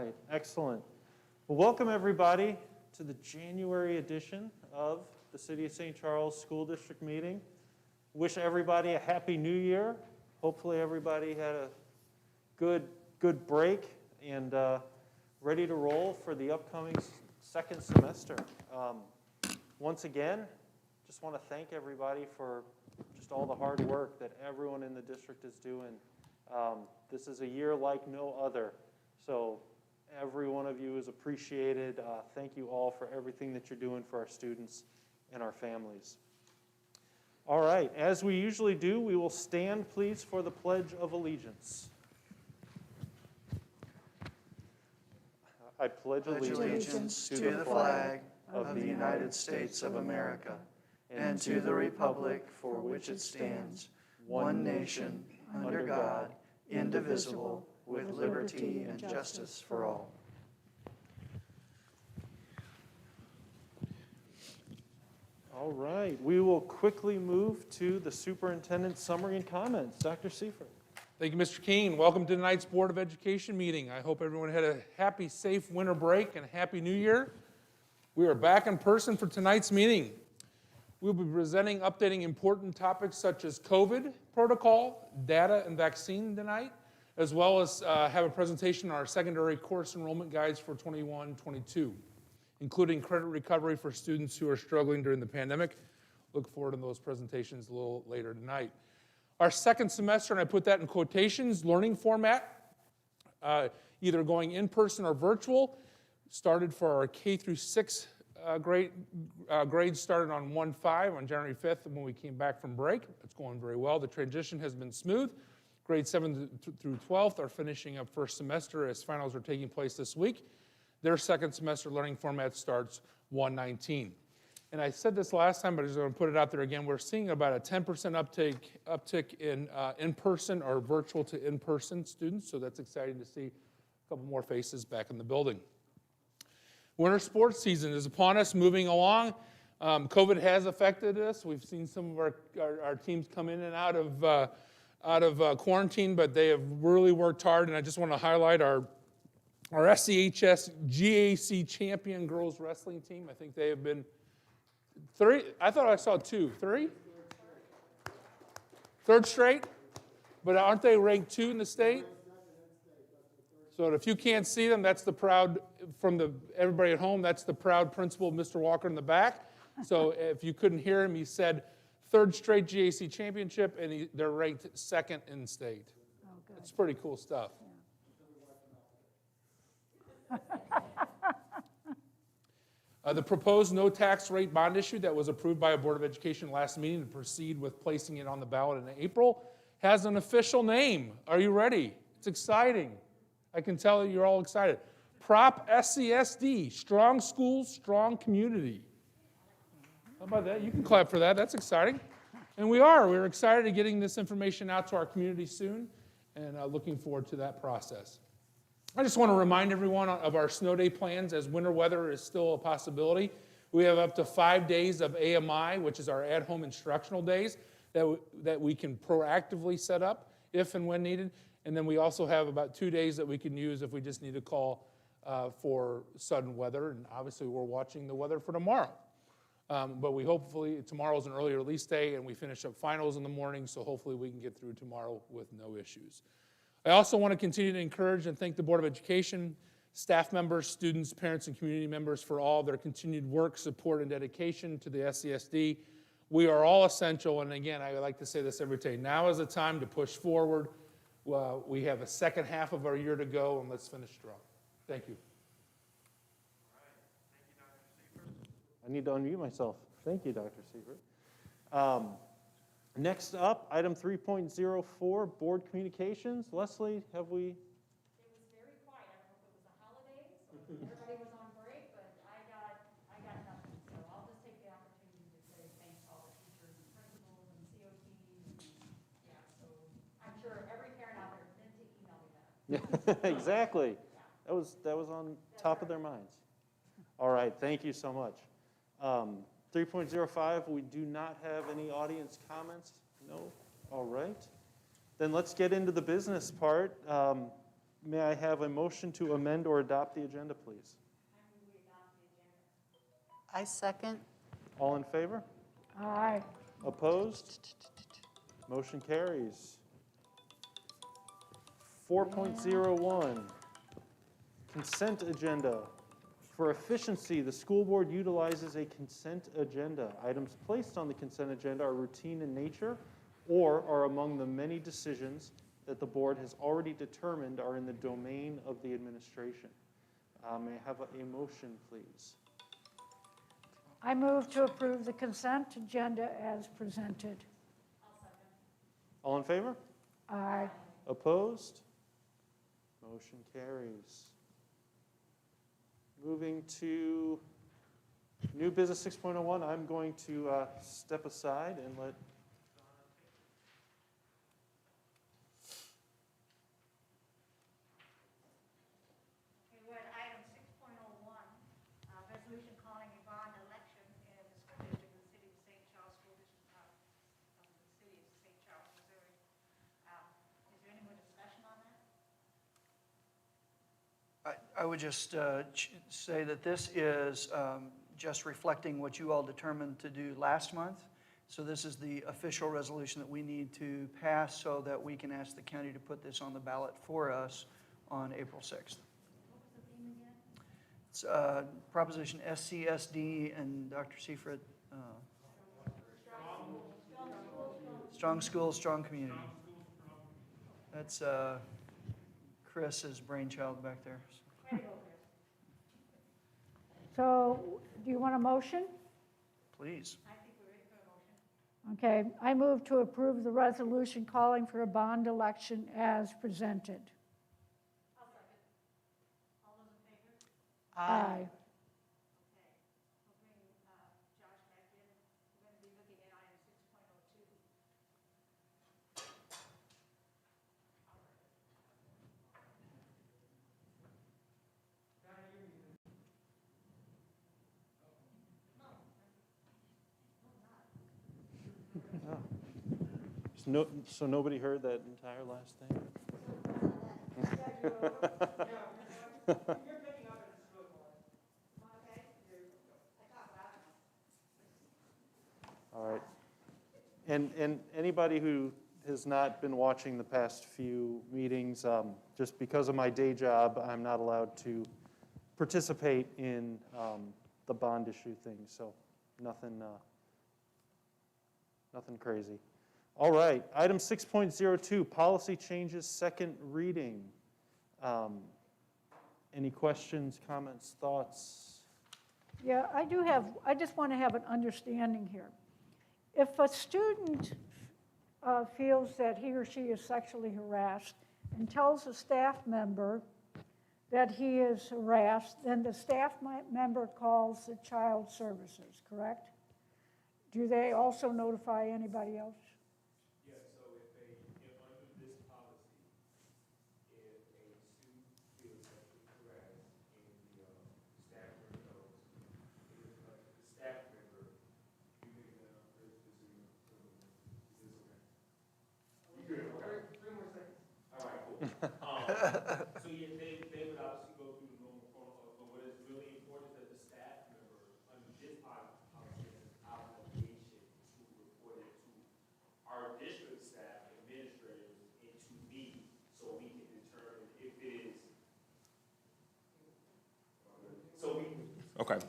right, excellent. Well, welcome everybody to the January edition of the City of St. Charles School District meeting. Wish everybody a happy new year. Hopefully everybody had a good break and ready to roll for the upcoming second semester. Once again, just want to thank everybody for just all the hard work that everyone in the district is doing. This is a year like no other, so every one of you is appreciated. Thank you all for everything that you're doing for our students and our families. All right, as we usually do, we will stand, please, for the Pledge of Allegiance. I pledge allegiance to the flag of the United States of America and to the republic for which it stands, one nation, under God, indivisible, with liberty and justice for all. All right, we will quickly move to the superintendent's summary and comments. Dr. Seifert. Thank you, Mr. Keene. Welcome to tonight's Board of Education meeting. I hope everyone had a happy, safe winter break and a happy new year. We are back in person for tonight's meeting. We'll be presenting, updating important topics such as COVID protocol, data, and vaccine tonight, as well as have a presentation on our secondary course enrollment guides for 21-22, including credit recovery for students who are struggling during the pandemic. Look forward to those presentations a little later tonight. Our second semester, and I put that in quotations, learning format, either going in person or virtual, started for our K through 6 grades started on 1-5 on January 5th when we came back from break. It's going very well. The transition has been smooth. Grades 7 through 12th are finishing up first semester as finals are taking place this week. Their second semester learning format starts 1/19. And I said this last time, but I'm just going to put it out there again. We're seeing about a 10% uptick in in-person or virtual to in-person students, so that's exciting to see a couple more faces back in the building. Winter sports season is upon us, moving along. COVID has affected us. We've seen some of our teams come in and out of quarantine, but they have really worked hard, and I just want to highlight our SCHS GAC champion girls wrestling team. I think they have been 3. I thought I saw 2. 3? Third straight? But aren't they ranked 2 in the state? So if you can't see them, that's the proud, everybody at home, that's the proud principal, Mr. Walker, in the back. So if you couldn't hear him, he said 3rd straight GAC championship, and they're ranked 2nd in state. Oh, good. It's pretty cool stuff. Yeah. The proposed no tax rate bond issue that was approved by a Board of Education last meeting to proceed with placing it on the ballot in April has an official name. Are you ready? It's exciting. I can tell you're all excited. Prop SCSD, Strong Schools, Strong Community. How about that? You can clap for that. That's exciting. And we're excited to getting this information out to our community soon and looking forward to that process. I just want to remind everyone of our snow day plans as winter weather is still a possibility. We have up to 5 days of AMI, which is our at-home instructional days, that we can proactively set up if and when needed. And then we also have about 2 days that we can use if we just need to call for sudden weather. And obviously we're watching the weather for tomorrow. But hopefully tomorrow's an early release day and we finish up finals in the morning, so hopefully we can get through tomorrow with no issues. I also want to continue to encourage and thank the Board of Education, staff members, students, parents, and community members for all their continued work, support, and dedication to the SCSD. We are all essential, and again, I like to say this every day. Now is the time to push forward. We have a second half of our year to go, and let's finish strong. Thank you. All right. Thank you, Dr. Seifert. I need to unmute myself. Thank you, Dr. Seifert. Next up, item 3.04, board communications. Leslie, have we? It was very quiet. I don't know if it was the holidays or everybody was on break, but I got nothing. So I'll just take the opportunity to say thanks to all the teachers and principals and COTs. Yeah, so I'm sure every parent out there meant to email me that. Exactly. Yeah. That was on top of their minds. All right, thank you so much. 3.05, we do not have any audience comments. No? All right. Then let's get into the business part. May I have a motion to amend or adopt the agenda, please? I second. All in favor? Aye. Opposed? Motion carries. 4.01, consent agenda. For efficiency, the school board utilizes a consent agenda. Items placed on the consent agenda are routine in nature or are among the many decisions that the board has already determined are in the domain of the administration. May I have a motion, please? I move to approve the consent agenda as presented. All in favor? Aye. Opposed? Motion carries. Moving to new business 6.01, I'm going to step aside and let Okay, we're at item 6.01, resolution calling a bond election in the school district of the city of St. Charles School District of the city of St. Charles, Missouri. Is there any more discussion on that? I would just say that this is just reflecting what you all determined to do last month. So this is the official resolution that we need to pass so that we can ask the county to put this on the ballot for us on April 6th. What was the theme again? It's Proposition SCSD and Dr. Seifert. Strong schools, strong community. That's Chris's brainchild back there. So, do you want a motion? Please. I think we're ready for a motion. Okay, I move to approve the resolution calling for a bond election as presented. I'll second. All those in favor? Aye. Okay. We'll bring Josh back in. We're going to be looking at item 6.02. So nobody heard that entire last thing? All right. And anybody who has not been watching the past few meetings, just because of my day job, I'm not allowed to participate in the bond issue thing, so nothing crazy. All right, item 6.02, policy changes, second reading. Any questions, comments, thoughts? Yeah, I just want to have an understanding here. If a student feels that he or she is sexually harassed and tells a staff member that he is harassed, then the staff member calls the child services, correct? Do they also notify anybody else? Yes, so if under this policy, if a student feels sexually harassed and the staff member knows, the staff member, you may Chris, is this okay? You good, okay? 3 more seconds. All right, cool. So yeah, they would obviously go through the normal protocol, but what is really important is that the staff member under this policy has an obligation to report it to our district staff, administrators, and to me, so we can determine if it is.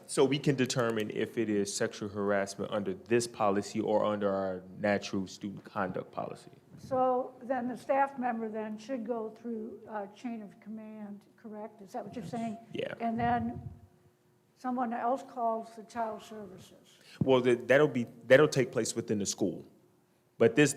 So we can determine if it is sexual harassment under this policy or under our natural student conduct policy. So then the staff member then should go through chain of command, correct? Is that what you're saying? Yeah. And then someone else calls the child services. Well, that'll take place within the school. But this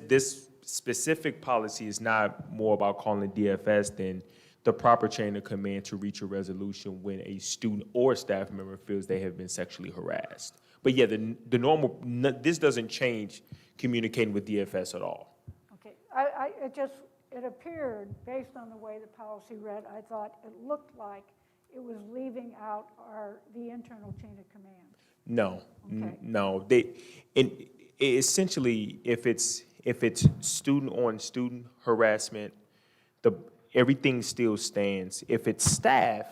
specific policy is not more about calling DFS than the proper chain of command to reach a resolution when a student or staff member feels they have been sexually harassed. But yeah, the normal, this doesn't change communicating with DFS at all. Okay, it appeared, based on the way the policy read, I thought it looked like it was leaving out the internal chain of command. No, Okay. no. Essentially, if it's student on student harassment, everything still stands. If it's staff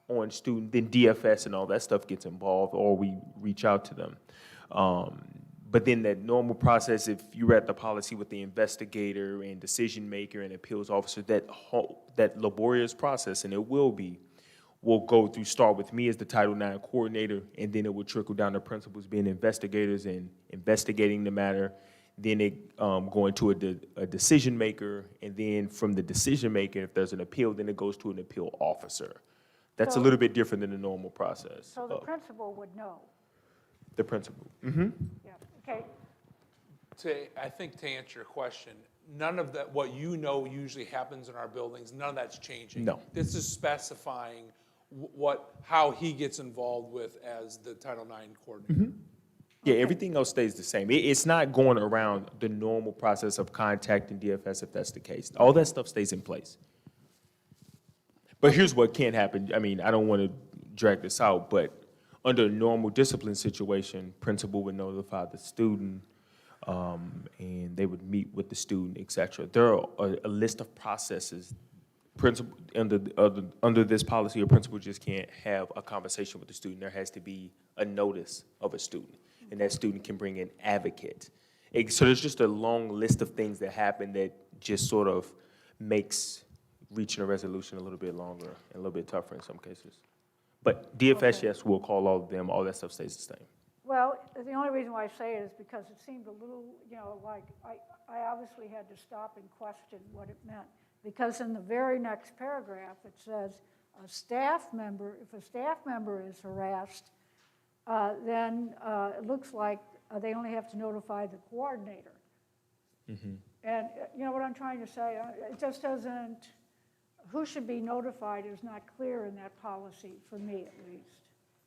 on student, then DFS and all that stuff gets involved, or we reach out to them. But then that normal process, if you're at the policy with the investigator and decision maker and appeals officer, that laborious process, and it will go through, start with me as the Title IX coordinator, and then it will trickle down to principals being investigators and investigating the matter. Then it going to a decision maker, and then from the decision maker, if there's an appeal, then it goes to an appeal officer. That's a So- little bit different than the normal process. So the of principal would know. the principal. Mm-hmm. Yeah, okay. I think to answer your question, none of that, what you know usually happens in our buildings, none of that's changing. No. This is specifying how he gets involved with as the Title IX coordinator. Yeah, everything else stays the same. It's not going around the normal process of contacting DFS if that's the case. All that stuff stays in place. But here's what can happen. I mean, I don't want to drag this out, but under a normal discipline situation, principal would notify the student, and they would meet with the student, et cetera. There are a list of processes. Principal, under this policy, a principal just can't have a conversation with the student. There has to be a notice of a student, and that student can bring an advocate. So there's just a long list of things that happen that just sort of makes reaching a resolution a little bit longer and a little bit tougher in some cases. But DFS, Okay. yes, we'll call all of them. All that stuff stays the same. Well, the only reason why I say it is because it seemed a little, like, I obviously had to stop and question what it meant. Because in the very next paragraph, it says, if a staff member is harassed, then it looks like they only have to notify the coordinator. And you know what I'm trying to say? It just doesn't, who should be notified is not clear in that policy, for me at least.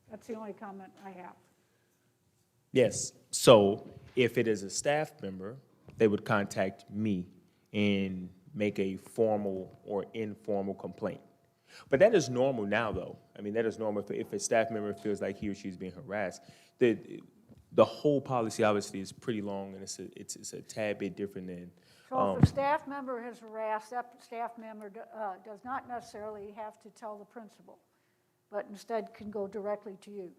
That's the only comment I have. Yes, so if it is a staff member, they would contact me and make a formal or informal complaint. But that is normal now, though. I mean, that is normal if a staff member feels like he or she's being harassed. The whole policy obviously is pretty long, and it's a tad bit different than. So if a staff member is harassed, that staff member does not necessarily have to tell the principal, but instead can go directly to you.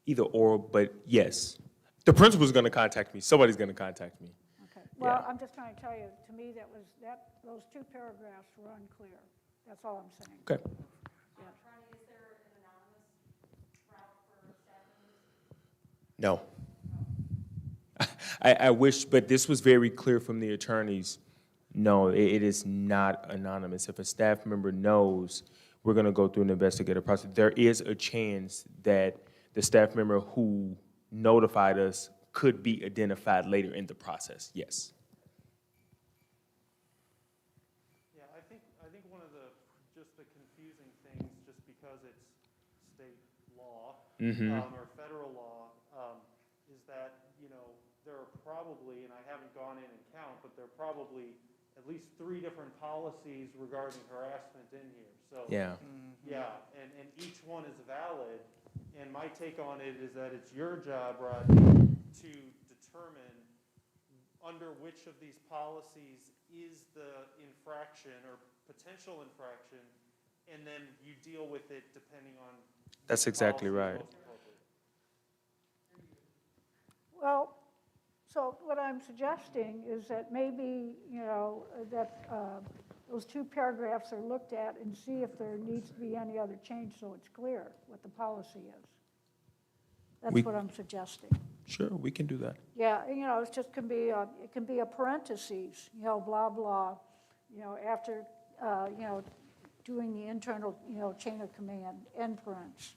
Either or, but yes, the principal's going to contact me. Somebody's going to contact me. Okay. Well, Yeah. I'm just trying to tell you, to me, those two paragraphs were unclear. That's all I'm saying. Okay. Yeah. Ronnie, is there an anonymous route for staff members? No. I wish, but this was very clear from the attorneys. No, it is not anonymous. If a staff member knows, we're going to go through an investigative process. There is a chance that the staff member who notified us could be identified later in the process, yes. Yeah, I think one of the confusing things, just because it's state law, or federal law, is that, there are probably, and I haven't gone in and count, but there are probably at least 3 different policies regarding harassment in here, so. Yeah. Yeah, and each one is valid, and my take on it is that it's your job, Rodney, to determine under which of these policies is the infraction or potential infraction, and then you deal with it depending on. That's exactly policy is right. most appropriate. Well, so what I'm suggesting is that maybe, that those 2 paragraphs are looked at and see if there needs to be any other change so it's clear what the policy is. That's what I'm suggesting. Sure, we can do that. Yeah, it just can be, it can be a parentheses, blah, blah, after, doing the internal, chain of command, end parents.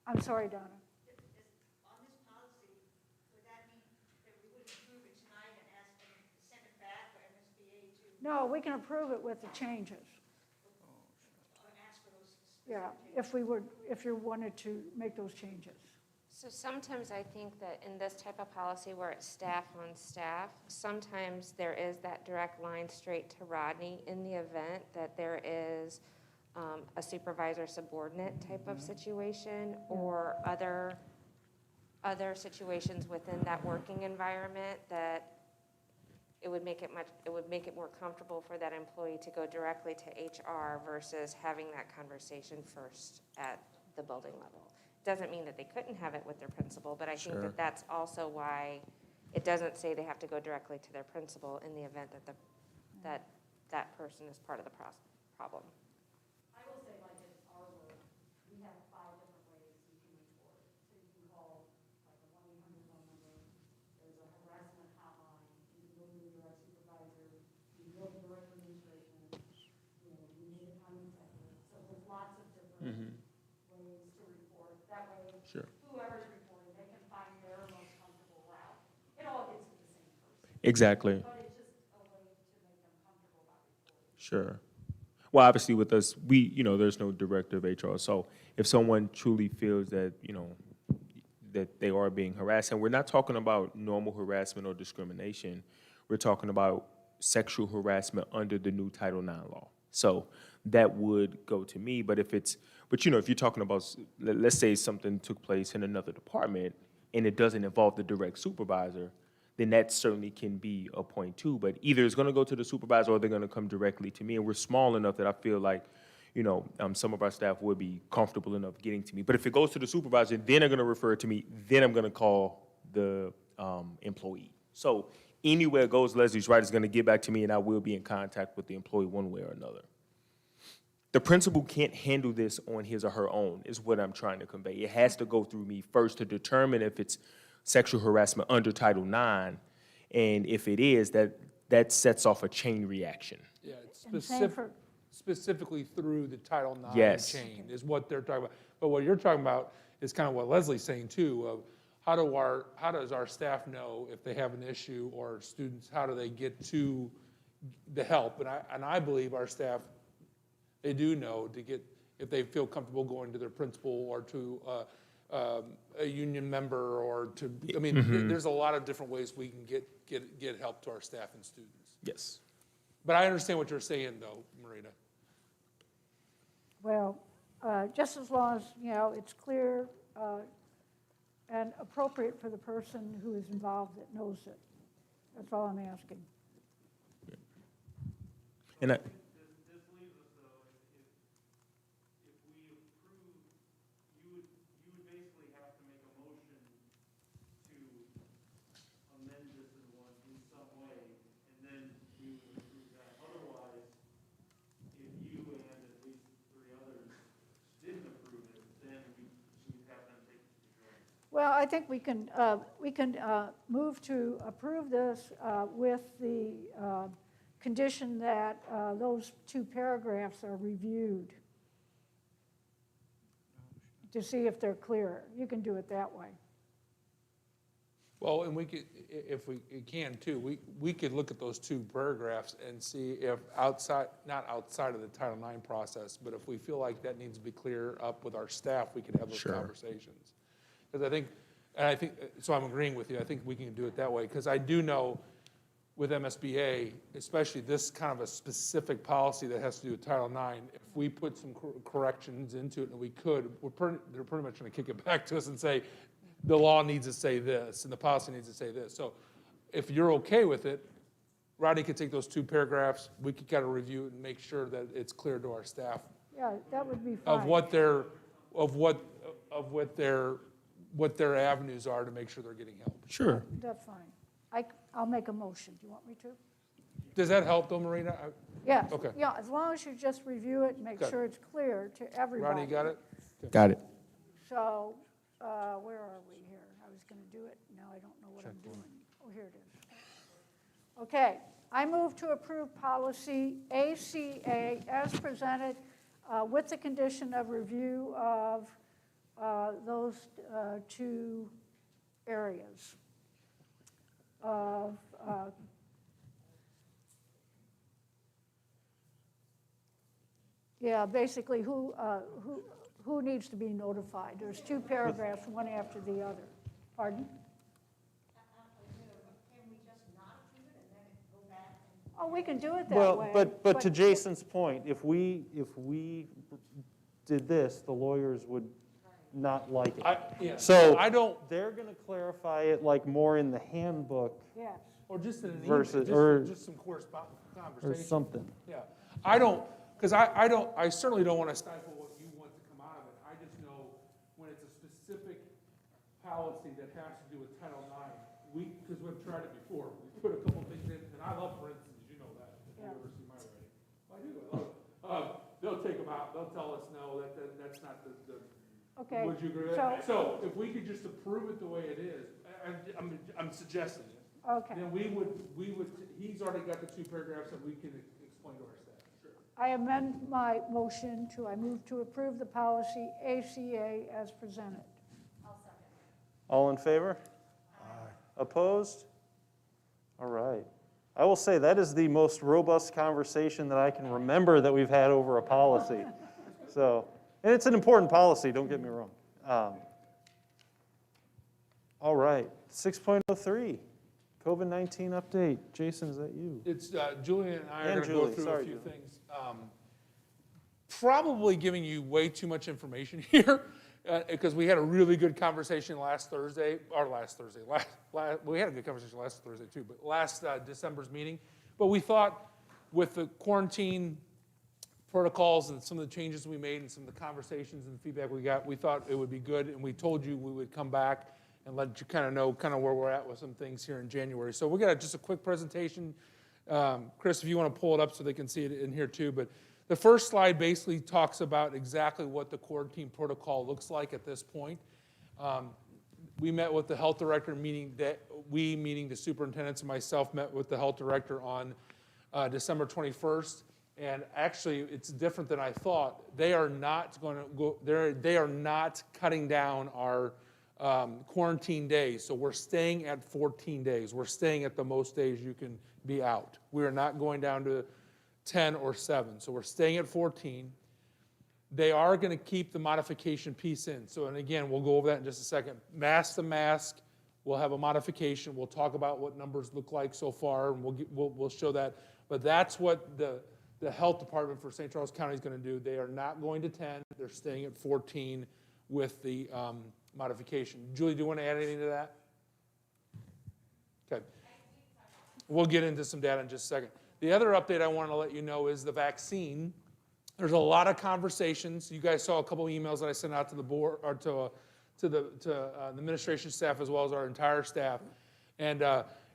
I'm sorry, Donna. On this policy, would that mean that we would approve it tonight and ask them to send it back for MSBA to, No, we can approve it with the changes. or ask for those? Yeah, if you wanted to make those changes. So sometimes I think that in this type of policy where it's staff on staff, sometimes there is that direct line straight to Rodney in the event that there is a supervisor subordinate type of situation or other situations within that working environment that it would make it more comfortable for that employee to go directly to HR versus having that conversation first at the building level. Doesn't mean that they couldn't have it with their principal, but I think that that's also why it doesn't say they have to go directly to their principal in the event that that person is part of the problem. I will say, like at our work, we have 5 different ways you can report. So you can call like a 1-800 phone number. There's a harassment hotline. You can go to your direct supervisor. You can go to direct administration. You know, you need a common sector. So there's lots of different ways to report. That way, whoever's reporting, they can find their most comfortable route. It all gets to the same person. Exactly. But it's just a way to make them comfortable about reporting. Sure. Well, obviously with us, there's no director of HR. So if someone truly feels that, that they are being harassed, and we're not talking about normal harassment or discrimination, we're talking about sexual harassment under the new Title IX law. So that would go to me, but if you're talking about, let's say something took place in another department and it doesn't involve the direct supervisor, then that certainly can be a point too. But either it's going to go to the supervisor or they're going to come directly to me. And we're small enough that I feel like, some of our staff would be comfortable enough getting to me. But if it goes to the supervisor, then they're going to refer it to me. Then I'm going to call the employee. So anywhere it goes, Leslie's right, it's going to get back to me, and I will be in contact with the employee one way or another. The principal can't handle this on his or her own, is what I'm trying to convey. It has to go through me first to determine if it's sexual harassment under Title IX, and if it is, that sets off a chain reaction. Yeah, it's And same for- specifically through the Title IX Yes. chain is what they're talking about. But what you're talking about is kind of what Leslie's saying too, of how does our staff know if they have an issue, or students, how do they get to the help? And I believe our staff, they do know to get, if they feel comfortable going to their principal or to a union member, or to, there's a lot of different ways we can get help to our staff and students. Yes. But I understand what you're saying though, Marina. Well, just as long as, it's clear and appropriate for the person who is involved that knows it. That's all I'm asking. And I, This leaves us though, if we approve, you would basically have to make a motion to amend this in some way, and then we would approve that. Otherwise, if you and at least 3 others didn't approve it, then we'd have them take it to the jury. Well, I think we can move to approve this with the condition that those 2 paragraphs are reviewed to see if they're clear. You can do it that way. Well, and we could, if we can too, we could look at those 2 paragraphs and see if not outside of the Title IX process, but if we feel like that needs to be clear up with our staff, we could have those conversations. Because I think, so I'm agreeing with you, I think we can do it that way, because I do know with MSBA, especially this kind of a specific policy that has to do with Title IX, if we put some corrections into it, and we could, they're pretty much going to kick it back to us and say, the law needs to say this, and the policy needs to say this. So if you're okay with it, Rodney could take those 2 paragraphs, we could kind of review it and make sure that it's clear to our staff Yeah, that would be fine. of what their avenues are to make sure they're getting help. sure. That's fine. I'll make a motion. Do you want me to? Does that help though, Marina? Yes. Okay. Yeah, as long as you just review it and make Okay. sure it's clear to everybody. Rodney, got it? Got it. So, where are we here? I was going to do it, now I don't know what I'm doing. Oh, here it is. Okay, I move to approve policy ACA as presented with the condition of review of those 2 areas of basically who needs to be notified. There's 2 paragraphs, one after the other. Pardon? Can we just not approve it and then go back and? Oh, we can do it that Well, way. but to Jason's point, if we did this, the lawyers would not like it. Yeah. So I don't, they're going to clarify it like more in the handbook Yes. Or just in an email, Versus- or- just some correspondence, or conversation. something. Yeah, I don't, because I certainly don't want to stifle what you want to come out of it. I just know when it's a specific policy that has to do with Title IX, because we've tried it before, we put a couple things in, and I love parentheses, you know that, if you ever see my writing. I do, I love it. They'll take them out, they'll tell us, no, that's not the, Okay, would you agree with that? So if we could just approve it the way it is, I'm suggesting it. okay. Then we would, he's already got the 2 paragraphs that we can explain to our staff. Sure. I amend my motion to, I move to approve the policy ACA as presented. I'll second. All in favor? Opposed? All right. I will say that is the most robust conversation that I can remember that we've had over a policy. So, and it's an important policy, don't get me wrong. All right, 6.03, COVID-19 update. Jason, is that you? It's, Julian and I are And going to go Julie, through a sorry, few Julie. things. Probably giving you way too much information here, because we had a really good conversation last Thursday, we had a good conversation last Thursday too, but last December's meeting. But we thought with the quarantine protocols and some of the changes we made and some of the conversations and feedback we got, we thought it would be good, and we told you we would come back and let you kind of know where we're at with some things here in January. So we got just a quick presentation. Chris, if you want to pull it up so they can see it in here too. But the first slide basically talks about exactly what the quarantine protocol looks like at this point. We met with the health director, meaning the superintendents and myself met with the health director on December 21st. And actually, it's different than I thought. They are not going to go. They are not cutting down our quarantine days. So we're staying at 14 days. We're staying at the most days you can be out. We are not going down to 10 or 7. So we're staying at 14. They are going to keep the modification piece in. So, and again, we'll go over that in just a second. Mask to mask, we'll have a modification. We'll talk about what numbers look like so far, and we'll show that. But that's what the health department for St. Charles County is going to do. They are not going to 10. They're staying at 14 with the modification. Julie, do you want to add anything to that? Okay. We'll get into some data in just a second. The other update I want to let you know is the vaccine. There's a lot of conversations. You guys saw a couple emails that I sent out to the board or to the administration staff as well as our entire staff, and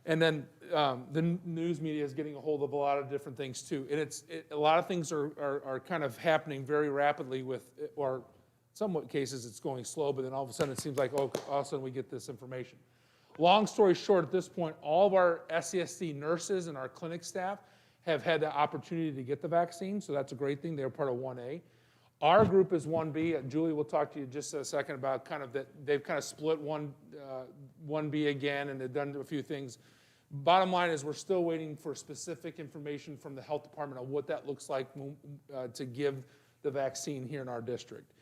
then the news media is getting a hold of a lot of different things too. And a lot of things are kind of happening very rapidly or somewhat cases it's going slow, but then all of a sudden it seems like all of a sudden we get this information. Long story short, at this point, all of our SCSD nurses and our clinic staff have had the opportunity to get the vaccine, so that's a great thing. They're part of 1A. Our group is 1B. Julie will talk to you just a second about kind of that they've kind of split 1B again, and they've done a few things. Bottom line is we're still waiting for specific information from the health department on what that looks like to give the vaccine here in our district.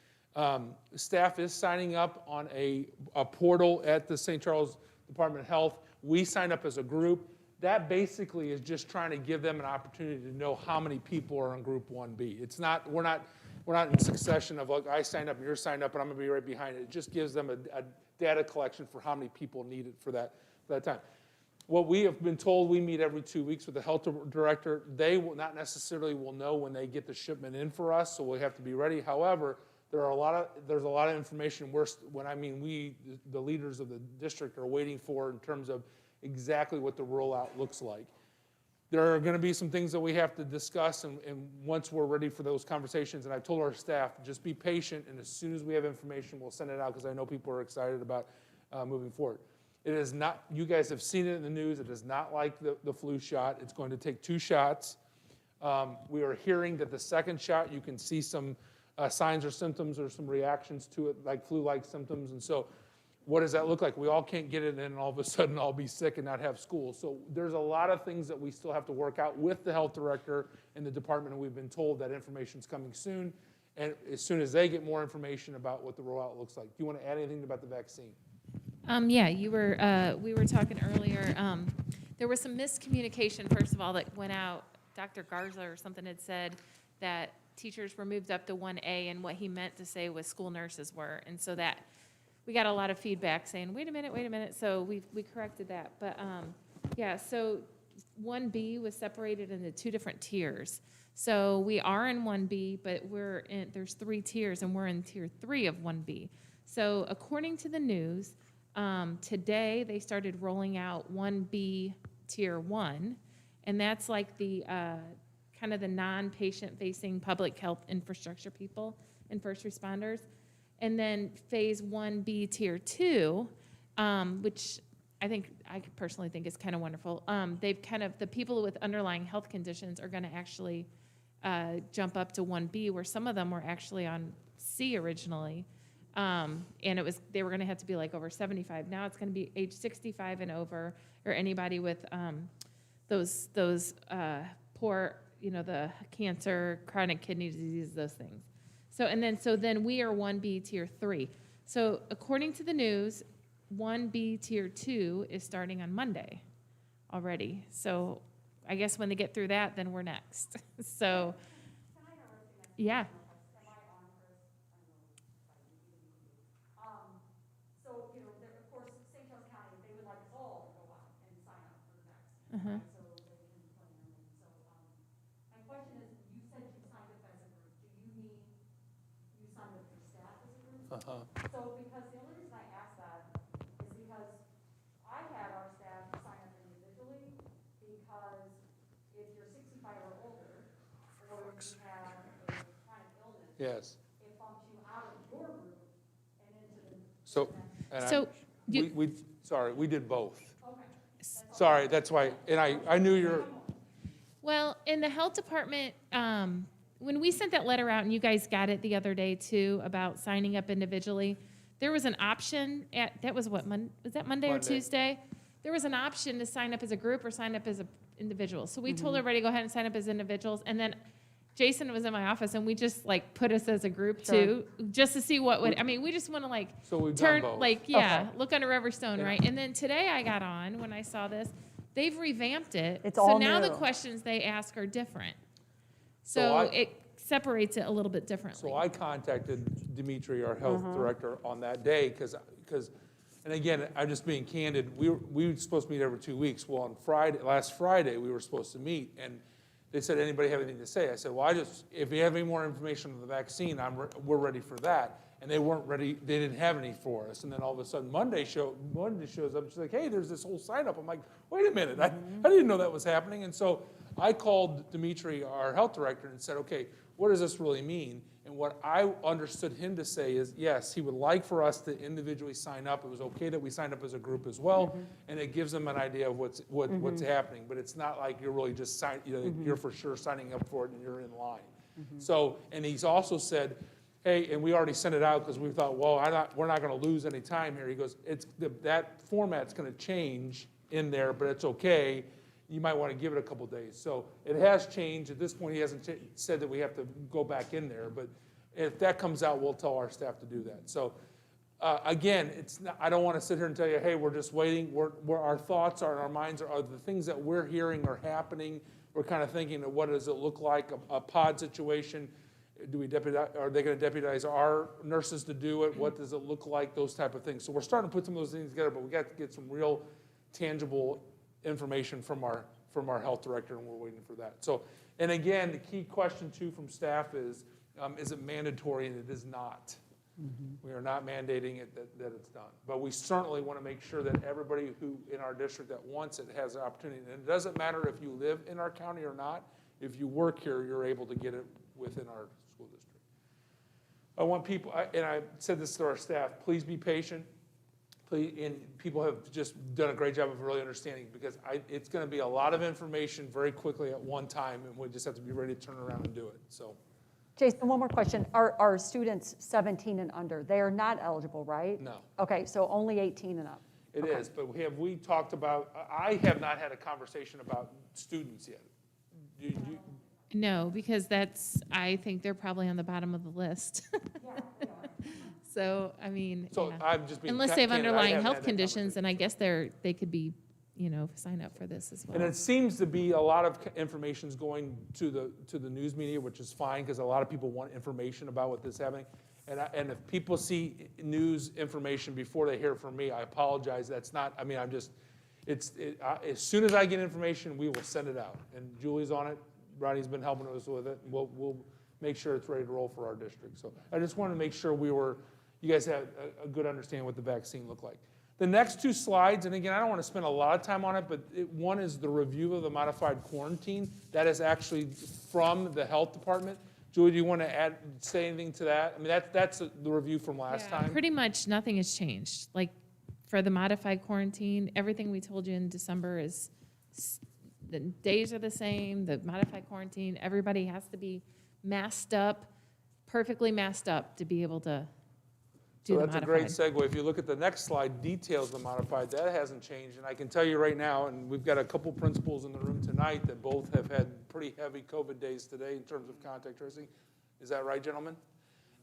Staff is signing up on a portal at the St. Charles Department of Health. We signed up as a group. That basically is just trying to give them an opportunity to know how many people are in Group 1B. It's not, we're not in succession of like I signed up, you're signed up, and I'm going to be right behind it. It just gives them a data collection for how many people need it for that time. What we have been told, we meet every 2 weeks with the health director. They will not necessarily will know when they get the shipment in for us, so we have to be ready. However, there's a lot of information the leaders of the district are waiting for in terms of exactly what the rollout looks like. There are going to be some things that we have to discuss, and once we're ready for those conversations, and I've told our staff, just be patient, and as soon as we have information, we'll send it out, because I know people are excited about moving forward. It is not, you guys have seen it in the news, it is not like the flu shot. It's going to take 2 shots. We are hearing that the second shot, you can see some signs or symptoms or some reactions to it, like flu-like symptoms, and so what does that look like? We all can't get it, and all of a sudden I'll be sick and not have school. So there's a lot of things that we still have to work out with the health director and the department, and we've been told that information's coming soon, and as soon as they get more information about what the rollout looks like. Do you want to add anything about the vaccine? Yeah, we were talking earlier. There was some miscommunication, first of all, that went out. Dr. Garza or something had said that teachers were moved up to 1A, and what he meant to say was school nurses were, and so that we got a lot of feedback saying, wait a minute. So we corrected that. But Yeah, so 1B was separated into 2 different tiers. So we are in 1B, but there's 3 tiers, and we're in tier 3 of 1B. So according to the news, today they started rolling out 1B tier 1, and that's like the kind of the non-patient facing public health infrastructure people and first responders. And then phase 1B tier 2, which I personally think is kind of wonderful. The people with underlying health conditions are going to actually jump up to 1B, where some of them were actually on C originally. And they were going to have to be like over 75. Now it's going to be age 65 and over, or anybody with those poor, the cancer, chronic kidney disease, those things. So then we are 1B tier 3. So according to the news, 1B tier 2 is starting on Monday already. So I guess when they get through that, then we're next. So, yeah. So, of course, St. Charles County, they would like us all to go out and sign up for the vaccine, Uh-huh. right? So they can plan. And so, my question is, you said you signed up as a group. Do you mean you signed up for staff as a group? Uh-huh. So, because the only reason I ask that is because I had our staff sign up individually, because if you're 65 or older, or you have a chronic illness, Yes. it bumps you out of your group and into the. So, and So you- we did both. Okay. Sorry, that's why, and I knew you're, Well, in the health department, when we sent that letter out, and you guys got it the other day too, about signing up individually, there was an option that was what, was that Monday or Monday. Tuesday? There was an option to sign up as a group or sign up as an individual. So we told everybody to go ahead and sign up as individuals, and then Jason was in my office, and we just like put us as a group too, just to see what would, we just want to like so we've done turn, both. look under every stone, right? And then today I got on, when I saw this, they've revamped it. It's So all now the new. questions they ask are different. So So I- it separates it a little bit differently. So I contacted Dimitri, our health director, on that day, because, and again, I'm just being candid, we were supposed to meet every 2 weeks. Well, on last Friday, we were supposed to meet, and they said, anybody have anything to say? I said, well, if you have any more information on the vaccine, we're ready for that. And they weren't ready, they didn't have any for us. And then all of a sudden, Monday shows up, she's like, hey, there's this whole sign up. I'm like, wait a minute, I didn't know that was happening. And so I called Dimitri, our health director, and said, okay, what does this really mean? And what I understood him to say is, yes, he would like for us to individually sign up. It was okay that we signed up as a group as well, and it gives them an idea of what's happening. But it's not like you're really just you're for sure signing up for it and you're in line. So, and he's also said, hey, and we already sent it out because we thought, well, we're not going to lose any time here. He goes, that format's going to change in there, but it's okay. You might want to give it a couple days. So it has changed. At this point, he hasn't said that we have to go back in there, but if that comes out, we'll tell our staff to do that. So again, I don't want to sit here and tell you, hey, we're just waiting. Our thoughts are, and our minds are the things that we're hearing are happening. We're kind of thinking of what does it look like, a pod situation. Are they going to deputize our nurses to do it? What does it look like? Those type of things. So we're starting to put some of those things together, but we got to get some real tangible information from our health director, and we're waiting for that. So, and again, the key question too from staff is it mandatory? And it is not. We are not mandating it that it's done. But we certainly want to make sure that everybody who in our district that wants it has the opportunity. And it doesn't matter if you live in our county or not. If you work here, you're able to get it within our school district. I want people, and I said this to our staff, please be patient. Please, and people have just done a great job of really understanding, because it's going to be a lot of information very quickly at one time, and we just have to be ready to turn around and do it. So, Jason, one more question. Are students 17 and under? They are not eligible, right? no. Okay, so only 18 and up. It is, but we talked about, I have not had a conversation about students yet. No, because I think they're probably on the bottom of the list. So, So yeah. I'm just being Unless they have candid, I underlying haven't health had that conditions, then conversation. I guess they could be, sign up for this as well. And it seems to be a lot of information's going to the news media, which is fine, because a lot of people want information about what is happening. And if people see news information before they hear it from me, I apologize. That's not, As soon as I get information, we will send it out. And Julie's on it, Rodney's been helping us with it, and we'll make sure it's ready to roll for our district. So I just wanted to make sure you guys had a good understanding what the vaccine looked like. The next two slides, and again, I don't want to spend a lot of time on it, but one is the review of the modified quarantine. That is actually from the health department. Julie, do you want to say anything to that? I mean, that's the review from last time. Pretty much nothing has changed. Like for the modified quarantine, everything we told you in December is, the days are the same, the modified quarantine, everybody has to be masked up, perfectly masked up to be able to do So the that's a great modified. segue. If you look at the next slide, details of the modified, that hasn't changed. And I can tell you right now, and we've got a couple principals in the room tonight that both have had pretty heavy COVID days today in terms of contact tracing. Is that right, gentlemen?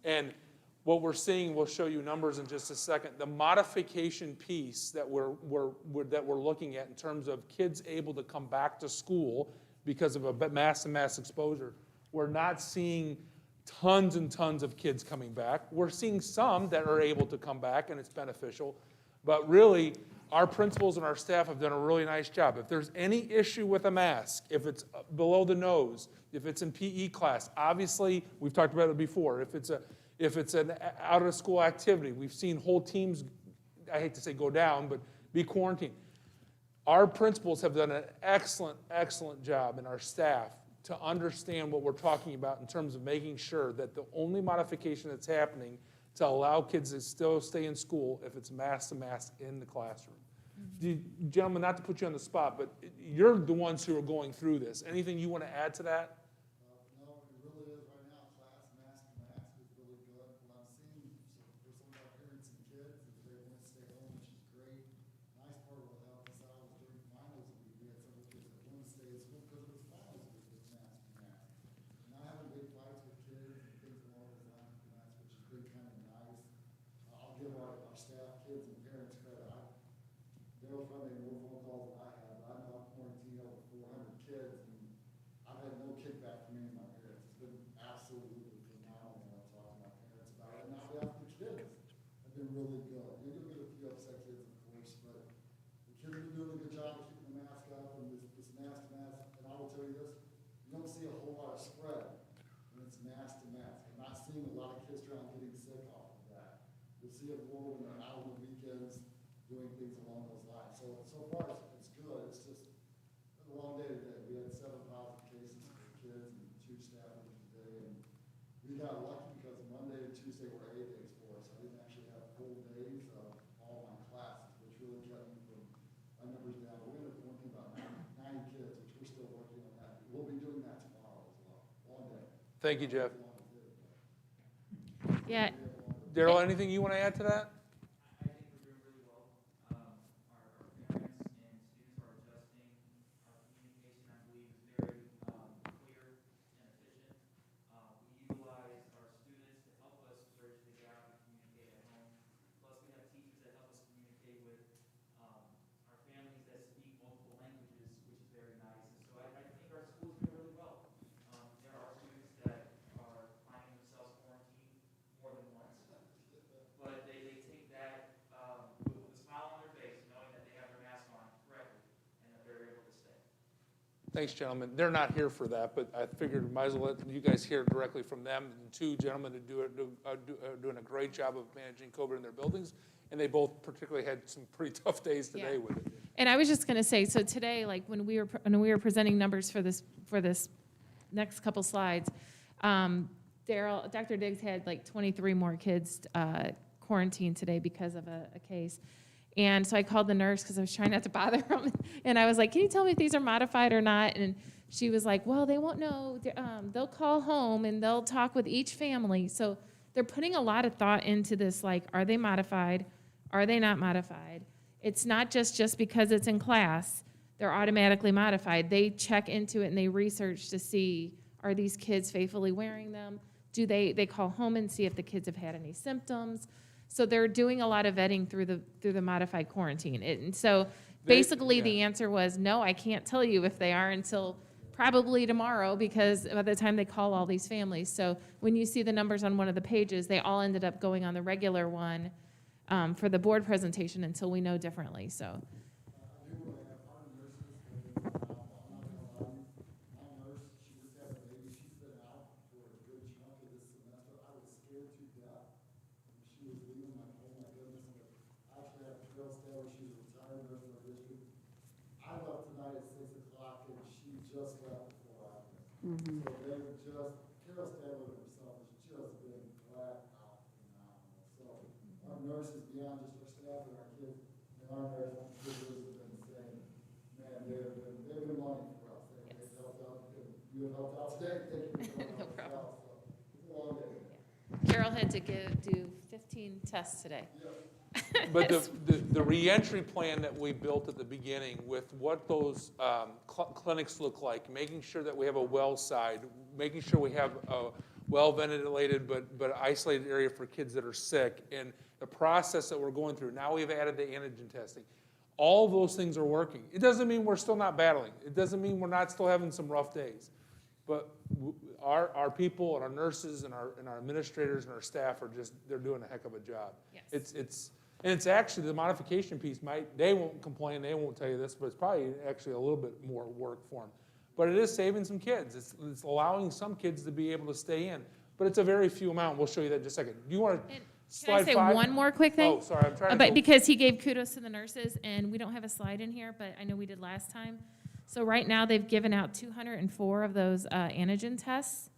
And what we're seeing, we'll show you numbers in just a second. The modification piece that we're looking at in terms of kids able to come back to school because of a mass exposure, we're not seeing tons and tons of kids coming back. We're seeing some that are able to come back, and it's beneficial. But really, our principals and our staff have done a really nice job. If there's any issue with a mask, if it's below the nose, if it's in PE class, obviously, we've talked about it before, if it's an out-of-school activity, we've seen whole teams, I hate to say go down, but be quarantined. Our principals have done an excellent, excellent job, and our staff, to understand what we're talking about in terms of making sure that the only modification that's happening to allow kids to still stay in school if it's mask to mask in the classroom. Gentlemen, not to put you on the spot, but you're the ones who are going through this. Anything you want to add to that? No, it really is right now, class mask to mask is really good. What I'm seeing for some of our parents and kids is they want to stay home, which is great. Nice part of what helped us out was during finals week, we had several kids that wanted to stay at school because it was finals week with mask to mask. Not having big fights with kids and things along those lines, which has been kind of nice. I'll give our staff, kids, and parents credit. They'll probably more phone calls than I have, but I know I've quarantined over 400 kids, and I've had no kickback from any of my parents. It's been absolutely phenomenal when I'm talking to my parents about it. And now the kids have been really good. You'll get a few upset kids, of course, but the kids have been doing a good job of keeping the mask up and this mask to mask. And I will tell you this, you don't see a whole lot of spread when it's mask to mask. I'm not seeing a lot of kids trying getting sick off of that. You'll see it more when they're out on the weekends doing things along those lines. So far, it's good. It's just a long day today. We had 7 positive cases for kids and 2 staff members today. And we got lucky because Monday and Tuesday were A days for us. I didn't actually have full days of all my classes, which really kept me from my numbers down. We're going to quarantine about 90 kids, which we're still working on that. We'll be doing that tomorrow as well. Long day. Thank you, Jeff. Yeah, Daryl, anything you want to add to that? I think we're doing really well. Our parents and students are adjusting. Our communication, I believe, is very clear and efficient. We utilize our students to help us bridge the gap and communicate at home. Plus, we have teachers that help us communicate with our families that speak multiple languages, which is very nice. And so I think our school's doing really well. There are students that are finding themselves quarantined more than once. But they take that with a smile on their face, knowing that they have their mask on correctly and that they're able to stay. Thanks, gentlemen. They're not here for that, but I figured might as well let you guys hear directly from them. And 2 gentlemen who are doing a great job of managing COVID in their buildings, and they both particularly had some pretty tough days today with it. and I was just going to say, so today, like when we were presenting numbers for this next couple slides, Dr. Diggs had like 23 more kids quarantined today because of a case. And so I called the nurse because I was trying not to bother them. And I was like, can you tell me if these are modified or not? And she was like, well, they won't know. They'll call home and they'll talk with each family. So they're putting a lot of thought into this, like, are they modified? Are they not modified? It's not just because it's in class, they're automatically modified. They check into it and they research to see, are these kids faithfully wearing them? Do they call home and see if the kids have had any symptoms? So they're doing a lot of vetting through the modified quarantine. And so basically the answer was, no, I can't tell you if they are until probably tomorrow, because by the time they call all these families. So when you see the numbers on one of the pages, they all ended up going on the regular one for the board presentation until we know differently. So. I do want to just left before I left. So they were just, Carol Stanley herself has just been flat out phenomenal. So our nurses, beyond just our staff and our kids, and our nurses have been saying, man, they've been wanting for us. They've helped out, you have helped out today, thank you for helping us out. So it's a long day. Carol had to do 15 tests today. But the reentry plan that we built at the beginning with what those clinics look like, making sure that we have a well side, making sure we have a well ventilated but isolated area for kids that are sick, and the process that we're going through. Now we've added the antigen testing. All those things are working. It doesn't mean we're still not battling. It doesn't mean we're not still having some rough days. But our people and our nurses and our administrators and our staff are just, they're doing a heck of a job. Yes. It's actually the modification piece they won't complain, they won't tell you this, but it's probably actually a little bit more work for them. But it is saving some kids. It's allowing some kids to be able to stay in. But it's a very few amount. We'll show you that in just a second. Do you want to Can I say one more quick thing? Oh, sorry, I'm trying to But go. because he gave kudos to the nurses, and we don't have a slide in here, but I know we did last time. So right now, they've given out 204 of those antigen tests,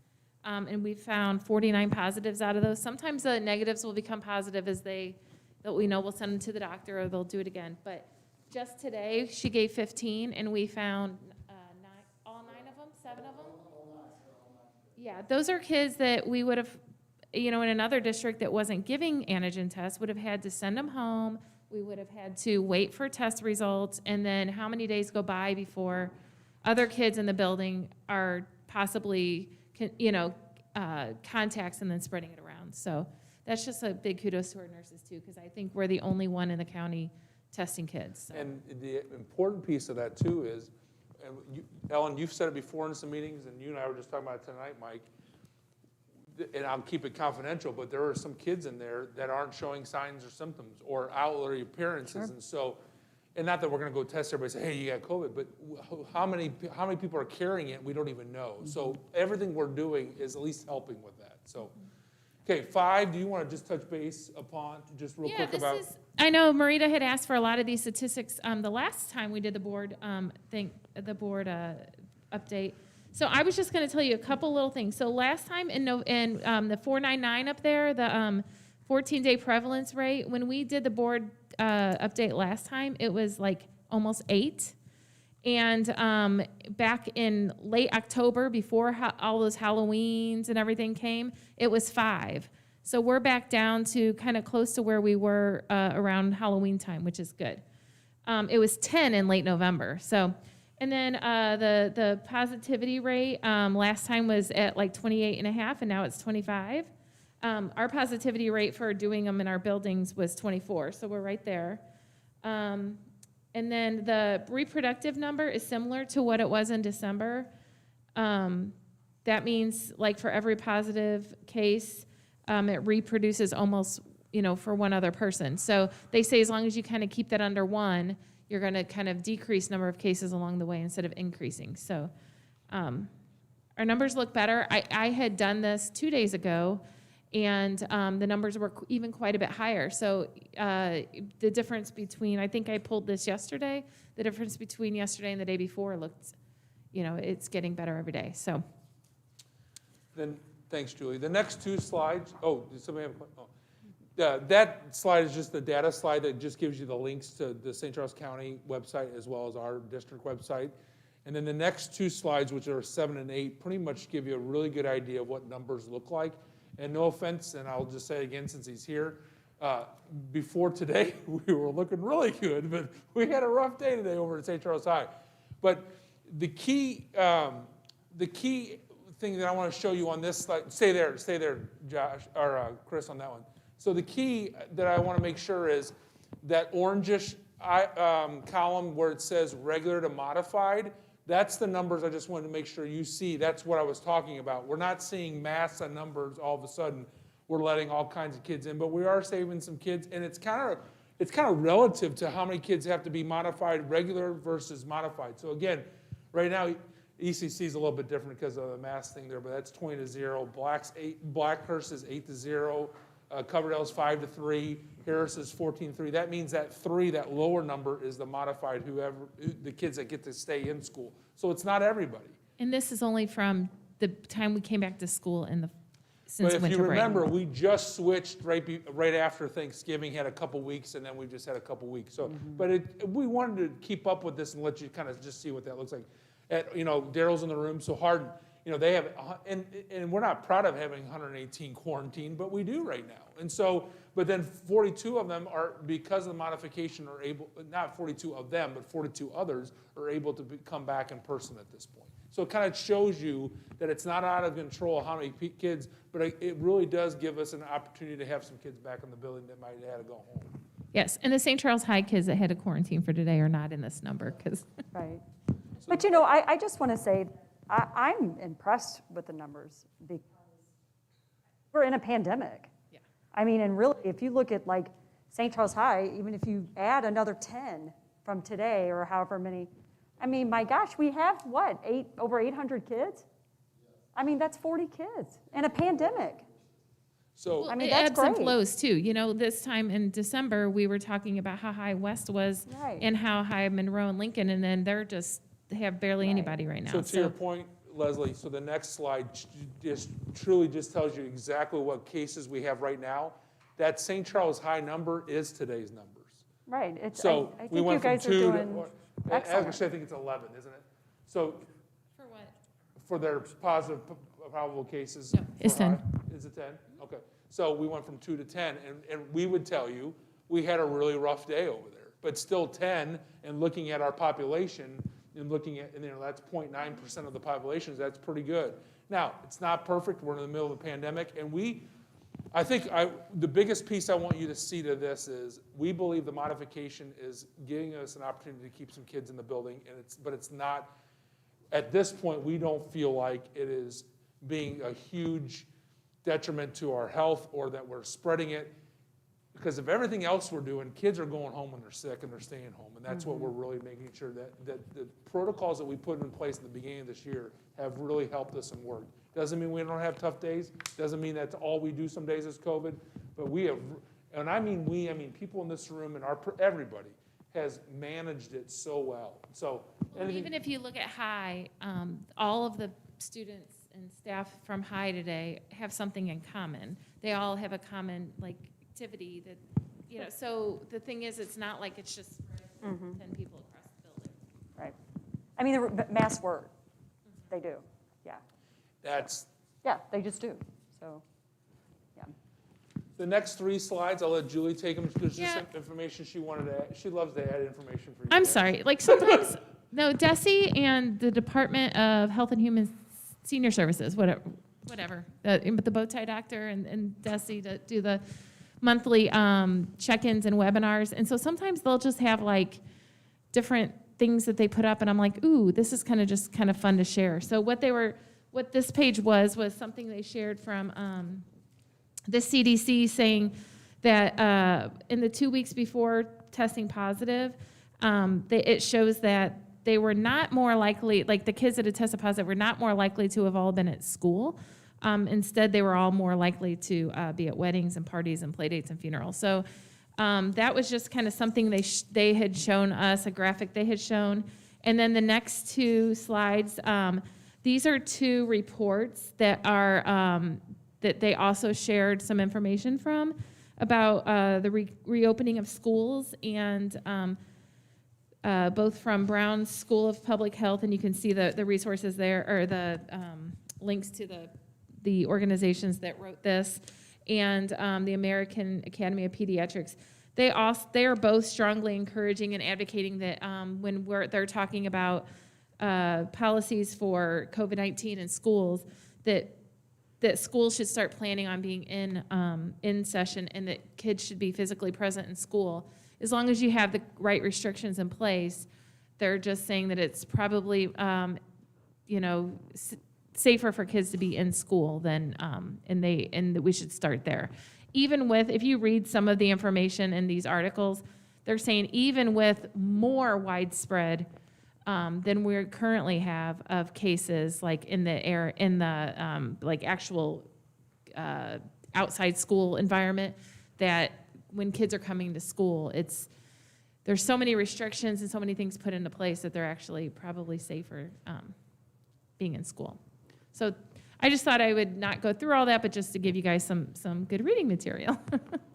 and we found 49 positives out of those. Sometimes the negatives will become positive as that we know we'll send them to the doctor or they'll do it again. But just today, she gave 15, and we found all 9 of them, 7 of them? Yeah, those are kids that we would have, in another district that wasn't giving antigen tests, would have had to send them home. We would have had to wait for test results, and then how many days go by before other kids in the building are possibly, contacts and then spreading it around. So that's just a big kudos to our nurses too, because I think we're the only one in the county testing kids. So. And the important piece of that too is, Ellen, you've said it before in some meetings, and you and I were just talking about it tonight, Mike, and I'll keep it confidential, but there are some kids in there that aren't showing signs or symptoms or outward appearances. And so, and not that we're going to go test everybody and say, hey, you got COVID, but how many people are carrying it, we don't even know. So everything we're doing is at least helping with that. So, okay, 5, do you want to just touch base upon, just real quick about? I know Marita had asked for a lot of these statistics the last time we did the board update. So I was just going to tell you a couple little things. So last time in the 499 up there, the 14-day prevalence rate, when we did the board update last time, it was like almost 8. And back in late October, before all those Halloweens and everything came, it was 5. So we're back down to kind of close to where we were around Halloween time, which is good. It was 10 in late November. So. And then the positivity rate last time was at like 28.5, and now it's 25. Our positivity rate for doing them in our buildings was 24, so we're right there. And then the reproductive number is similar to what it was in December. That means like for every positive case, it reproduces almost, for one other person. So they say as long as you kind of keep that under 1, you're going to kind of decrease number of cases along the way instead of increasing. So our numbers look better. I had done this 2 days ago, and the numbers were even quite a bit higher. So the difference between, I think I pulled this yesterday, the difference between yesterday and the day before looked, it's getting better every day. So. Then, thanks, Julie. The next 2 slides, did somebody have a question? Oh. That slide is just the data slide that just gives you the links to the St. Charles County website as well as our district website. And then the next 2 slides, which are 7 and 8, pretty much give you a really good idea of what numbers look like. And no offense, and I'll just say again since he's here, before today we were looking really good, but we had a rough day today over at St. Charles High. But the key thing that I want to show you on this slide, stay there, Josh, or Chris, on that one. So the key that I want to make sure is that orangish column where it says regular to modified, that's the numbers I just wanted to make sure you see. That's what I was talking about. We're not seeing mass of numbers all of a sudden. We're letting all kinds of kids in, but we are saving some kids, and it's kind of relative to how many kids have to be modified, regular versus modified. So again, right now, ECC is a little bit different because of the mass thing there, but that's 20-0. Blackhurst is 8-0. Coverdale's 5 to 3, Harris is 14-3. That means that 3, that lower number, is the modified the kids that get to stay in school. So it's not everybody. And this is only from the time we came back to school since But if winter you break. remember, we just switched right after Thanksgiving, had a couple weeks, and then we just had a couple weeks. So, but we wanted to keep up with this and let you kind of just see what that looks like. Daryl's in the room, so Hardin, they have, and we're not proud of having 118 quarantined, but we do right now. And so, but then 42 of them are, because of the modification, are able, not 42 of them, but 42 others are able to come back in person at this point. So it kind of shows you that it's not out of control how many kids, but it really does give us an opportunity to have some kids back in the building that might have had to go home. Yes, and the St. Charles High kids that had to quarantine for today are not in this number, because. Right. But I just want to say, I'm impressed with the numbers because we're in a pandemic. Yeah. I mean, and really, if you look at like St. Charles High, even if you add another 10 from today or however many, I mean, my gosh, we have what, over 800 kids? I mean, that's 40 kids in a pandemic. So Well, I mean, it that's ebbs and great. flows too. This time in December, we were talking about how high West was Right. and how high Monroe and Lincoln, and then they have barely Right. anybody right now. So to your point, Leslie, so the next slide truly just tells you exactly what cases we have right now. That St. Charles High number is today's numbers. Right. So I we think you went from guys are 2 doing to, excellent. actually I think it's 11, isn't it? So For what? for their positive probable cases. No, it's for 10. high- Is it 10? Okay. So we went from 2 to 10, and we would tell you, we had a really rough day over there. But still 10, and looking at our population, and looking at, that's 0.9% of the population, that's pretty good. Now, it's not perfect, we're in the middle of the pandemic, and I think the biggest piece I want you to see to this is, we believe the modification is giving us an opportunity to keep some kids in the building, but it's not, at this point, we don't feel like it is being a huge detriment to our health or that we're spreading it. Because of everything else we're doing, kids are going home when they're sick and they're staying home. And that's what we're really making sure that the protocols that we put in place at the beginning of this year have really helped us and worked. Doesn't mean we don't have tough days. Doesn't mean that's all we do some days is COVID. But we have, and I mean we, I mean people in this room and everybody has managed it so well. So Well, even if you look at High, all of the students and staff from High today have something in common. They all have a common activity that, so the thing is, it's not like it's just 10 people across the building. Right. I mean, the masks work. They do. Yeah. that's Yeah, they just do. So, yeah. the next 3 slides. I'll let Julie take them. There's just Yeah. some information she wanted to add. She loves to add information for you. I'm guys. sorry, sometimes, no, DESE and the Department of Health and Human Senior Services, whatever, but the bow tie doctor and DESE to do the monthly check-ins and webinars. And so sometimes they'll just have different things that they put up, and I'm like, ooh, this is kind of fun to share. So what this page was something they shared from the CDC saying that in the 2 weeks before testing positive, it shows that they were not more likely, the kids that had tested positive were not more likely to have all been at school. Instead, they were all more likely to be at weddings and parties and play dates and funerals. So that was just kind of something they had shown us, a graphic they had shown. And then the next 2 slides, these are 2 reports that are that they also shared some information from about the reopening of schools, and both from Brown School of Public Health, and you can see the resources there, or the links to the organizations that wrote this, and the American Academy of Pediatrics. They are both strongly encouraging and advocating that when they're talking about policies for COVID-19 in schools, that schools should start planning on being in session, and that kids should be physically present in school. As long as you have the right restrictions in place, they're just saying that it's probably safer for kids to be in school than and that we should start there. Even with, if you read some of the information in these articles, they're saying even with more widespread than we currently have of cases, like in the actual outside school environment, that when kids are coming to school, there's so many restrictions and so many things put into place that they're actually probably safer being in school. So I just thought I would not go through all that, but just to give you guys some good reading material.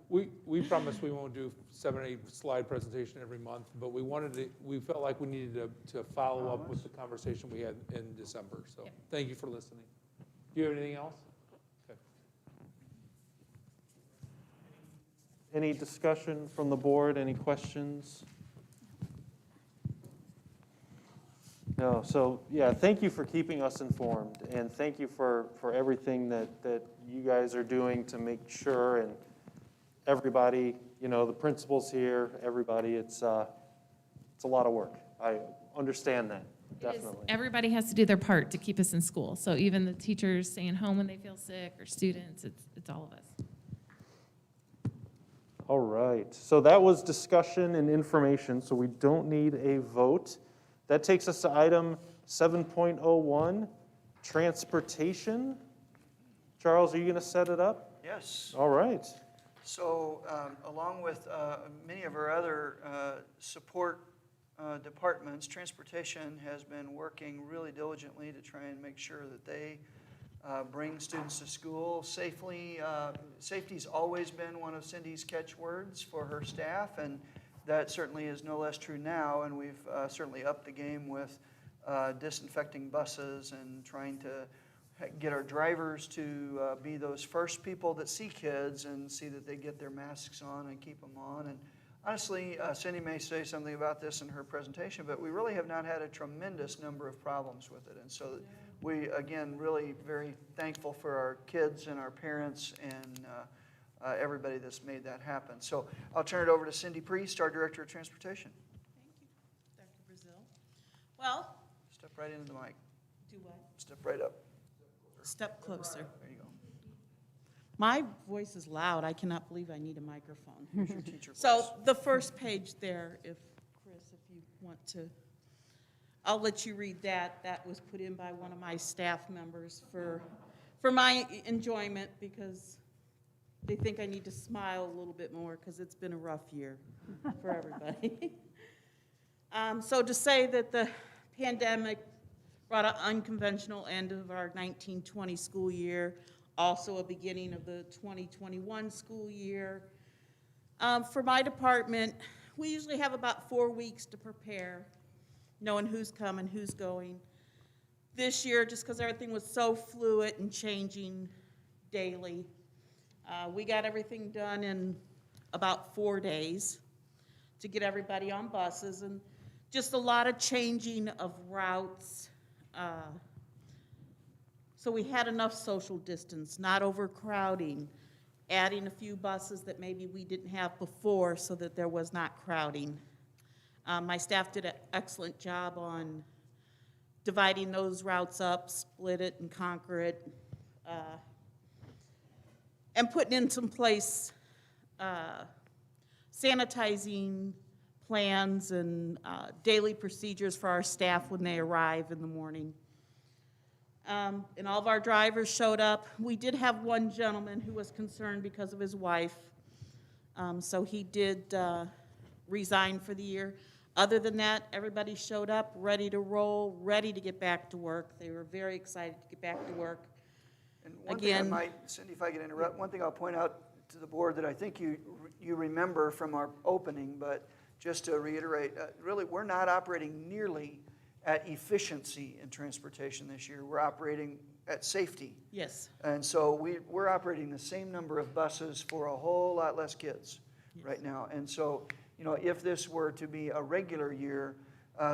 We promise we won't do 7 or 8 slide presentation every month, but we felt like we needed to follow up with the conversation we had in December. So thank you for listening. Do you have anything else? Okay. Any discussion from the board? Any questions? No, so yeah, thank you for keeping us informed, and thank you for everything that you guys are doing to make sure, and everybody, the principals here, everybody, it's a lot of work. I understand that, definitely. Everybody has to do their part to keep us in school. So even the teachers staying home when they feel sick, or students, it's all of us. All right, so that was discussion and information, so we don't need a vote. That takes us to item 7.01, transportation. Charles, are you going to set it up? Yes. All right. So along with many of our other support departments, transportation has been working really diligently to try and make sure that they bring students to school safely. Safety's always been one of Cindy's catchwords for her staff, and that certainly is no less true now, and we've certainly upped the game with disinfecting buses and trying to get our drivers to be those first people that see kids and see that they get their masks on and keep them on. And honestly, Cindy may say something about this in her presentation, but we really have not had a tremendous number of problems with it. And so we, again, really very thankful for our kids and our parents and everybody that's made that happen. So I'll turn it over to Cindy Priest, our Director of Transportation. Thank you, Dr. Brazil. Well, Step right into the mic. do what? Step right up. Step closer. There you go. My voice is loud. I cannot believe I need a microphone. Here's your teacher So voice. the first page there, Chris, if you want to, I'll let you read that. That was put in by one of my staff members for my enjoyment, because they think I need to smile a little bit more because it's been a rough year for everybody. So to say that the pandemic brought an unconventional end of our 1920 school year, also a beginning of the 2021 school year. For my department, we usually have about 4 weeks to prepare, knowing who's coming, who's going. This year, just because everything was so fluid and changing daily, we got everything done in about 4 days to get everybody on buses, and just a lot of changing of routes. So we had enough social distance, not overcrowding, adding a few buses that maybe we didn't have before so that there was not crowding. My staff did an excellent job on dividing those routes up, split it and conquer it, and putting in some place sanitizing plans and daily procedures for our staff when they arrive in the morning. And all of our drivers showed up. We did have one gentleman who was concerned because of his wife, so he did resign for the year. Other than that, everybody showed up, ready to roll, ready to get back to work. They were very excited to get back to work. And one thing I might, Cindy, if I could interrupt, one thing I'll point out to the board that I think you remember from our opening, but just to reiterate, really, we're not operating nearly at efficiency in transportation this year. We're operating at safety. Yes. And so we're operating the same number of buses for a whole lot less kids right now. And so, if this were to be a regular year,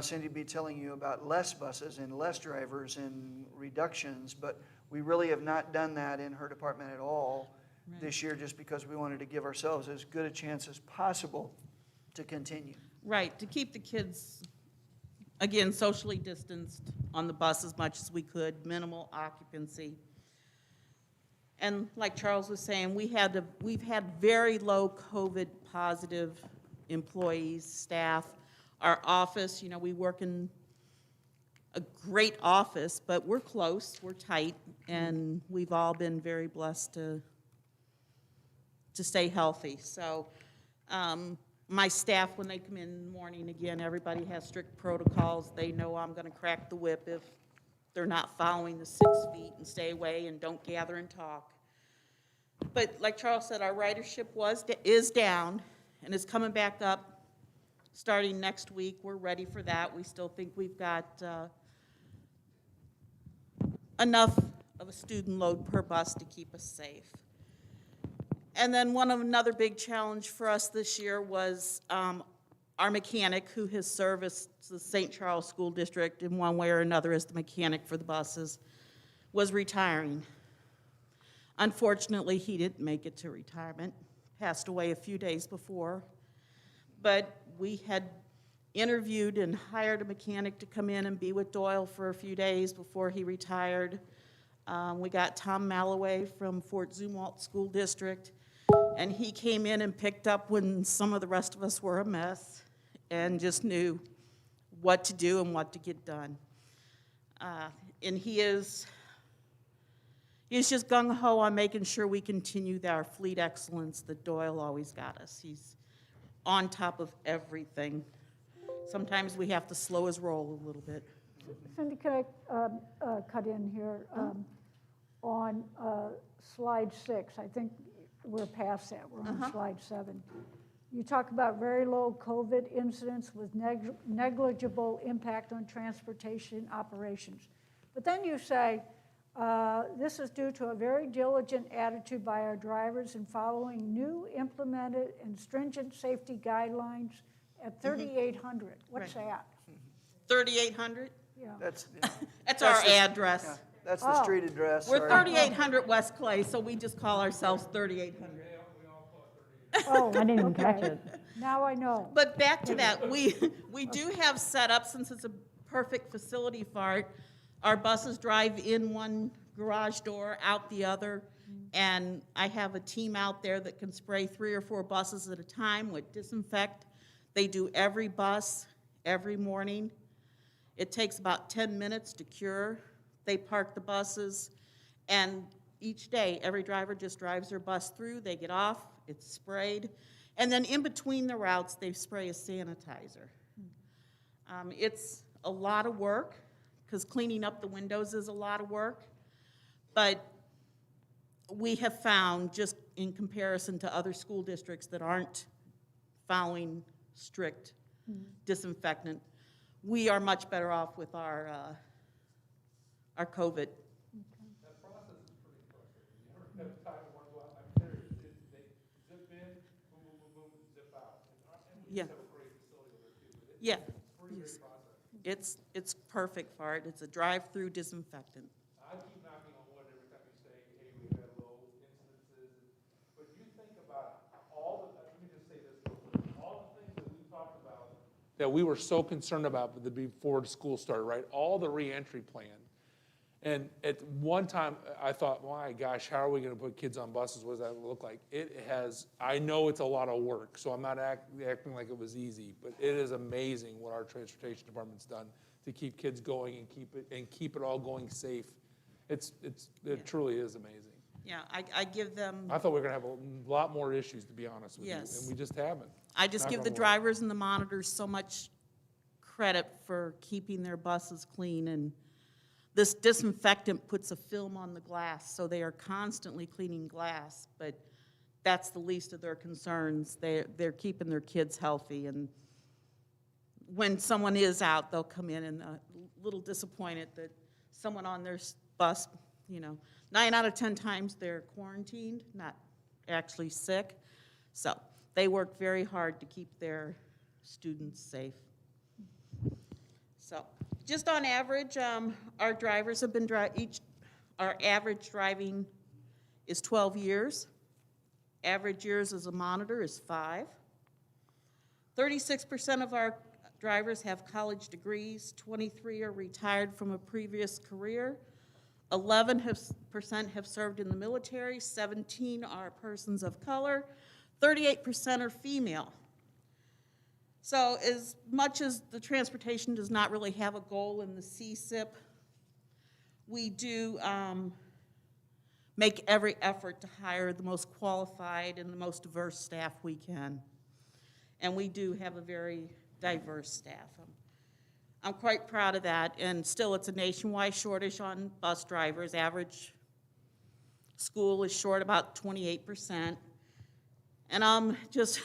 Cindy would be telling you about less buses and less drivers and reductions, but we really have not done that in her department at all this year, just because we wanted to give ourselves as good a chance as possible to continue. Right, to keep the kids, again, socially distanced on the bus as much as we could, minimal occupancy. And like Charles was saying, we've had very low COVID positive employees, staff. Our office, we work in a great office, but we're close, we're tight, and we've all been very blessed to to stay healthy. So my staff, when they come in the morning, again, everybody has strict protocols. They know I'm going to crack the whip if they're not following the 6 feet and stay away and don't gather and talk. But like Charles said, our ridership is down and is coming back up starting next week. We're ready for that. We still think we've got enough of a student load per bus to keep us safe. And then another big challenge for us this year was our mechanic, who has serviced the St. Charles School District in one way or another as the mechanic for the buses, was retiring. Unfortunately, he didn't make it to retirement, passed away a few days before. But we had interviewed and hired a mechanic to come in and be with Doyle for a few days before he retired. We got Tom Malloway from Fort Zumwalt School District, and he came in and picked up when some of the rest of us were a mess and just knew what to do and what to get done. And he is just gung-ho on making sure we continue our fleet excellence that Doyle always got us. He's on top of everything. Sometimes we have to slow his roll a little bit. Cindy, can I cut in here? On slide 6, I think we're past that. We're on slide 7. You talk about very low COVID incidents with negligible impact on transportation operations. But then you say, this is due to a very diligent attitude by our drivers in following new implemented and stringent safety guidelines at 3,800. What's that? 3,800? Yeah. That's Our the- address. yeah, That's the street address. We're sorry. 3,800 West Clay, so we just call ourselves 3,800. Oh, I didn't even catch okay. it. Now I know. But back to that, we do have set up, since it's a perfect facility for it, our buses drive in one garage door, out the other, and I have a team out there that can spray 3 or 4 buses at a time with disinfect. They do every bus, every morning. It takes about 10 minutes to cure. They park the buses, and each day, every driver just drives their bus through, they get off, it's sprayed, and then in between the routes, they spray a sanitizer. It's a lot of work, because cleaning up the windows is a lot of work, but we have found, just in comparison to other school districts that aren't following strict disinfectant, we are much better off with our COVID. That process is pretty frustrating. You ever have time to want to go out? I'm serious. They zip in, boom, boom, boom, boom, zip out. And we Yeah. just have a great facility over there too. But Yeah. It's a pretty Yes. great process. It's perfect for it. It's a drive-through disinfectant. I keep knocking on wood every time you say, hey, we've had low incidences. But you think about all the, let me just say this real quick. All the things that we talked about that we were so concerned about before the school started, right? All the reentry plan. And at one time, I thought, my gosh, how are we going to put kids on buses? What does that look like? It has, I know it's a lot of work, so I'm not acting like it was easy, but it is amazing what our transportation department's done to keep kids going and keep it all going safe. It truly is amazing. Yeah, I give them, I thought we were going to have a lot more issues, to be honest with you, Yes. and we just haven't. I just Knock give on the wood. drivers and the monitors so much credit for keeping their buses clean, and this disinfectant puts a film on the glass, so they are constantly cleaning glass, but that's the least of their concerns. They're keeping their kids healthy, and when someone is out, they'll come in and a little disappointed that someone on their bus, 9 out of 10 times they're quarantined, not actually sick. So they work very hard to keep their students safe. So just on average, our drivers have been our average driving is 12 years. Average years as a monitor is 5. 36% of our drivers have college degrees. 23 are retired from a previous career. 11% have served in the military. 17 are persons of color. 38% are female. So as much as the transportation does not really have a goal in the CSIP, we do make every effort to hire the most qualified and the most diverse staff we can. And we do have a very diverse staff. I'm quite proud of that, and still it's a nationwide shortage on bus drivers. Average school is short about 28%. And I'm just,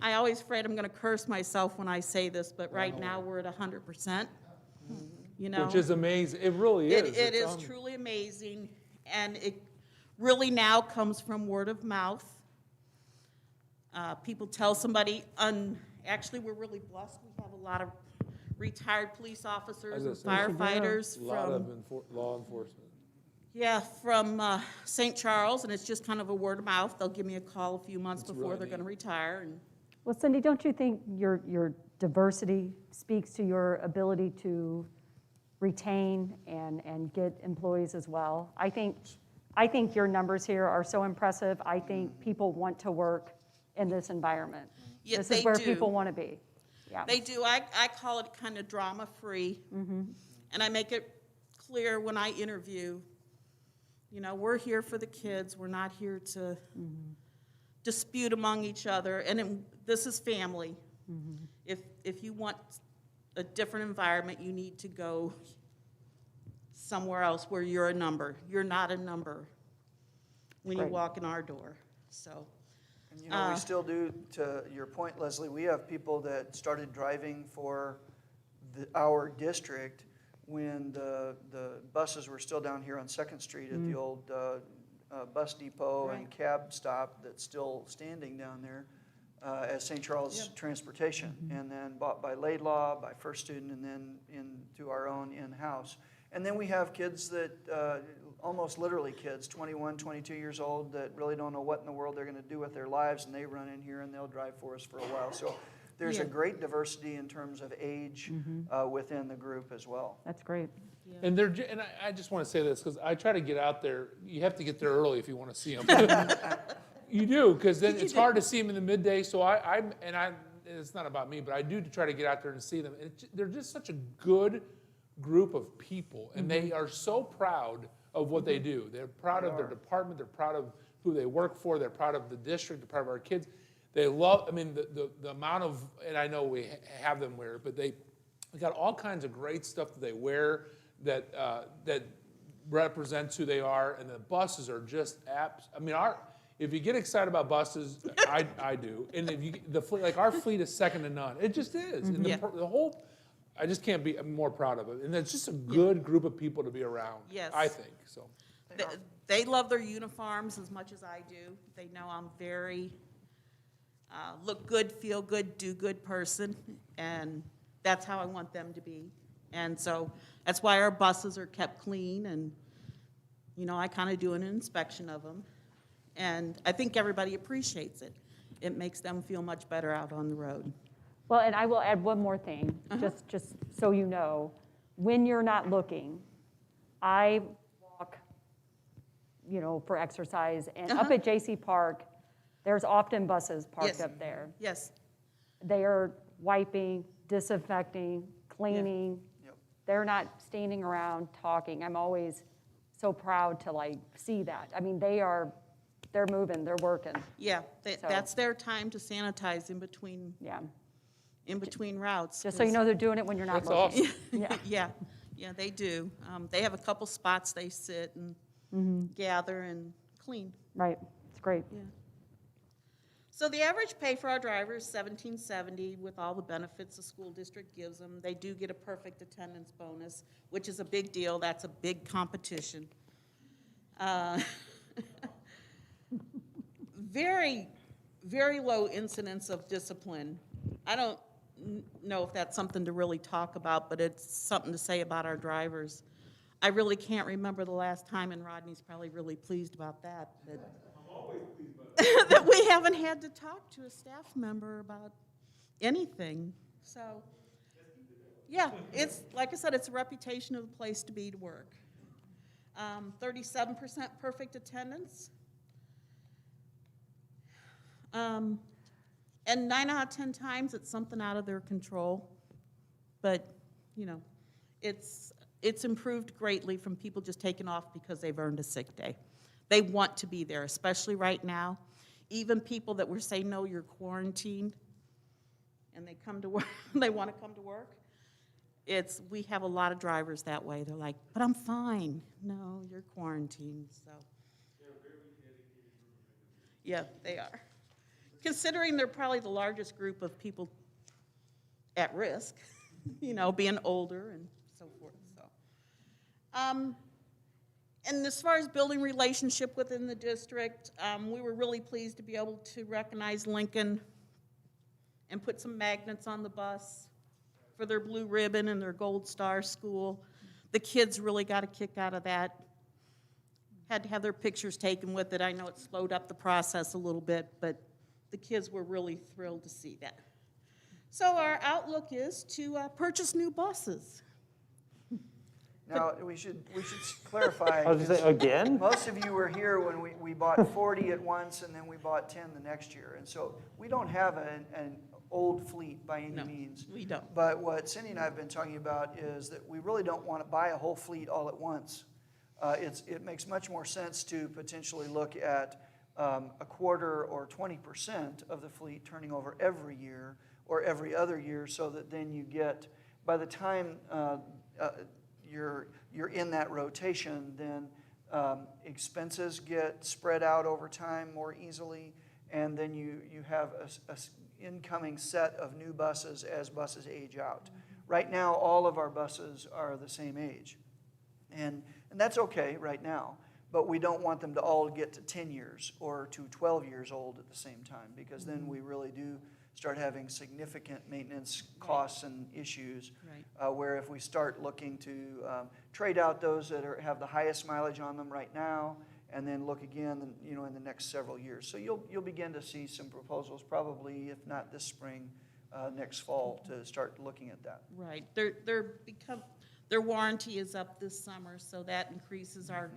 I always afraid I'm gonna curse myself when I say this, but right now we're at 100%. You know? Which is amazing. It really is. It It's is truly amazing, and it really now comes from word of mouth. People tell somebody, actually, we're really blessed. We have a lot of retired police officers and firefighters A lot of from, law enforcement. yeah, from St. Charles, and it's just kind of a word of mouth. They'll give me a call a few months before really they're gonna retire, and Well, Cindy, don't you think your diversity speaks to your ability to retain and get employees as well? I think your numbers here are so impressive. I think people want to work in this environment. yeah, This they is where do. people want to be. Yeah. They do. I call it kind of drama-free. And I make it clear when I interview, you know, we're here for the kids. We're not here to dispute among each other. And this is family. If you want a different environment, you need to go somewhere else where you're a number. You're not a number when you Great. walk in our door. So, And you know, we still do, to your point, Leslie, we have people that started driving for our district when the buses were still down here on Second Street at the old bus depot and cab stop that's still standing down there as St. Charles Transportation, and then bought by Laidlaw, by First Student, and then into our own in-house. And then we have kids that, almost literally kids, 21, 22 years old, that really don't know what in the world they're going to do with their lives, and they run in here and they'll drive for us for a while. So there's a great diversity in terms of age within the group as well. That's great. And I just want to say this, because I try to get out there. You have to get there early if you want to see them. You do, because then it's hard to see them in the midday. So it's not about me, but I do try to get out there and see them. They're just such a good group of people, and they are so proud of what they do. They're proud of their department. They're proud of who they work for. They're proud of the district. They're proud of our kids. They love, I mean, the amount of, and I know we have them wear, but they got all kinds of great stuff that they wear that represents who they are, and the buses are just if you get excited about buses, I do, and if you like our fleet is second to none. It just is. And the whole, I just can't be more proud of it, and it's just a good group of people to be around. Yes. I think so. They love their uniforms as much as I do. They know I'm very look good, feel good, do good person, and that's how I want them to be. And so that's why our buses are kept clean, and, you know, I kind of do an inspection of them. And I think everybody appreciates it. It makes them feel much better out on the road. Well, and I will add one more thing, just so you know. When you're not looking, I walk, you know, for exercise, and up at J.C. Park, there's often buses parked up there. Yes. They are wiping, disinfecting, cleaning. Yep. They're not standing around talking. I'm always so proud to like see that. I mean, they're moving, they're working. Yeah, So- that's their time to sanitize in between routes. Just so you know they're doing it when you're not That's looking. awesome. Yeah, they do. They have a couple spots they sit and gather and clean. Right, it's great. Yeah. So the average pay for our drivers is $17.70 with all the benefits the school district gives them. They do get a perfect attendance bonus, which is a big deal. That's a big competition. Very, very low incidence of discipline. I don't know if that's something to really talk about, but it's something to say about our drivers. I really can't remember the last time, and Rodney's probably really pleased about that. I'm always pleased about that. That we haven't had to talk to a staff member about anything. So, yeah, it's, like I said, it's a reputation of a place to be to work. 37% perfect attendance. And 9 out of 10 times, it's something out of their control. But, you know, it's it's improved greatly from people just taking off because they've earned a sick day. They want to be there, especially right now. Even people that were saying, no, you're quarantined, and they come to work, they want to come to work. We have a lot of drivers that way. They're like, but I'm fine. No, you're quarantined, so. Yeah, they are. Considering they're probably the largest group of people at risk, being older and so forth, so. And as far as building relationship within the district, we were really pleased to be able to recognize Lincoln and put some magnets on the bus for their blue ribbon and their gold star school. The kids really got a kick out of that. Had to have their pictures taken with it. I know it slowed up the process a little bit, but the kids were really thrilled to see that. So our outlook is to purchase new buses. Now, we should clarify. I was gonna say, again? Most of you were here when we bought 40 at once, and then we bought 10 the next year. And so we don't have an old fleet by any means. We don't. But what Cindy and I have been talking about is that we really don't want to buy a whole fleet all at once. It makes much more sense to potentially look at a quarter or 20% of the fleet turning over every year or every other year, so that then you get, by the time you're in that rotation, then expenses get spread out over time more easily, and then you have a incoming set of new buses as buses age out. Right now, all of our buses are the same age, and that's okay right now, but we don't want them to all get to 10 years or to 12 years old at the same time, because then we really do start having significant maintenance costs and issues. Right. Where if we start looking to trade out those that have the highest mileage on them right now, and then look again, in the next several years. So you'll begin to see some proposals, probably if not this spring, next fall, to start looking at that. Right. Their warranty is up this summer, so that increases our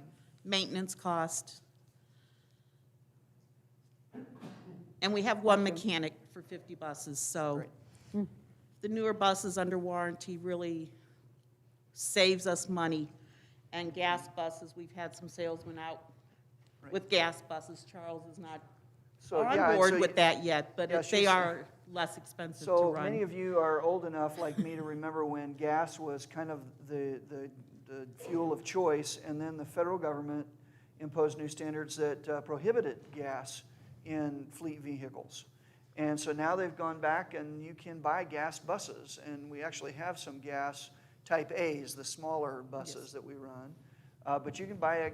maintenance cost. And we have one mechanic for 50 buses, so the newer buses under warranty really saves us money. And gas buses, we've had some salesmen out with gas buses. Charles is not on board with that yet, but they are less expensive to run. So many of you are old enough, like me, to remember when gas was kind of the fuel of choice, and then the federal government imposed new standards that prohibited gas in fleet vehicles. And so now they've gone back and you can buy gas buses, and we actually have some gas type A's, the smaller buses that we run. But you can buy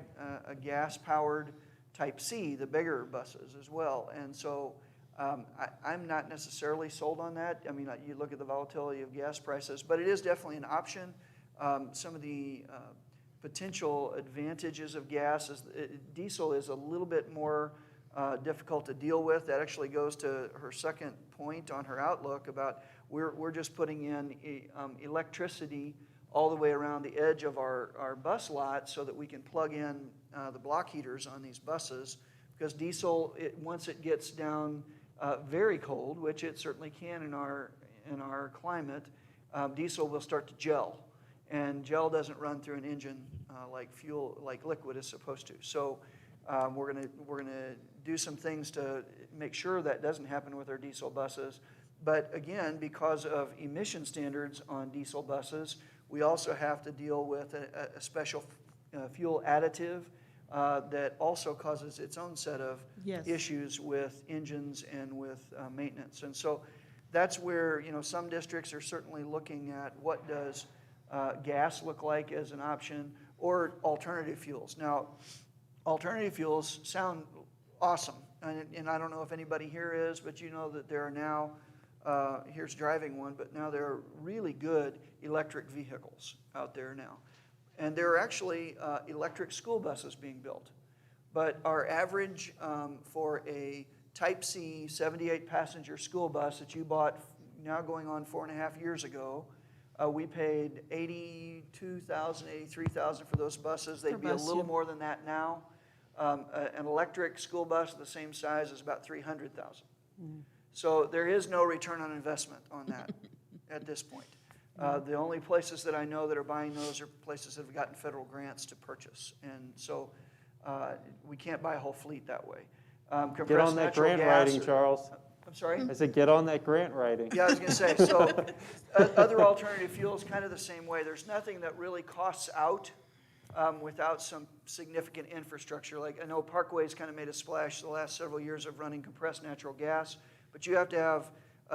a gas-powered type C, the bigger buses as well. And so I'm not necessarily sold on that. I mean, you look at the volatility of gas prices, but it is definitely an option. Some of the potential advantages of gas is diesel is a little bit more difficult to deal with. That actually goes to her second point on her outlook about we're just putting in electricity all the way around the edge of our bus lot so that we can plug in the block heaters on these buses, because diesel, once it gets down very cold, which it certainly can in our climate, diesel will start to gel, and gel doesn't run through an engine like liquid is supposed to. So we're gonna do some things to make sure that doesn't happen with our diesel buses. But again, because of emission standards on diesel buses, we also have to deal with a special fuel additive that also causes its own set of issues with engines and with maintenance. And so that's where some districts are certainly looking at what does gas look like as an option, or alternative fuels. Now, alternative fuels sound awesome, and I don't know if anybody here is, but you know that there are now, here's driving one, but now there are really good electric vehicles out there now. And there are actually electric school buses being built. But our average for a Type C 78-passenger school bus that you bought now going on 4.5 years ago, we paid $82,000, $83,000 for those buses. They'd be a little more than that now. An electric school bus the same size is about $300,000. So there is no return on investment on that at this point. The only places that I know that are buying those are places that have gotten federal grants to purchase. And so we can't buy a whole fleet that way. Get on that grant writing, Charles. I'm sorry? I said, get on that grant writing. Yeah, I was going to say, so other alternative fuels, kind of the same way. There's nothing that really costs out without some significant infrastructure. Like, I know Parkway's kind of made a splash the last several years of running compressed natural gas, but you have to have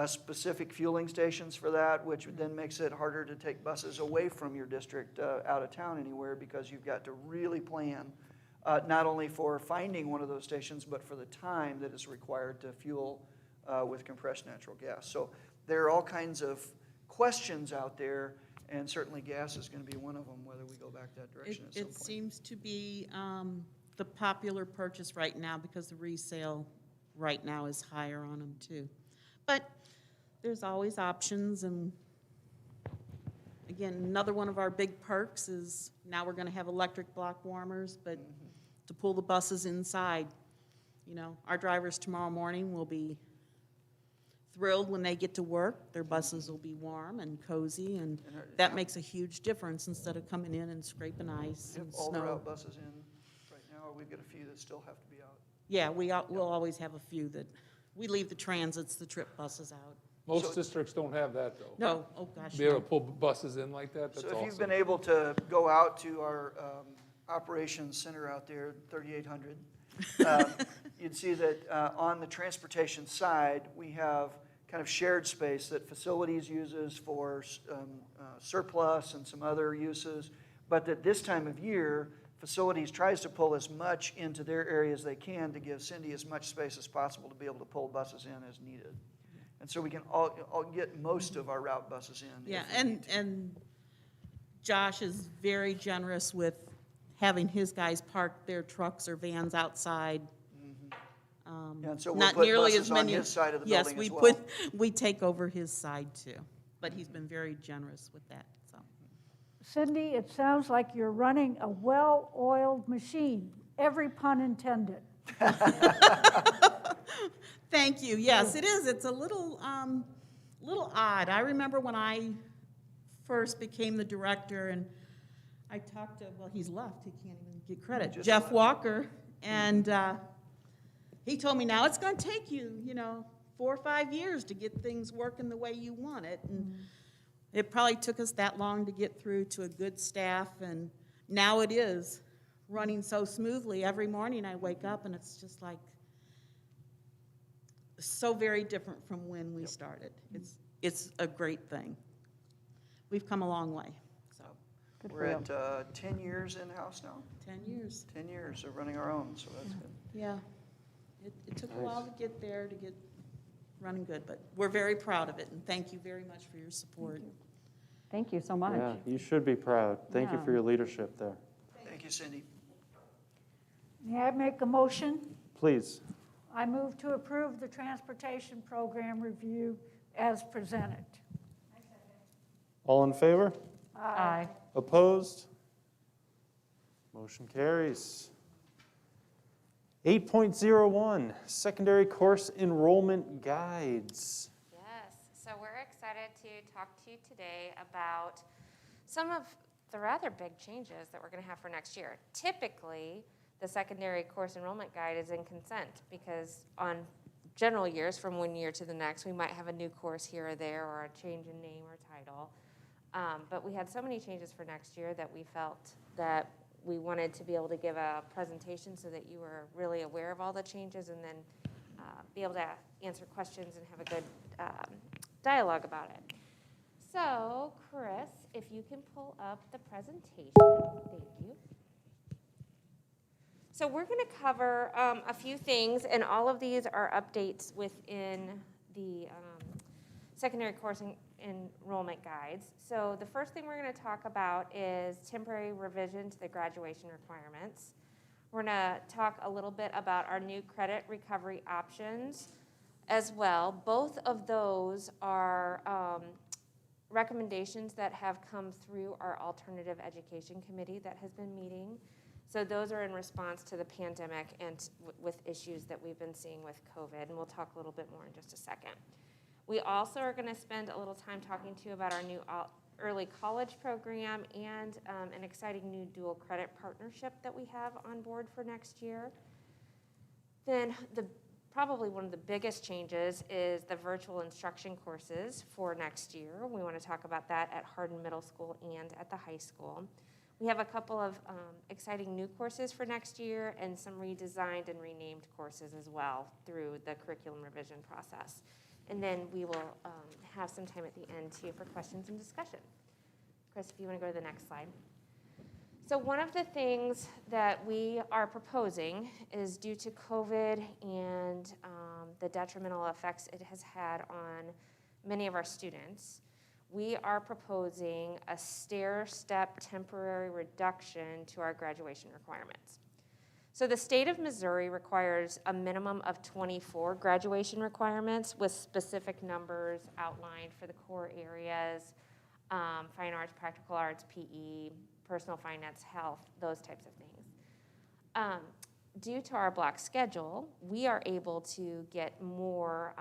specific fueling stations for that, which then makes it harder to take buses away from your district out of town anywhere, because you've got to really plan not only for finding one of those stations, but for the time that is required to fuel with compressed natural gas. So there are all kinds of questions out there, and certainly gas is going to be one of them, whether we go back that direction at some point. It seems to be the popular purchase right now, because the resale right now is higher on them too. But there's always options, and again, another one of our big perks is now we're going to have electric block warmers, but to pull the buses inside. You know, our drivers tomorrow morning will be thrilled when they get to work. Their buses will be warm and cozy, and that makes a huge difference instead of coming in and scraping ice and All the snow. route buses in right now, or we've got a few that still have to be out. Yeah, we'll always have a few that, we leave the transits, the trip buses out. Most districts don't have that, though. No, oh gosh, Be able no. to pull buses in like that, that's So if you've awesome. been able to go out to our operations center out there, 3800, you'd see that on the transportation side, we have kind of shared space that facilities uses for surplus and some other uses, but that this time of year, facilities tries to pull as much into their area as they can to give Cindy as much space as possible to be able to pull buses in as needed. And so we can all get most of our route buses in. Yeah, if we need to. and Josh is very generous with having his guys park their trucks or vans outside. Yeah, and so we'll Not put nearly buses as on many. his side of the Yes, building as well. we take over his side too, but he's been very generous with that, so. Cindy, it sounds like you're running a well-oiled machine, every pun intended. Thank you. Yes, it is. It's a little odd. I remember when I first became the director, and I talked to, well, he's left. He can't even get credit. Just Jeff left. Walker, and he told me, now it's going to take you, 4 or 5 years to get things working the way you want it. And it probably took us that long to get through to a good staff, and now it is running so smoothly. Every morning I wake up, and it's just like, so very different from when we started. It's a great thing. We've come a long way, so, We're at 10 years in-house now, 10 years. 10 years of running our own, so that's good. Yeah, it took a while to get there, to get running good, but we're very proud of it, and thank you very much for your support. Thank you so much. Yeah, you should be proud. Thank you Yeah. for your leadership there. Thank you, Cindy. May I make a motion? Please. I move to approve the transportation program review as presented. All in favor? Aye. Opposed? Motion carries. 8.01, secondary course enrollment guides. Yes, so we're excited to talk to you today about some of the rather big changes that we're going to have for next year. Typically, the secondary course enrollment guide is in consent, because on general years, from one year to the next, we might have a new course here or there, or a change in name or title. But we had so many changes for next year that we felt that we wanted to be able to give a presentation so that you were really aware of all the changes, and then be able to answer questions and have a good dialogue about it. So, Chris, if you can pull up the presentation, thank you. So we're going to cover a few things, and all of these are updates within the secondary course enrollment guides. So the first thing we're going to talk about is temporary revision to the graduation requirements. We're going to talk a little bit about our new credit recovery options as well. Both of those are recommendations that have come through our Alternative Education Committee that has been meeting. So those are in response to the pandemic and with issues that we've been seeing with COVID, and we'll talk a little bit more in just a second. We also are going to spend a little time talking to you about our new early college program, and an exciting new dual credit partnership that we have on board for next year. Then probably one of the biggest changes is the virtual instruction courses for next year. We want to talk about that at Hardin Middle School and at the high school. We have a couple of exciting new courses for next year and some redesigned and renamed courses as well through the curriculum revision process. And then we will have some time at the end too for questions and discussion. Chris, if you want to go to the next slide. So one of the things that we are proposing is due to COVID and the detrimental effects it has had on many of our students, we are proposing a stair-step temporary reduction to our graduation requirements. So the state of Missouri requires a minimum of 24 graduation requirements with specific numbers outlined for the core areas, fine arts, practical arts, PE, personal finance, health, those types of things. Due to our block schedule, we are able to get more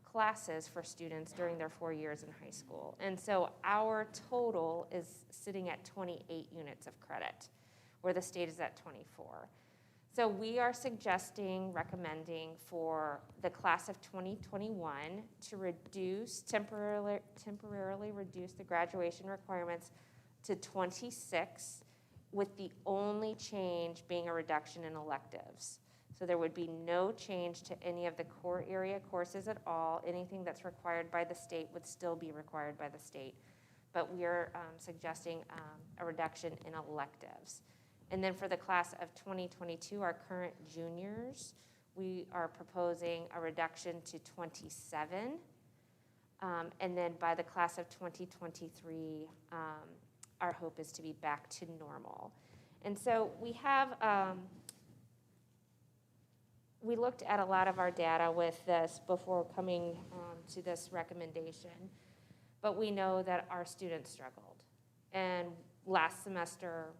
classes for students during their 4 years in high school. And so our total is sitting at 28 units of credit, where the state is at 24. So we are recommending for the class of 2021 to temporarily reduce the graduation requirements to 26, with the only change being a reduction in electives. So there would be no change to any of the core area courses at all. Anything that's required by the state would still be required by the state. But we are suggesting a reduction in electives. And then for the class of 2022, our current juniors, we are proposing a reduction to 27. And then by the class of 2023, our hope is to be back to normal. And so we have, we looked at a lot of our data with this before coming to this recommendation, but we know that our students struggled. And last semester,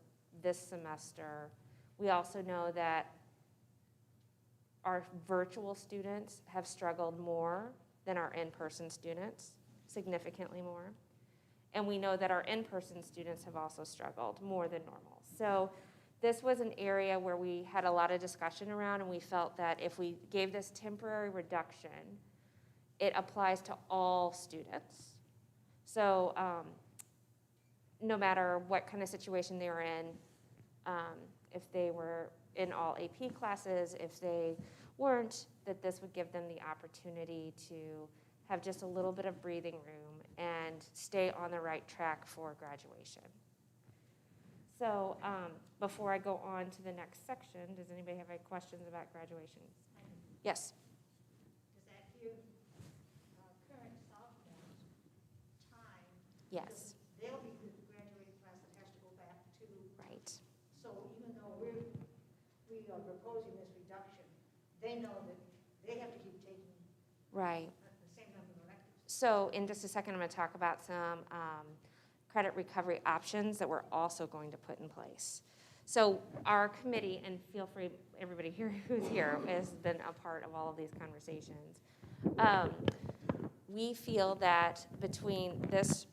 this semester, we also know that our virtual students have struggled more than our in-person students, significantly more. And we know that our in-person students have also struggled more than normal. So this was an area where we had a lot of discussion around, and we felt that if we gave this temporary reduction, it applies to all students. So no matter what kind of situation they were in, if they were in all AP classes, if they weren't, that this would give them the opportunity to have just a little bit of breathing room and stay on the right track for graduation. So before I go on to the next section, does anybody have any questions about graduation? Yes? Does that give current sophomores time? Yes. Because they'll be the graduating class that has to go back to. Right. So even though we are proposing this reduction, they know that they have to keep taking Right. the same number of electives. So in just a second, I'm going to talk about some credit recovery options that we're also going to put in place. So our committee, and feel free, everybody here who's here has been a part of all of these conversations. We feel that between this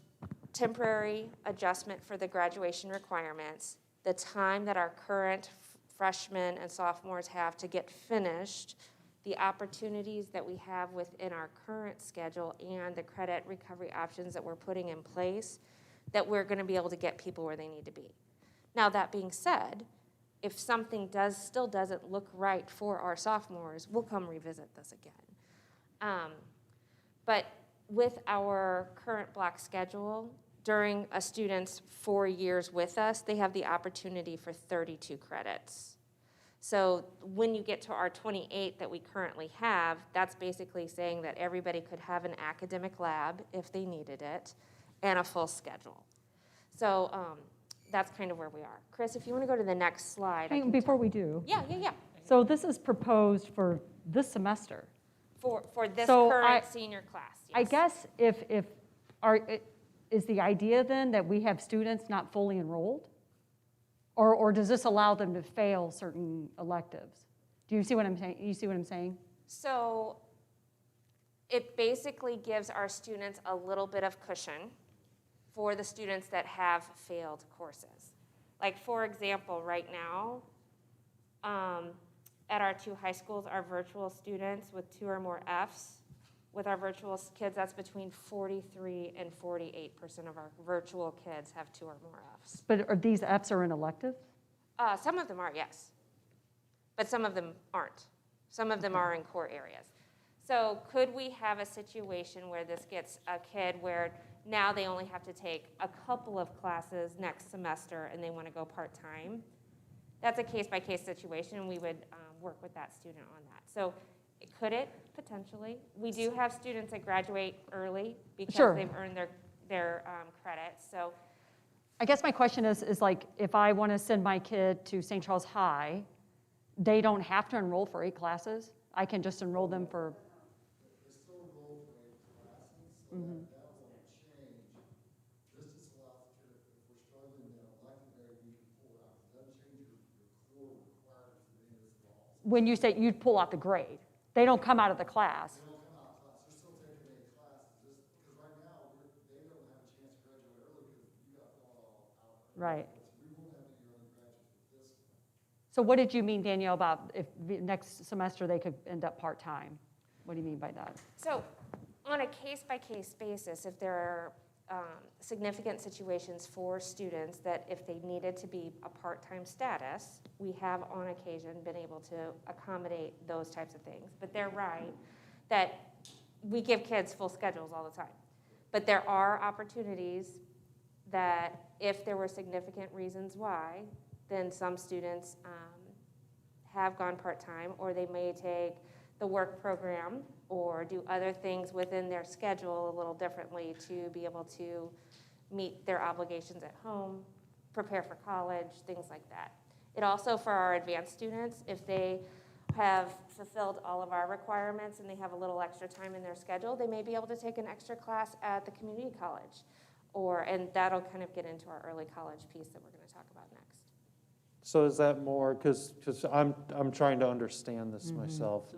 temporary adjustment for the graduation requirements, the time that our current freshmen and sophomores have to get finished, the opportunities that we have within our current schedule, and the credit recovery options that we're putting in place, that we're going to be able to get people where they need to be. Now, that being said, if something still doesn't look right for our sophomores, we'll come revisit this again. But with our current block schedule, during a student's 4 years with us, they have the opportunity for 32 credits. So when you get to our 28 that we currently have, that's basically saying that everybody could have an academic lab if they needed it, and a full schedule. So that's kind of where we are. Chris, if you want to go to the next slide. Before we do. Yeah. So this is proposed for this semester. For this So current senior class, yes. I guess is the idea then that we have students not fully enrolled? Or does this allow them to fail certain electives? Do you see what I'm saying? You see what I'm saying? So it basically gives our students a little bit of cushion for the students that have failed courses. Like, for example, right now, at our 2 high schools, our virtual students with 2 or more Fs, with our virtual kids, that's between 43 and 48% of our virtual kids have 2 or more Fs. But are these Fs are in electives? Some of them are, yes. But some of them aren't. Some of them are in core areas. So could we have a situation where this gets a kid where now they only have to take a couple of classes next semester and they want to go part-time? That's a case-by-case situation, and we would work with that student on that. So could it? Potentially. We do have students that graduate early because Sure. they've earned their credits. So I guess my question is like, if I want to send my kid to St. Charles High, they don't have to enroll for 8 classes? I can just enroll them for? They still enroll for 8 classes, so that won't change. This just allows the kid, if we're struggling in that elective area, you can pull it out. It doesn't change your core requirements for the municipal. When you say you'd pull out the grade, they don't come out of the class. They don't come out of class, they're still taking 8 classes, just because right now, they don't have a chance to graduate early because you got to fill it all out. Right. So we won't have any early graduates with this one. So what did you mean, Danielle, about if next semester they could end up part-time? What do you mean by that? So on a case-by-case basis, if there are significant situations for students that if they needed to be a part-time status, we have on occasion been able to accommodate those types of things. But they're right that we give kids full schedules all the time. But there are opportunities that if there were significant reasons why, then some students have gone part-time, or they may take the work program or do other things within their schedule a little differently to be able to meet their obligations at home, prepare for college, things like that. It also, for our advanced students, if they have fulfilled all of our requirements and they have a little extra time in their schedule, they may be able to take an extra class at the community college. And that'll kind of get into our early college piece that we're going to talk about next. So is that more, because I'm trying to understand this myself.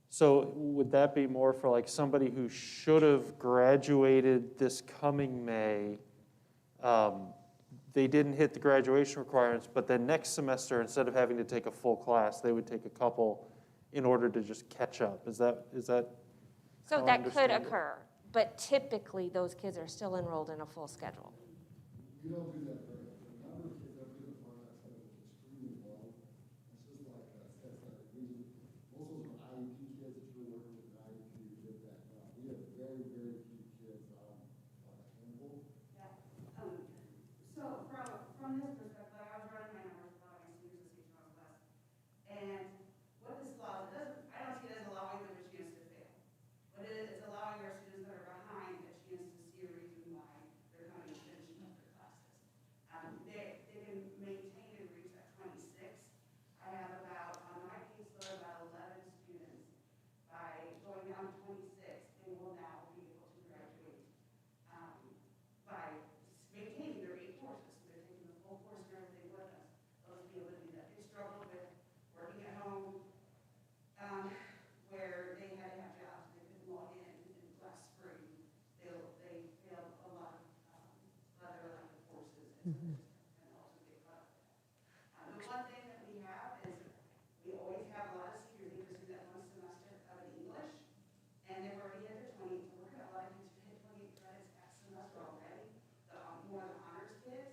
So would that be more for like somebody who should have graduated this coming May? They didn't hit the graduation requirements, but then next semester, instead of having to take a full class, they would take a couple in order to just catch up. Is that? So how I that could understand it? occur, but typically those kids are still enrolled in a full schedule. We don't do that very much. The number of kids that we get part of that schedule is extremely low. It's just like most of them are IEP kids that you're working with an IEP to get that done. We have very, very few kids on a handful. So from this perspective, I was running my numbers with all my students at St. Charles West, and what this allows, I don't see it as allowing them a chance to fail. What it is, it's allowing our students that are behind a chance to see a reason why they're coming to finishing up their classes. They can maintain and reach that 26. I have about, on my caseload, about 11 students. By going down to 26, they will now be able to graduate by maintaining their 8 courses. So they're taking the full course and everything with us. They'll be able to do that. They struggled with working at home, where they had to have jobs they couldn't log in last spring. They failed a lot of other elective courses and also get caught up. The one thing that we have is we always have a lot of seniors interested in that one semester of English, and they've already hit their 20. So we're going to allow you to hit 28 credits that semester already, more the honors kids.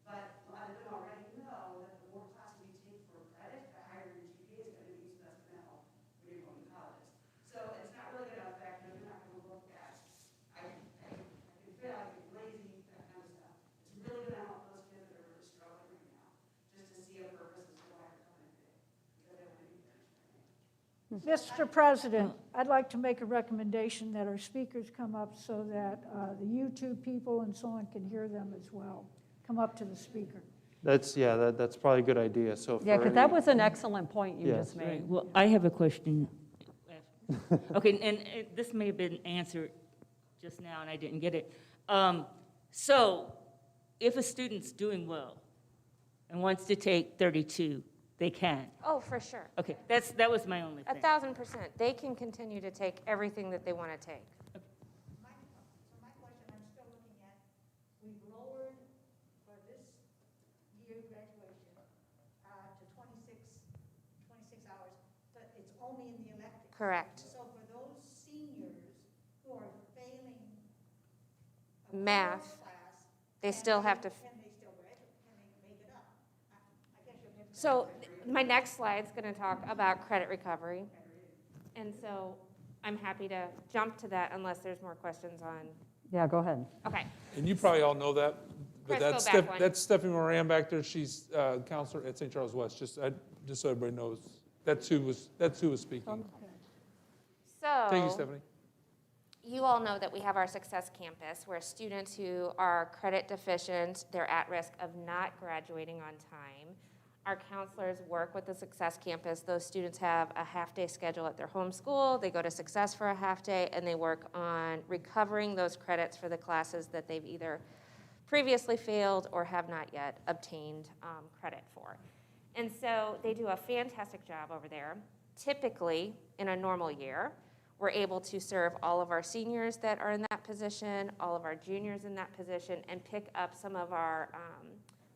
But a lot of them already know that the more classes you take for credit, the higher your GPA is going to be, so that's going to help when you're going to college. So it's not really going to affect them. You're not going to look at, I can feel like you're lazy, that kind of stuff. It's really going to help those kids that are really struggling right now, just to see a purpose as to why they're coming today, because they want to be finished right now. Mr. President, I'd like to make a recommendation that our speakers come up so that the YouTube people and so on can hear them as well. Come up to the speaker. That's probably a good idea. So Yeah, for because that any- was an excellent point you Yes. just made. Well, I have a question. Okay, and this may have been answered just now, and I didn't get it. So, if a student's doing well and wants to take 32, they can? Oh, for sure. Okay, that was my only thing. 1,000%. They can continue to take everything that they want to take. So my question, I'm still looking hours, but it's only in the electives. Correct. So for those seniors who are failing a Math, core class, they can still have to, Can they still graduate? Can they make it up? I guess you'll get to so my next slide's going to talk about credit recovery. And so I'm happy to jump to that unless there's more questions on, Yeah, go ahead. okay. And you probably all know that, but Chris, go back one. that's Stephanie Moran back there. She's counselor at St. Charles West, just so everybody knows. That's who was speaking. So. Thank you, Stephanie. You all know that we have our Success Campus, where students who are credit deficient, they're at risk of not graduating on time. Our counselors work with the Success Campus. Those students have a half-day schedule at their home school. They go to Success for a half-day, and they work on recovering those credits for the classes that they've either previously failed or have not yet obtained credit for. And so they do a fantastic job over there. Typically, in a normal year, we're able to serve all of our seniors that are in that position, all of our juniors in that position, and pick up some of our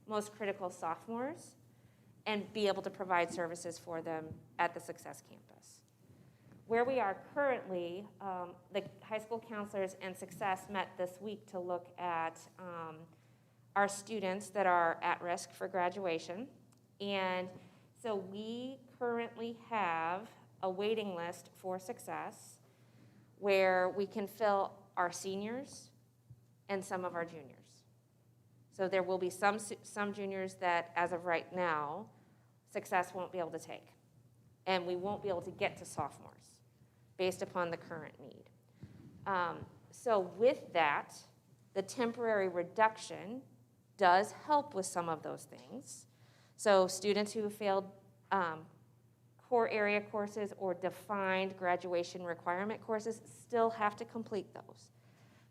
most critical sophomores and be able to provide services for them at the Success Campus. Where we are currently, the high school counselors and Success met this week to look at our students that are at risk for graduation. And so we currently have a waiting list for Success where we can fill our seniors and some of our juniors. So there will be some juniors that, as of right now, Success won't be able to take. And we won't be able to get to sophomores based upon the current need. So with that, the temporary reduction does help with some of those things. So students who failed core area courses or defined graduation requirement courses still have to complete those.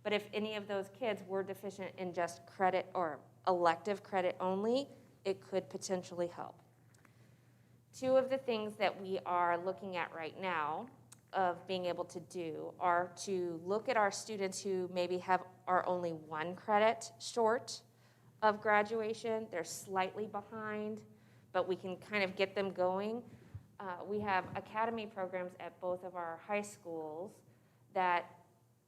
But if any of those kids were deficient in just credit or elective credit only, it could potentially help. Two of the things that we are looking at right now of being able to do are to look at our students who maybe are only one credit short of graduation. They're slightly behind, but we can kind of get them going. We have academy programs at both of our high schools that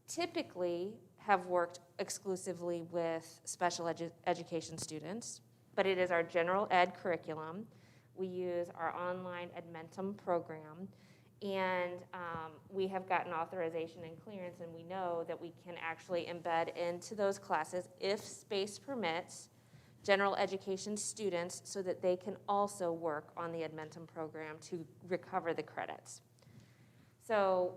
typically have worked exclusively with special education students, but it is our general ed curriculum. We use our online Edmentum program, and we have gotten authorization and clearance, and we know that we can actually embed into those classes, if space permits, general education students so that they can also work on the Edmentum program to recover the credits. So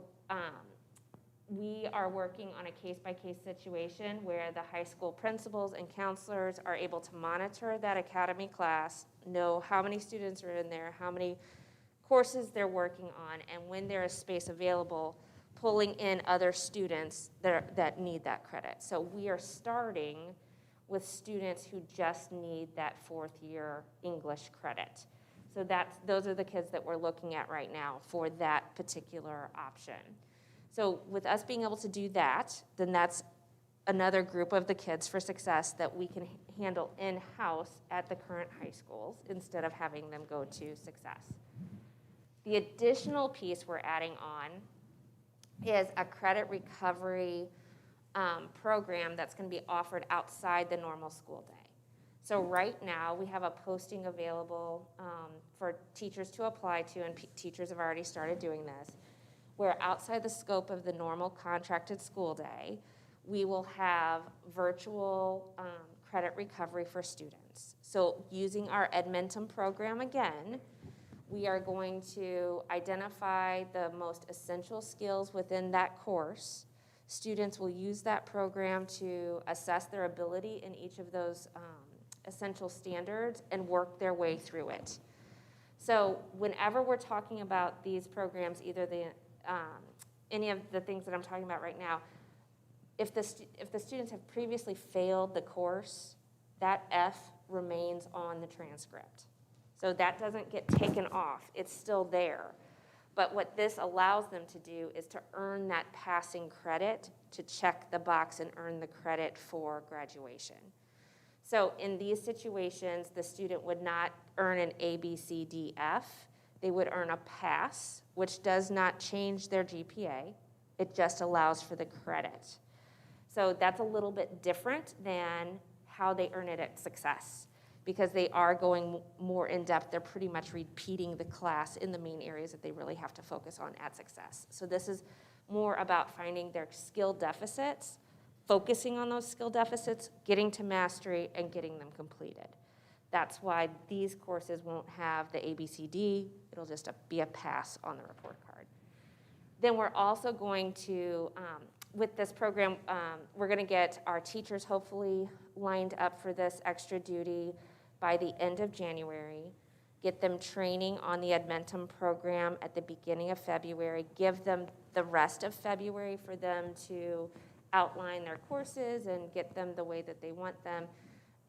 we are working on a case-by-case situation where the high school principals and counselors are able to monitor that academy class, know how many students are in there, how many courses they're working on, and when there is space available, pulling in other students that need that credit. So we are starting with students who just need that fourth year English credit. So those are the kids that we're looking at right now for that particular option. So with us being able to do that, then that's another group of the kids for Success that we can handle in-house at the current high schools instead of having them go to Success. The additional piece we're adding on is a credit recovery program that's going to be offered outside the normal school day. So right now, we have a posting available for teachers to apply to, and teachers have already started doing this, where outside the scope of the normal contracted school day, we will have virtual credit recovery for students. So using our Edmentum program again, we are going to identify the most essential skills within that course. Students will use that program to assess their ability in each of those essential standards and work their way through it. So whenever we're talking about these programs, either any of the things that I'm talking about right now, if the students have previously failed the course, that F remains on the transcript. So that doesn't get taken off, it's still there. But what this allows them to do is to earn that passing credit to check the box and earn the credit for graduation. So in these situations, the student would not earn an A, B, C, D, F. they would earn a pass, which does not change their GPA. It just allows for the credit. So that's a little bit different than how they earn it at Success, because they are going more in-depth. They're pretty much repeating the class in the main areas that they really have to focus on at Success. So this is more about finding their skill deficits, focusing on those skill deficits, getting to mastery, and getting them completed. That's why these courses won't have the ABCD. It'll just be a pass on the report card. Then we're also going to, with this program, we're going to get our teachers hopefully lined up for this extra duty by the end of January, get them training on the Admentum program at the beginning of February, give them the rest of February for them to outline their courses and get them the way that they want them,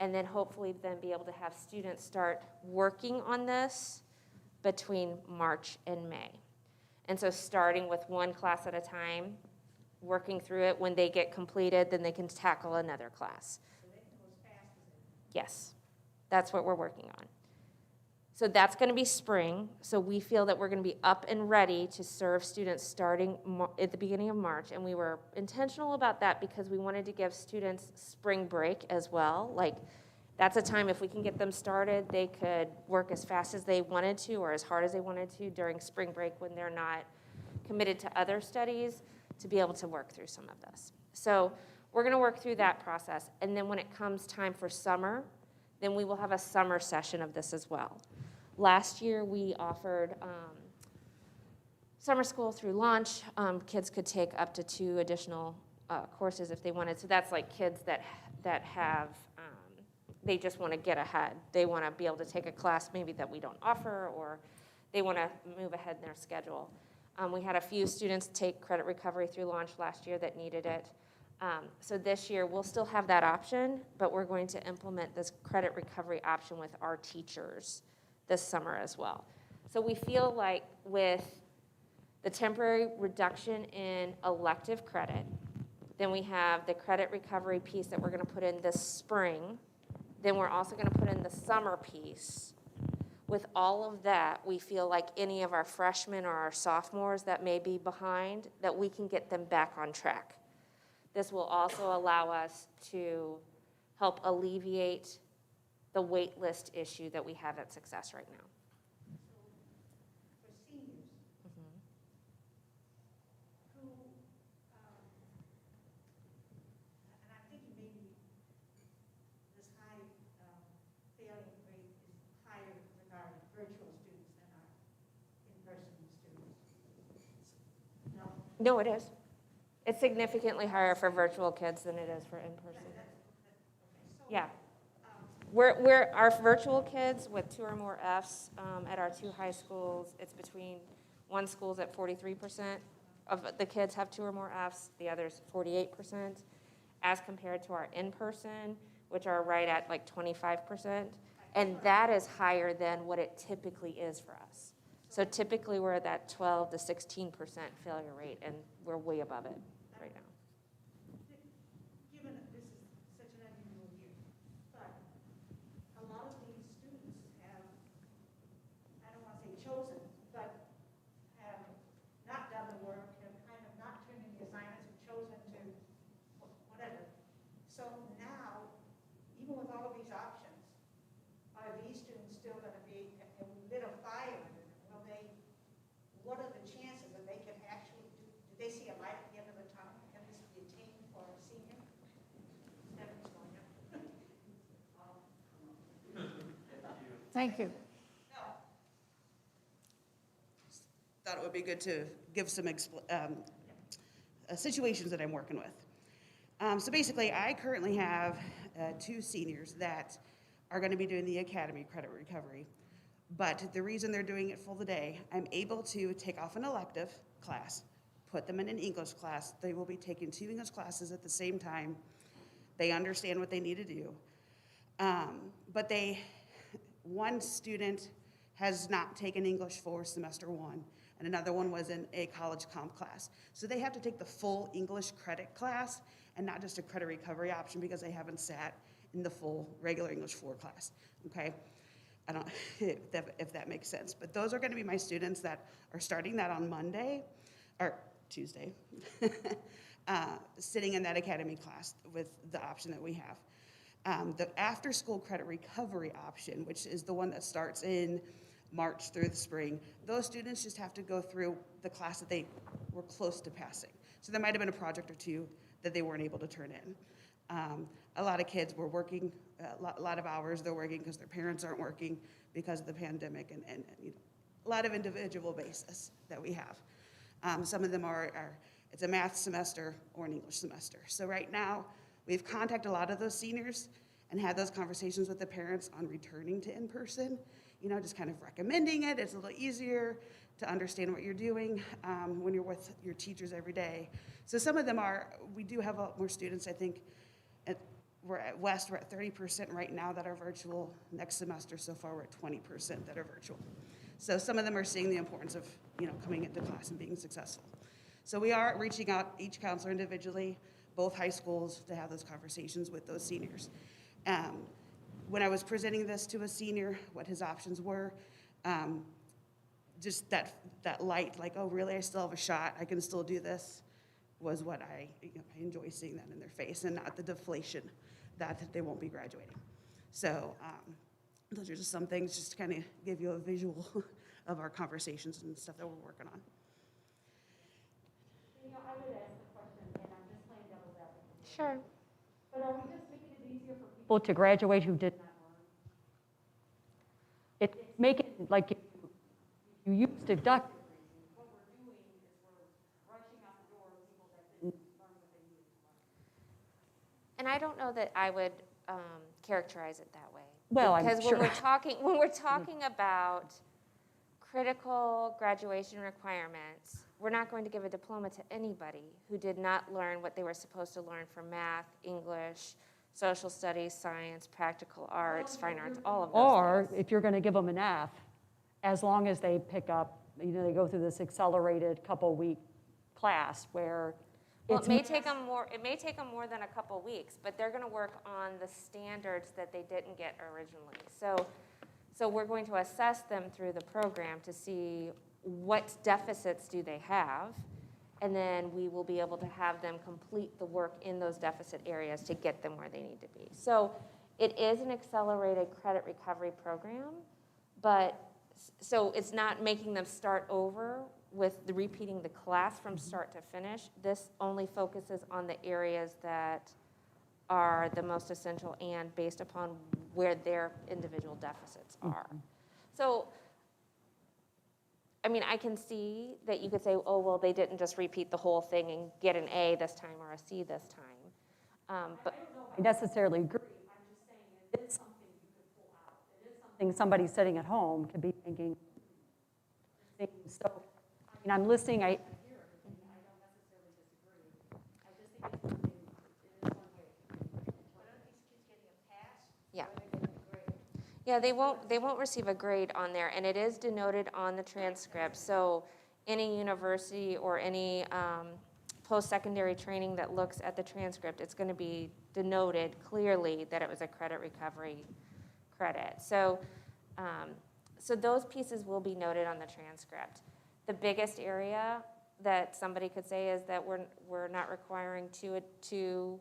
and then hopefully then be able to have students start working on this between March and May. And so starting with one class at a time, working through it, when they get completed, then they can tackle another class. Yes, that's what we're working on. So that's going to be spring. So we feel that we're going to be up and ready to serve students starting at the beginning of March. And we were intentional about that because we wanted to give students spring break as well. Like, that's a time if we can get them started, they could work as fast as they wanted to or as hard as they wanted to during spring break when they're not committed to other studies, to be able to work through some of this. So we're going to work through that process. And then when it comes time for summer, then we will have a summer session of this as well. Last year, we offered summer school through launch. Kids could take up to 2 additional courses if they wanted. So that's like kids that have, they just want to get ahead. They want to be able to take a class maybe that we don't offer, or they want to move ahead in their schedule. We had a few students take credit recovery through launch last year that needed it. So this year, we'll still have that option, but we're going to implement this credit recovery option with our teachers this summer as well. So we feel like with the temporary reduction in elective credit, then we have the credit recovery piece that we're going to put in this spring. Then we're also going to put in the summer piece. With all of that, we feel like any of our freshmen or our sophomores that may be behind, that we can get them back on track. This will also allow us to help alleviate the wait list issue that we have at Success right now. For seniors, who, and I'm thinking maybe this high failing rate is higher with our virtual students than our in-person students. No? No, it is. It's significantly higher for virtual kids than it is for in-person. Yeah. Our virtual kids with 2 or more Fs at our 2 high schools, it's between, one school's at 43% of the kids have 2 or more Fs, the other's 48%, as compared to our in-person, which are right at like 25%. And that is higher than what it typically is for us. So typically we're at that 12 to 16% failure rate, and we're way above it right now. Given that this is such an unusual year, but a lot of these students have, I don't want to say chosen, but have not done the work, have kind of not turned in the assignments, have chosen to whatever. So now, even with all of these options, are these students still going to be lit a fire? Will they? What are the chances that they can actually do they see a light at the end of the tunnel? Can this be attained for a senior? Stephanie Thank you. Thought it would be good to give some situations that I'm working with. So basically, I currently have 2 seniors that are going to be doing the academy credit recovery. But the reason they're doing it full the day, I'm able to take off an elective class, put them in an English class. They will be taking 2 English classes at the same time. They understand what they need to do. But one student has not taken English for semester 1, and another one was in a college comp class. So they have to take the full English credit class and not just a credit recovery option because they haven't sat in the full regular English 4 class, okay? I don't, if that makes sense. But those are going to be my students that are starting that on Monday, or Tuesday, sitting in that academy class with the option that we have. The after-school credit recovery option, which is the one that starts in March through the spring, those students just have to go through the class that they were close to passing. So there might have been a project or two that they weren't able to turn in. A lot of kids were working, a lot of hours they're working because their parents aren't working because of the pandemic, and you know, a lot of individual basis that we have. Some of them are it's a math semester or an English semester. So right now, we've contacted a lot of those seniors and had those conversations with the parents on returning to in-person, you know, just kind of recommending it. It's a little easier to understand what you're doing when you're with your teachers every day. So some of them we do have a lot more students, I think. We're at West, we're at 30% right now that are virtual. Next semester, so far, we're at 20% that are virtual. So some of them are seeing the importance of, you know, coming into class and being successful. So we are reaching out each counselor individually, both high schools, to have those conversations with those seniors. When I was presenting this to a senior, what his options were, just that light, like, oh, really, I still have a shot, I can still do this, was what I enjoy seeing that in their face, and not the deflation that they won't be graduating. So those are just some things, just to kind of give you a visual of our conversations and stuff that we're working on. I would ask the question, and I'm just playing devil's advocate. Sure. But are we just making it easier for People people? to graduate who did not learn. It's making it like you used deductive reasoning. What we're doing is we're rushing out the door of people that didn't learn what they needed to learn. And I don't know that I would characterize it that way. Well, I'm Because sure. when we're talking about critical graduation requirements, we're not going to give a diploma to anybody who did not learn what they were supposed to learn for math, English, social studies, science, practical arts, fine arts, all of those Or things. if you're going to give them an F, as long as they pick up, you know, they go through this accelerated couple-week class where Well, it's it may take them more than a couple weeks, but they're going to work on the standards that they didn't get originally. So we're going to assess them through the program to see what deficits do they have, and then we will be able to have them complete the work in those deficit areas to get them where they need to be. So it is an accelerated credit recovery program, but so it's not making them start over with repeating the class from start to finish. This only focuses on the areas that are the most essential and based upon where their individual deficits are. So, I mean, I can see that you could say, oh, well, they didn't just repeat the whole thing and get an A this time or a C this time. But I necessarily agree. I'm just saying it is something you could pull out. It is something somebody sitting at home could be thinking. So, I mean, I'm listening. I hear everything. I don't necessarily disagree. I just think it's something. It is one way. What are these kids getting a pass? yeah. Or are they getting a grade? Yeah, they won't receive a grade on there, and it is denoted on the transcript. So any university or any post-secondary training that looks at the transcript, it's going to be denoted clearly that it was a credit recovery credit. So, so those pieces will be noted on the transcript. The biggest area that somebody could say is that we're not requiring two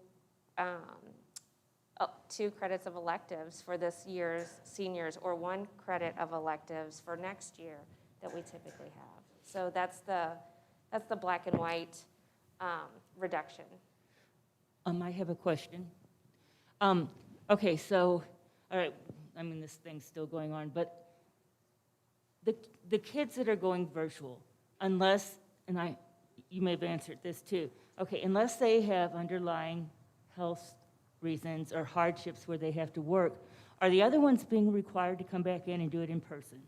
credits of electives for this year's seniors, or 1 credit of electives for next year that we typically have. So that's the black and white reduction. I have a question. Okay, so, all right, I mean, this thing's still going on, but the kids that are going virtual, unless, and you may have answered this too, okay, unless they have underlying health reasons or hardships where they have to work, are the other ones being required to come back in and do it in person?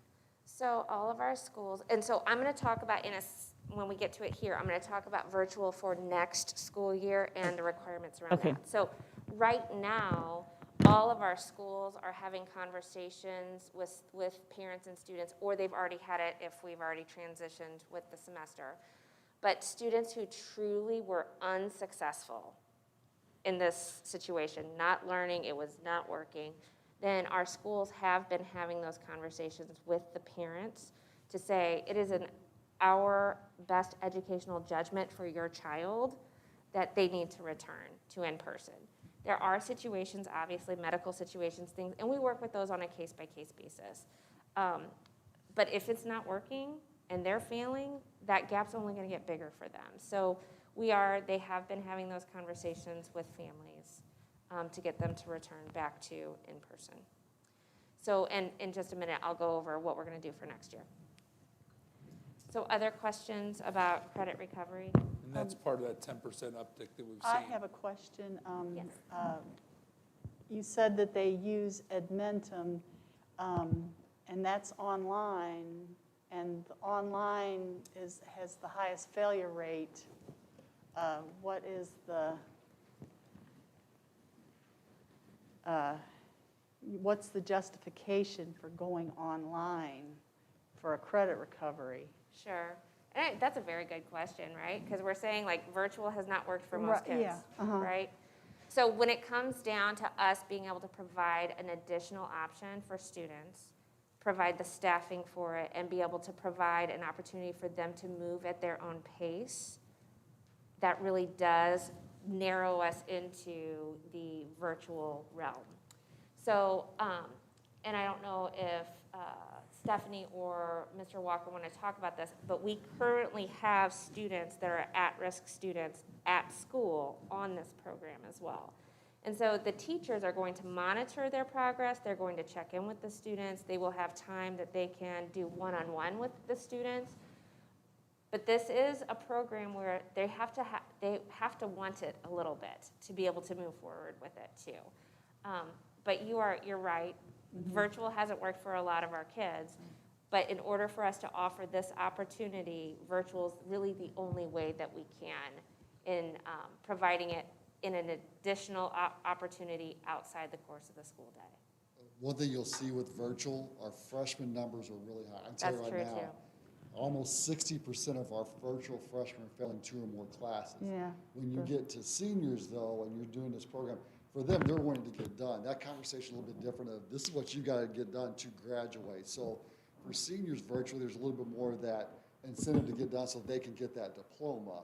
So all of our schools, and so I'm going to talk about when we get to it here, I'm going to talk about virtual for next school year and the requirements around Okay. that. So right now, all of our schools are having conversations with parents and students, or they've already had it if we've already transitioned with the semester. But students who truly were unsuccessful in this situation, not learning, it was not working, then our schools have been having those conversations with the parents to say, it is in our best educational judgment for your child that they need to return to in-person. There are situations, obviously, medical situations, things, and we work with those on a case-by-case basis. But if it's not working and they're failing, that gap's only gonna get bigger for them. So they have been having those conversations with families to get them to return back to in-person. So, and in just a minute, I'll go over what we're gonna do for next year. So other questions about credit recovery? And that's part of that 10% uptick that we've seen. I have a question. Yes. You said that they use Edmentum, and that's online, and online has the highest failure rate. What is what's the justification for going online for a credit recovery? Sure. And that's a very good question, right? Because we're saying like virtual has not worked for most Right, kids, yeah, right? So when it comes down to us being able to provide an additional option for students, provide the staffing for it, and be able to provide an opportunity for them to move at their own pace, that really does narrow us into the virtual realm. So, and I don't know if Stephanie or Mr. Walker want to talk about this, but we currently have students that are at-risk students at school on this program as well. And so the teachers are going to monitor their progress, they're going to check in with the students, they will have time that they can do one-on-one with the students. But this is a program where they have to want it a little bit to be able to move forward with it too. But you're right. Virtual hasn't worked for a lot of our kids, but in order for us to offer this opportunity, virtual is really the only way that we can in providing it in an additional opportunity outside the course of the school day. One thing you'll see with virtual, our freshman numbers are really high. I can tell you That's right true now, too. almost 60% of our virtual freshmen are failing 2 or more classes. Yeah. When you get to seniors, though, and you're doing this program, for them, they're wanting to get done. That conversation is a little bit different of, this is what you got to get done to graduate. So for seniors virtually, there's a little bit more of that incentive to get done so they can get that diploma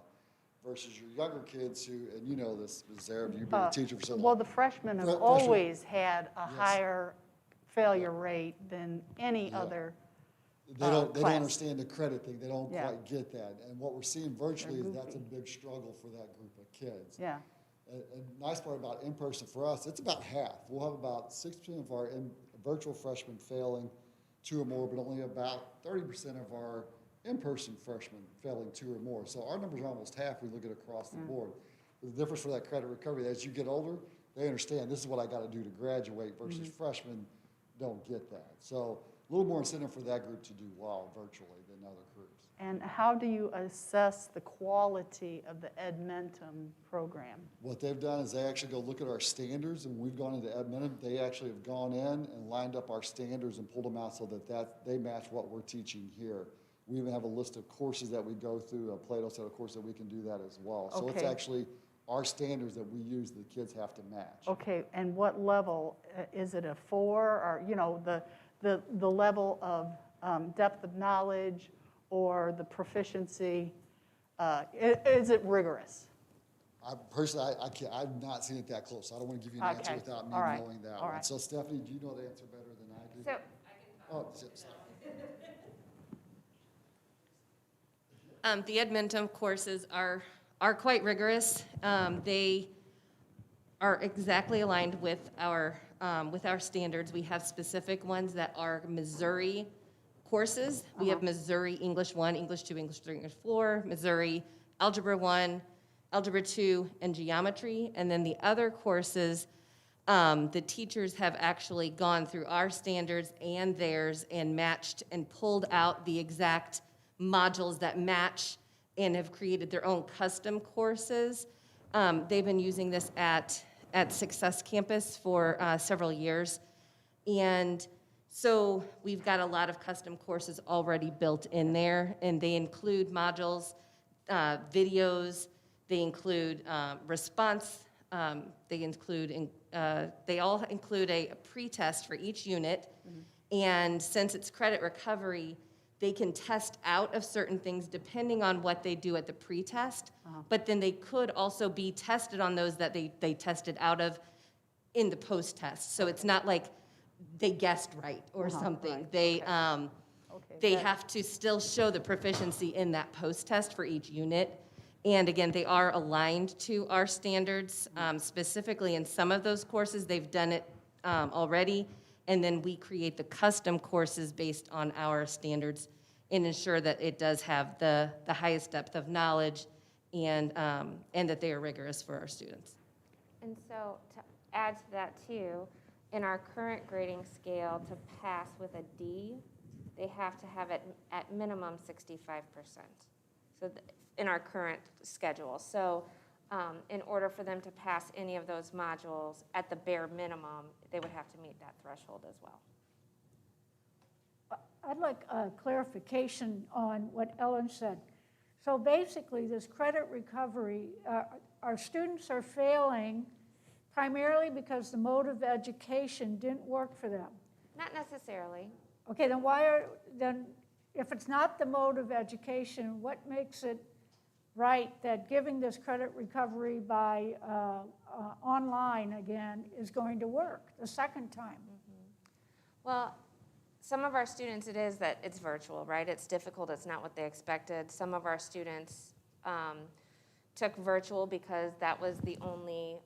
versus your younger kids who, and you know this, Ms. Zareb, you've been a teacher for so long. Well, the freshmen have Freshmen- always had a Yes. higher failure rate than any Yeah. other They don't class. understand the credit thing. They don't Yeah. quite get that. And what we're seeing virtually They're is that's a goofy. big struggle for that group of kids. Yeah. A nice part about in-person for us, it's about half. We'll have about 6% of our virtual freshmen failing 2 or more, but only about 30% of our in-person freshmen failing 2 or more. So our numbers are almost half we look at across the board. The difference for that credit recovery, as you get older, they understand this is what I got to do to graduate versus freshmen don't get that. So a little more incentive for that group to do well virtually than other groups. And how do you assess the quality of the Edmentum program? What they've done is they actually go look at our standards, and we've gone into Edmonton. They actually have gone in and lined up our standards and pulled them out so that they match what we're teaching here. We even have a list of courses that we go through, a Plato set of courses that we can do that as well. So it's Okay. actually our standards that we use the kids have to match. Okay, and what level? Is it a 4, or, you know, the level of depth of knowledge or the proficiency? Is it rigorous? Personally, I've not seen it that close. I don't want to give you an answer Okay. without me All right. knowing that All one. right. So Stephanie, do you know the answer better than I do? So Sorry. The Edmentum courses are quite rigorous. They are exactly aligned with our standards. We have specific ones that are Missouri courses. We have Missouri English 1, English 2, English 3, English 4, Missouri Algebra 1, Algebra 2, and Geometry. And then the other courses, the teachers have actually gone through our standards and theirs and matched and pulled out the exact modules that match and have created their own custom courses. They've been using this at Success Campus for several years. And so we've got a lot of custom courses already built in there, and they include modules, videos, they include response they all include a pre-test for each unit. And since it's credit recovery, they can test out of certain things depending on what they do at the pre-test. But then they could also be tested on those that they tested out of in the post-test. So it's not like they guessed right or something. right, They have to still show the proficiency in that post-test for each unit. And again, they are aligned to our standards. Specifically in some of those courses, they've done it already. And then we create the custom courses based on our standards and ensure that it does have the highest depth of knowledge and that they are rigorous for our students. And so to add to that too, in our current grading scale, to pass with a D, they have to have it at minimum 65%. So in our current schedule. So in order for them to pass any of those modules at the bare minimum, they would have to meet that threshold as well. I'd like a clarification on what Ellen said. So basically, this credit recovery, our students are failing primarily because the mode of education didn't work for them. Not necessarily. Okay, then if it's not the mode of education, what makes it right that giving this credit recovery by online again is going to work the second time? Well, some of our students, it is that it's virtual, right? It's difficult, it's not what they expected. Some of our students took virtual because that was the only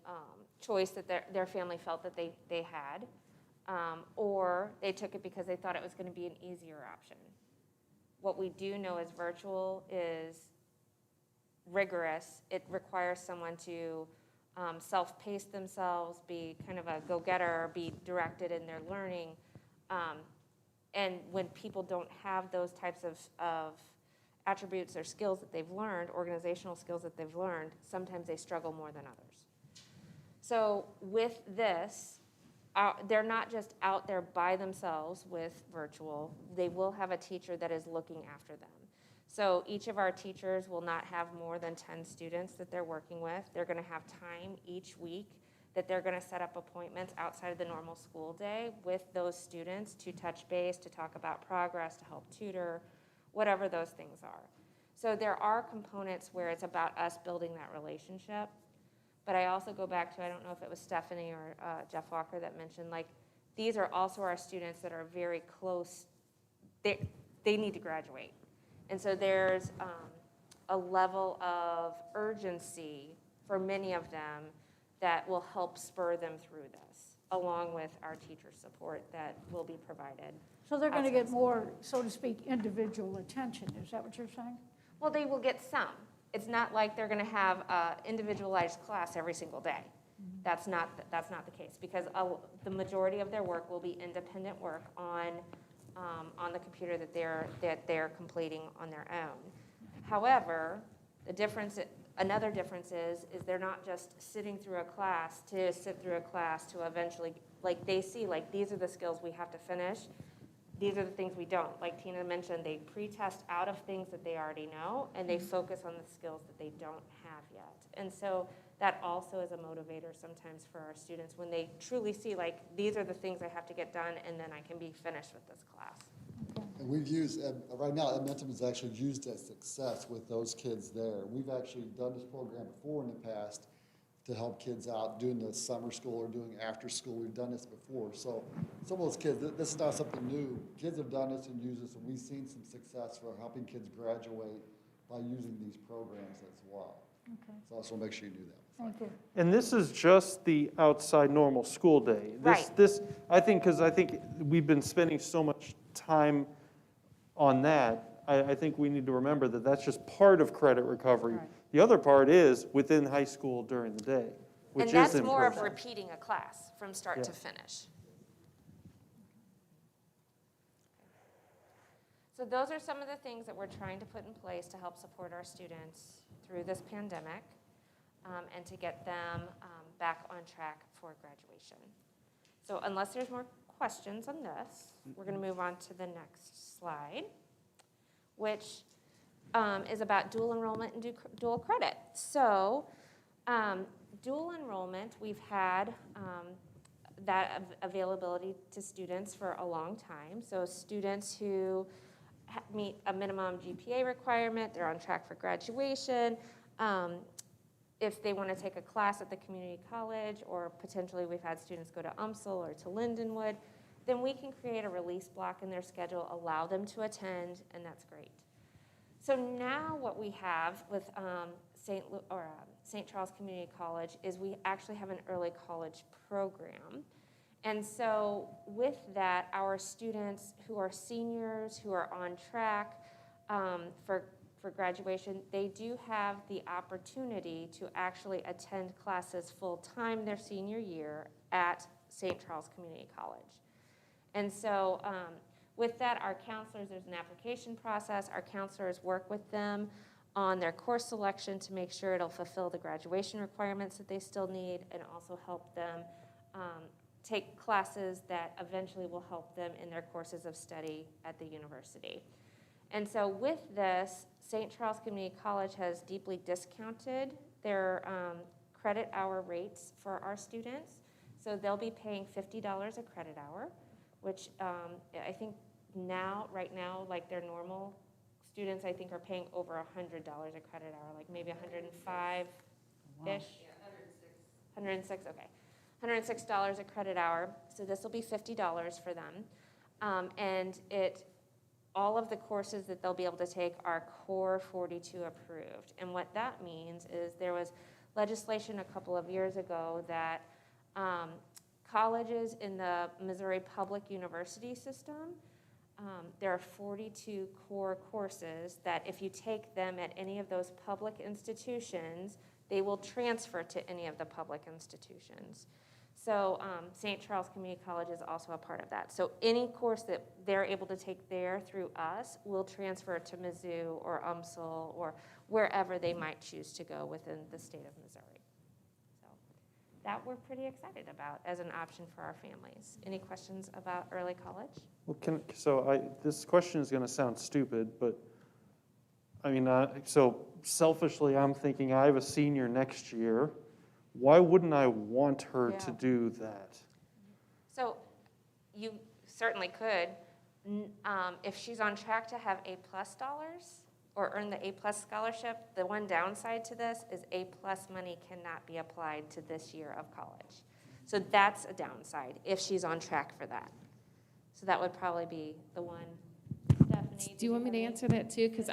choice that their family felt that they had, or they took it because they thought it was going to be an easier option. What we do know is virtual is rigorous. It requires someone to self-pace themselves, be kind of a go-getter, be directed in their learning. And when people don't have those types of attributes or skills that they've learned, organizational skills that they've learned, sometimes they struggle more than others. So with this, they're not just out there by themselves with virtual. They will have a teacher that is looking after them. So each of our teachers will not have more than 10 students that they're working with. They're going to have time each week that they're going to set up appointments outside of the normal school day with those students to touch base, to talk about progress, to help tutor, whatever those things are. So there are components where it's about us building that relationship. But I also go back to, I don't know if it was Stephanie or Jeff Walker that mentioned, like, these are also our students that are very close. They need to graduate. And so there's a level of urgency for many of them that will help spur them through this, along with our teacher support that will be provided. So they're going to get more, so to speak, individual attention. Is that what you're saying? Well, they will get some. It's not like they're going to have an individualized class every single day. That's not the case, because the majority of their work will be independent work on the computer that they're completing on their own. However, another difference is they're not just sitting through a class to sit through a class to eventually, like, they see, like, these are the skills we have to finish. These are the things we don't. Like Tina mentioned, they pre-test out of things that they already know, and they focus on the skills that they don't have yet. And so that also is a motivator sometimes for our students when they truly see, like, these are the things I have to get done, and then I can be finished with this class. And we've used, right now, Edmentum is actually used as success with those kids there. We've actually done this program before in the past to help kids out doing the summer school or doing after school. We've done this before. So some of those kids, this is not something new. Kids have done this and used this, and we've seen some success for helping kids graduate by using these programs as well. Okay. So I just want to make sure you knew that. Thank you. And this is just the outside normal school day. Right. I think we've been spending so much time on that, I think we need to remember that that's just part of credit recovery. Right. The other part is within high school during the day, which And is that's more of important. repeating a class from start to finish. So those are some of the things that we're trying to put in place to help support our students through this pandemic and to get them back on track for graduation. So unless there's more questions on this, we're going to move on to the next slide, which is about dual enrollment and dual credit. So Dual enrollment, we've had availability to students for a long time. So students who meet a minimum GPA requirement, they're on track for graduation. If they want to take a class at the community college, or potentially we've had students go to UMSL or to Lindenwood, then we can create a release block in their schedule, allow them to attend, and that's great. So now what we have with St. Charles Community College is we actually have an early college program. And so with that, our students who are seniors, who are on track for graduation, they do have the opportunity to actually attend classes full-time their senior year at St. Charles Community College. And so with that, our counselors, there's an application process. Our counselors work with them on their course selection to make sure it'll fulfill the graduation requirements that they still need, and also help them take classes that eventually will help them in their courses of study at the university. And so with this, St. Charles Community College has deeply discounted their credit hour rates for our students. So they'll be paying $50 a credit hour, which I think right now, like their normal students, I think are paying over $100 a credit hour, like maybe 105-ish. Wow. 106, okay. $106 a credit hour. So this will be $50 for them. And all of the courses that they'll be able to take are Core 42 approved. And what that means is there was legislation a couple of years ago that colleges in the Missouri Public University system, there are 42 core courses that if you take them at any of those public institutions, they will transfer to any of the public institutions. So St. Charles Community College is also a part of that. So any course that they're able to take there through us will transfer to Mizzou or UMSL or wherever they might choose to go within the state of Missouri. So that we're pretty excited about as an option for our families. Any questions about early college? Well, this question is going to sound stupid, but I mean, so selfishly, I'm thinking I have a senior next year. Why wouldn't I want her to do that? So you certainly could. If she's on track to have A+ dollars or earn the A+ scholarship, the one downside to this is A+ money cannot be applied to this year of college. So that's a downside if she's on track for that. So that would probably be the one. Stephanie, Do you want me to answer that too? Because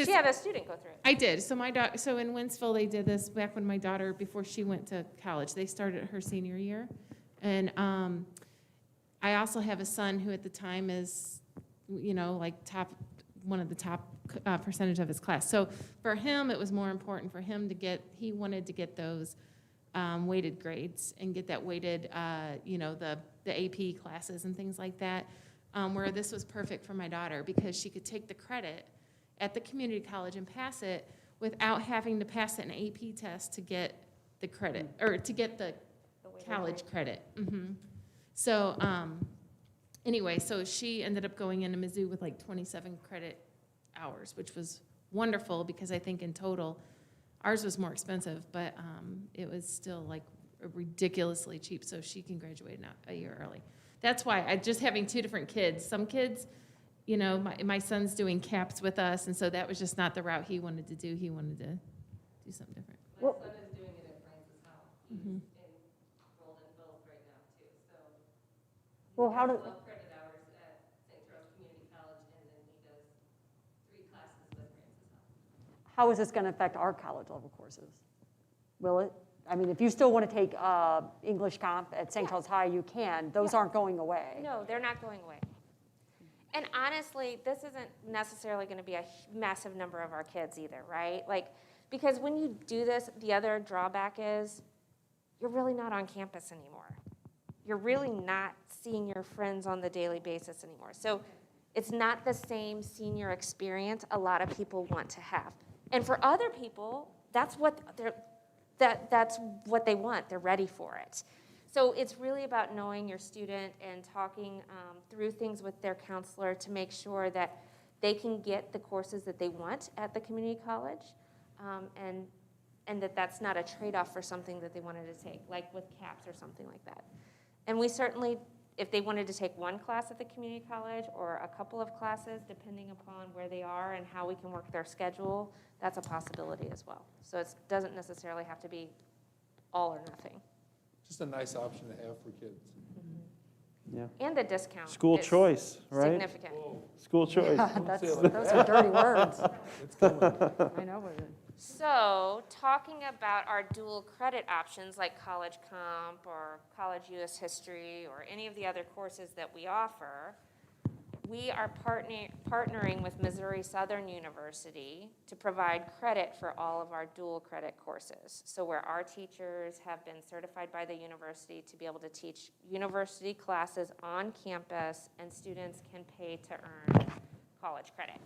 she had a student go through it. I did. So so in Wentzville, they did this back when my daughter, before she went to college, they started her senior year. And I also have a son who at the time is, like one of the top percentage of his class. So for him, it was more important for him he wanted to get those weighted grades and get that weighted, the AP classes and things like that, where this was perfect for my daughter because she could take the credit at the community college and pass it without having to pass an AP test to get the credit, or to get the college credit. So anyway, so she ended up going into Mizzou with like 27 credit hours, which was wonderful because I think in total, ours was more expensive, but it was still like ridiculously cheap, so she can graduate a year early. That's why just having two different kids. Some kids, my son's doing CAPS with us, and so that was just not the route he wanted to do. He wanted to do something different. My son is doing it at Francis Howell. He's enrolled in both right now, too. So Well, how he do, has 12 credit hours at St. Charles Community College, and then he does 3 classes with Francis Howell. how is this going to affect our college level courses? Will it? I mean, if you still want to take English comp at St. Charles High, you can. Those aren't going away. No, they're not going away. And honestly, this isn't necessarily going to be a massive number of our kids either, right? Because when you do this, the other drawback is you're really not on campus anymore. You're really not seeing your friends on the daily basis anymore. So it's not the same senior experience a lot of people want to have. And for other people, that's what they want. They're ready for it. So it's really about knowing your student and talking through things with their counselor to make sure that they can get the courses that they want at the community college. and that that's not a trade-off for something that they wanted to take, like with CAPS or something like that. And we certainly, if they wanted to take one class at the community college or a couple of classes, depending upon where they are and how we can work their schedule, that's a possibility as well. So it doesn't necessarily have to be all or nothing. Just a nice option to have for kids. Yeah. And the discount. School is choice, right? Significant. School choice. Those are dirty words. It's coming. I know it is. So, talking about our dual credit options like college comp or college US history or any of the other courses that we offer, we are partnering with Missouri Southern University to provide credit for all of our dual credit courses. So where our teachers have been certified by the university to be able to teach university classes on campus, and students can pay to earn college credit.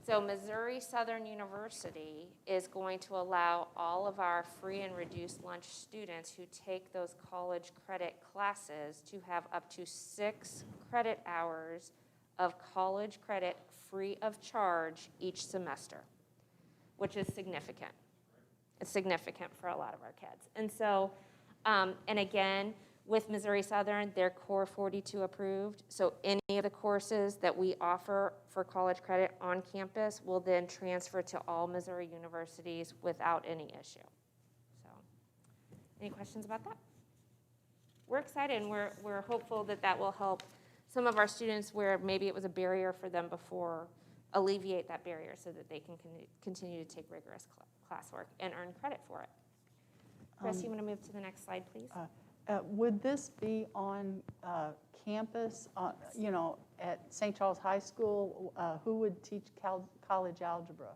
So Missouri Southern University is going to allow all of our free and reduced lunch students who take those college credit classes to have up to 6 credit hours of college credit free of charge each semester, which is significant. It's significant for a lot of our kids. And so, and again, with Missouri Southern, they're Core 42 approved, so any of the courses that we offer for college credit on campus will then transfer to all Missouri universities without any issue. So, any questions about that? We're excited, and we're hopeful that that will help some of our students where maybe it was a barrier for them before, alleviate that barrier so that they can continue to take rigorous classwork and earn credit for it. Chris, you want to move to the next slide, please? Would this be on campus, you know, at St. Charles High School? Who would teach college algebra?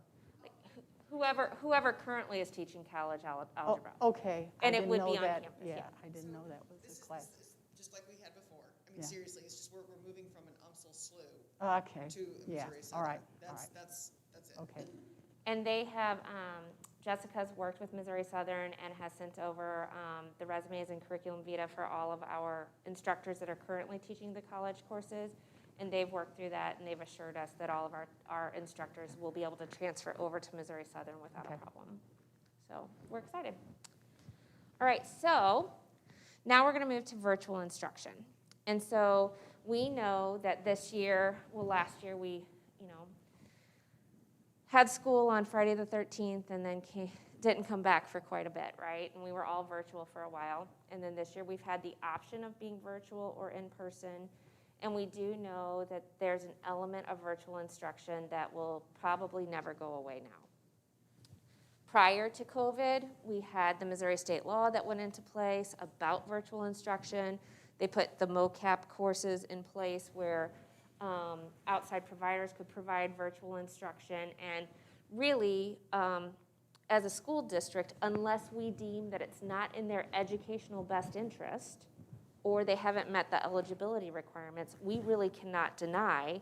Whoever currently is teaching college algebra. Oh, okay. And I it didn't would know be on that. campus, Yeah, yeah. I didn't know that was This a class. is just like we had before. I mean, Yeah. seriously, it's just we're moving from an UMSL SLU Okay. to Yeah. Missouri All right. Southern. All right. That's it. Okay. And they have, Jessica's worked with Missouri Southern and has sent over the resumes and curriculum vitae for all of our instructors that are currently teaching the college courses. And they've worked through that, and they've assured us that all of our instructors will be able to transfer over to Missouri Southern without a problem. So we're excited. All right, so now we're going to move to virtual instruction. And so we know that this year, well, last year we, had school on Friday the 13th and then didn't come back for quite a bit, right? And we were all virtual for a while. And then this year we've had the option of being virtual or in person. And we do know that there's an element of virtual instruction that will probably never go away now. Prior to COVID, we had the Missouri state law that went into place about virtual instruction. They put the MOCAP courses in place where outside providers could provide virtual instruction. And really, as a school district, unless we deem that it's not in their educational best interest or they haven't met the eligibility requirements, we really cannot deny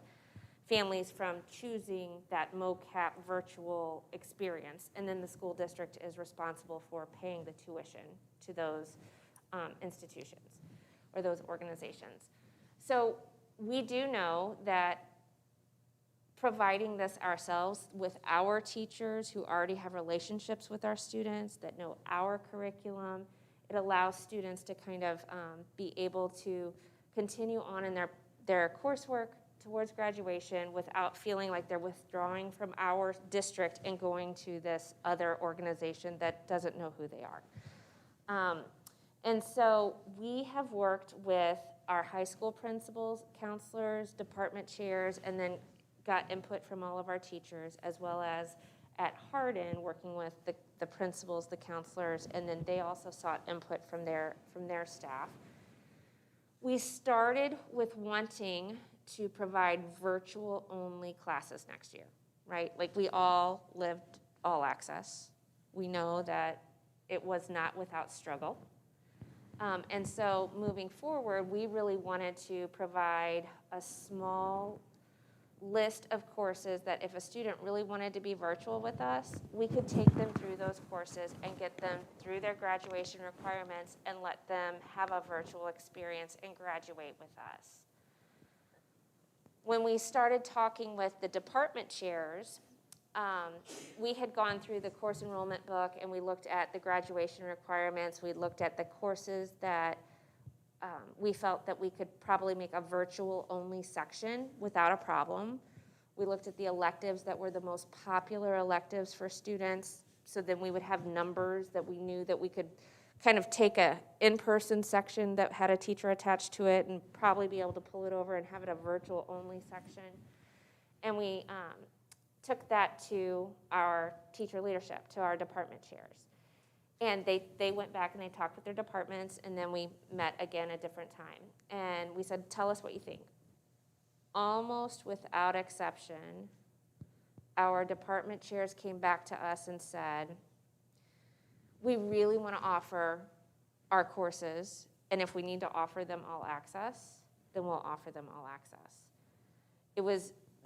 families from choosing that MOCAP virtual experience. And then the school district is responsible for paying the tuition to those institutions or those organizations. So we do know that providing this ourselves with our teachers who already have relationships with our students, that know our curriculum, it allows students to kind of be able to continue on in their coursework towards graduation without feeling like they're withdrawing from our district and going to this other organization that doesn't know who they are. And so we have worked with our high school principals, counselors, department chairs, and then got input from all of our teachers, as well as at Hardin, working with the principals, the counselors, and then they also sought input from their staff. We started with wanting to provide virtual-only classes next year, right? Like we all lived all access. We know that it was not without struggle. And so moving forward, we really wanted to provide a small list of courses that if a student really wanted to be virtual with us, we could take them through those courses and get them through their graduation requirements and let them have a virtual experience and graduate with us. When we started talking with the department chairs, we had gone through the course enrollment book and we looked at the graduation requirements. We looked at the courses that we felt that we could probably make a virtual only section without a problem. We looked at the electives that were the most popular electives for students. So then we would have numbers that we knew that we could kind of take a in-person section that had a teacher attached to it and probably be able to pull it over and have it a virtual only section. And we took that to our teacher leadership, to our department chairs. And they went back and they talked with their departments, and then we met again a different time. And we said, tell us what you think. Almost without exception, our department chairs came back to us and said, we really want to offer our courses, and if we need to offer them all access, then we'll offer them all access.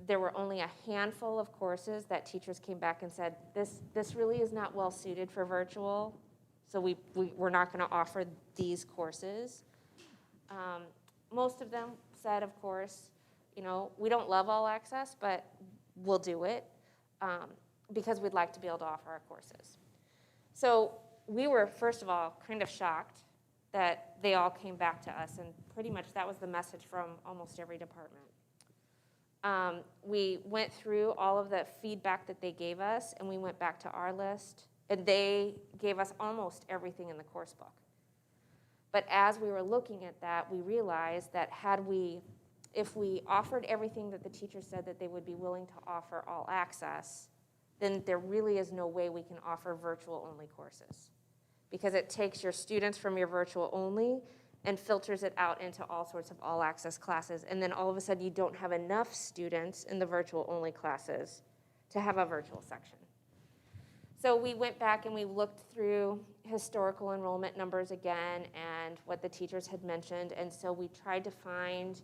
There were only a handful of courses that teachers came back and said, this really is not well suited for virtual, so we're not going to offer these courses. Most of them said, of course, we don't love all access, but we'll do it because we'd like to be able to offer our courses. So we were, first of all, kind of shocked that they all came back to us, and pretty much that was the message from almost every department. We went through all of the feedback that they gave us, and we went back to our list, and they gave us almost everything in the course book. But as we were looking at that, we realized that if we offered everything that the teachers said that they would be willing to offer all access, then there really is no way we can offer virtual only courses, because it takes your students from your virtual only and filters it out into all sorts of all access classes. And then all of a sudden you don't have enough students in the virtual only classes to have a virtual section. So we went back and we looked through historical enrollment numbers again and what the teachers had mentioned. And so we tried to find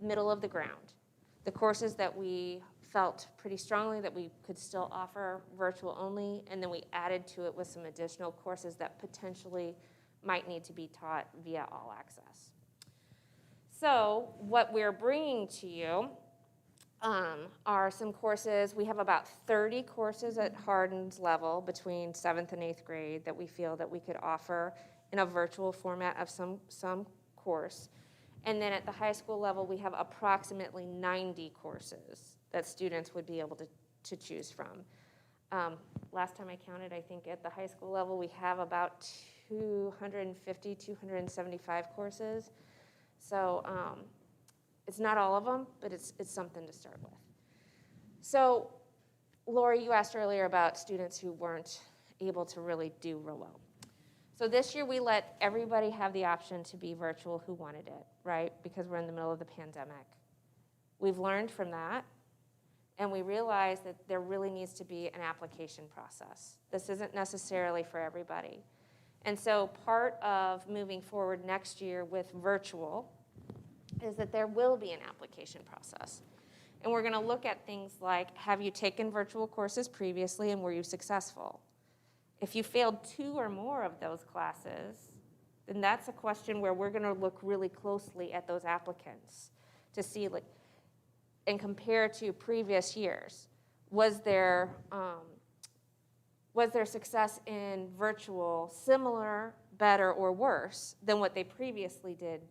middle of the ground, the courses that we felt pretty strongly that we could still offer virtual only, and then we added to it with some additional courses that potentially might need to be taught via all access. So what we're bringing to you are some courses. We have about 30 courses at Hardin's level between 7th and 8th grade that we feel that we could offer in a virtual format of some course. And then at the high school level, we have approximately 90 courses that students would be able to choose from. Last time I counted, I think at the high school level, we have about 250, 275 courses. So it's not all of them, but it's something to start with. So Lori, you asked earlier about students who weren't able to really do real well. So this year we let everybody have the option to be virtual who wanted it, right? Because we're in the middle of the pandemic. We've learned from that, and we realized that there really needs to be an application process. This isn't necessarily for everybody. And so part of moving forward next year with virtual is that there will be an application process. And we're gonna look at things like, have you taken virtual courses previously and were you successful? If you failed 2 or more of those classes, then that's a question where we're gonna look really closely at those applicants to see, like, and compare to previous years. Was there success in virtual similar, better, or worse than what they previously did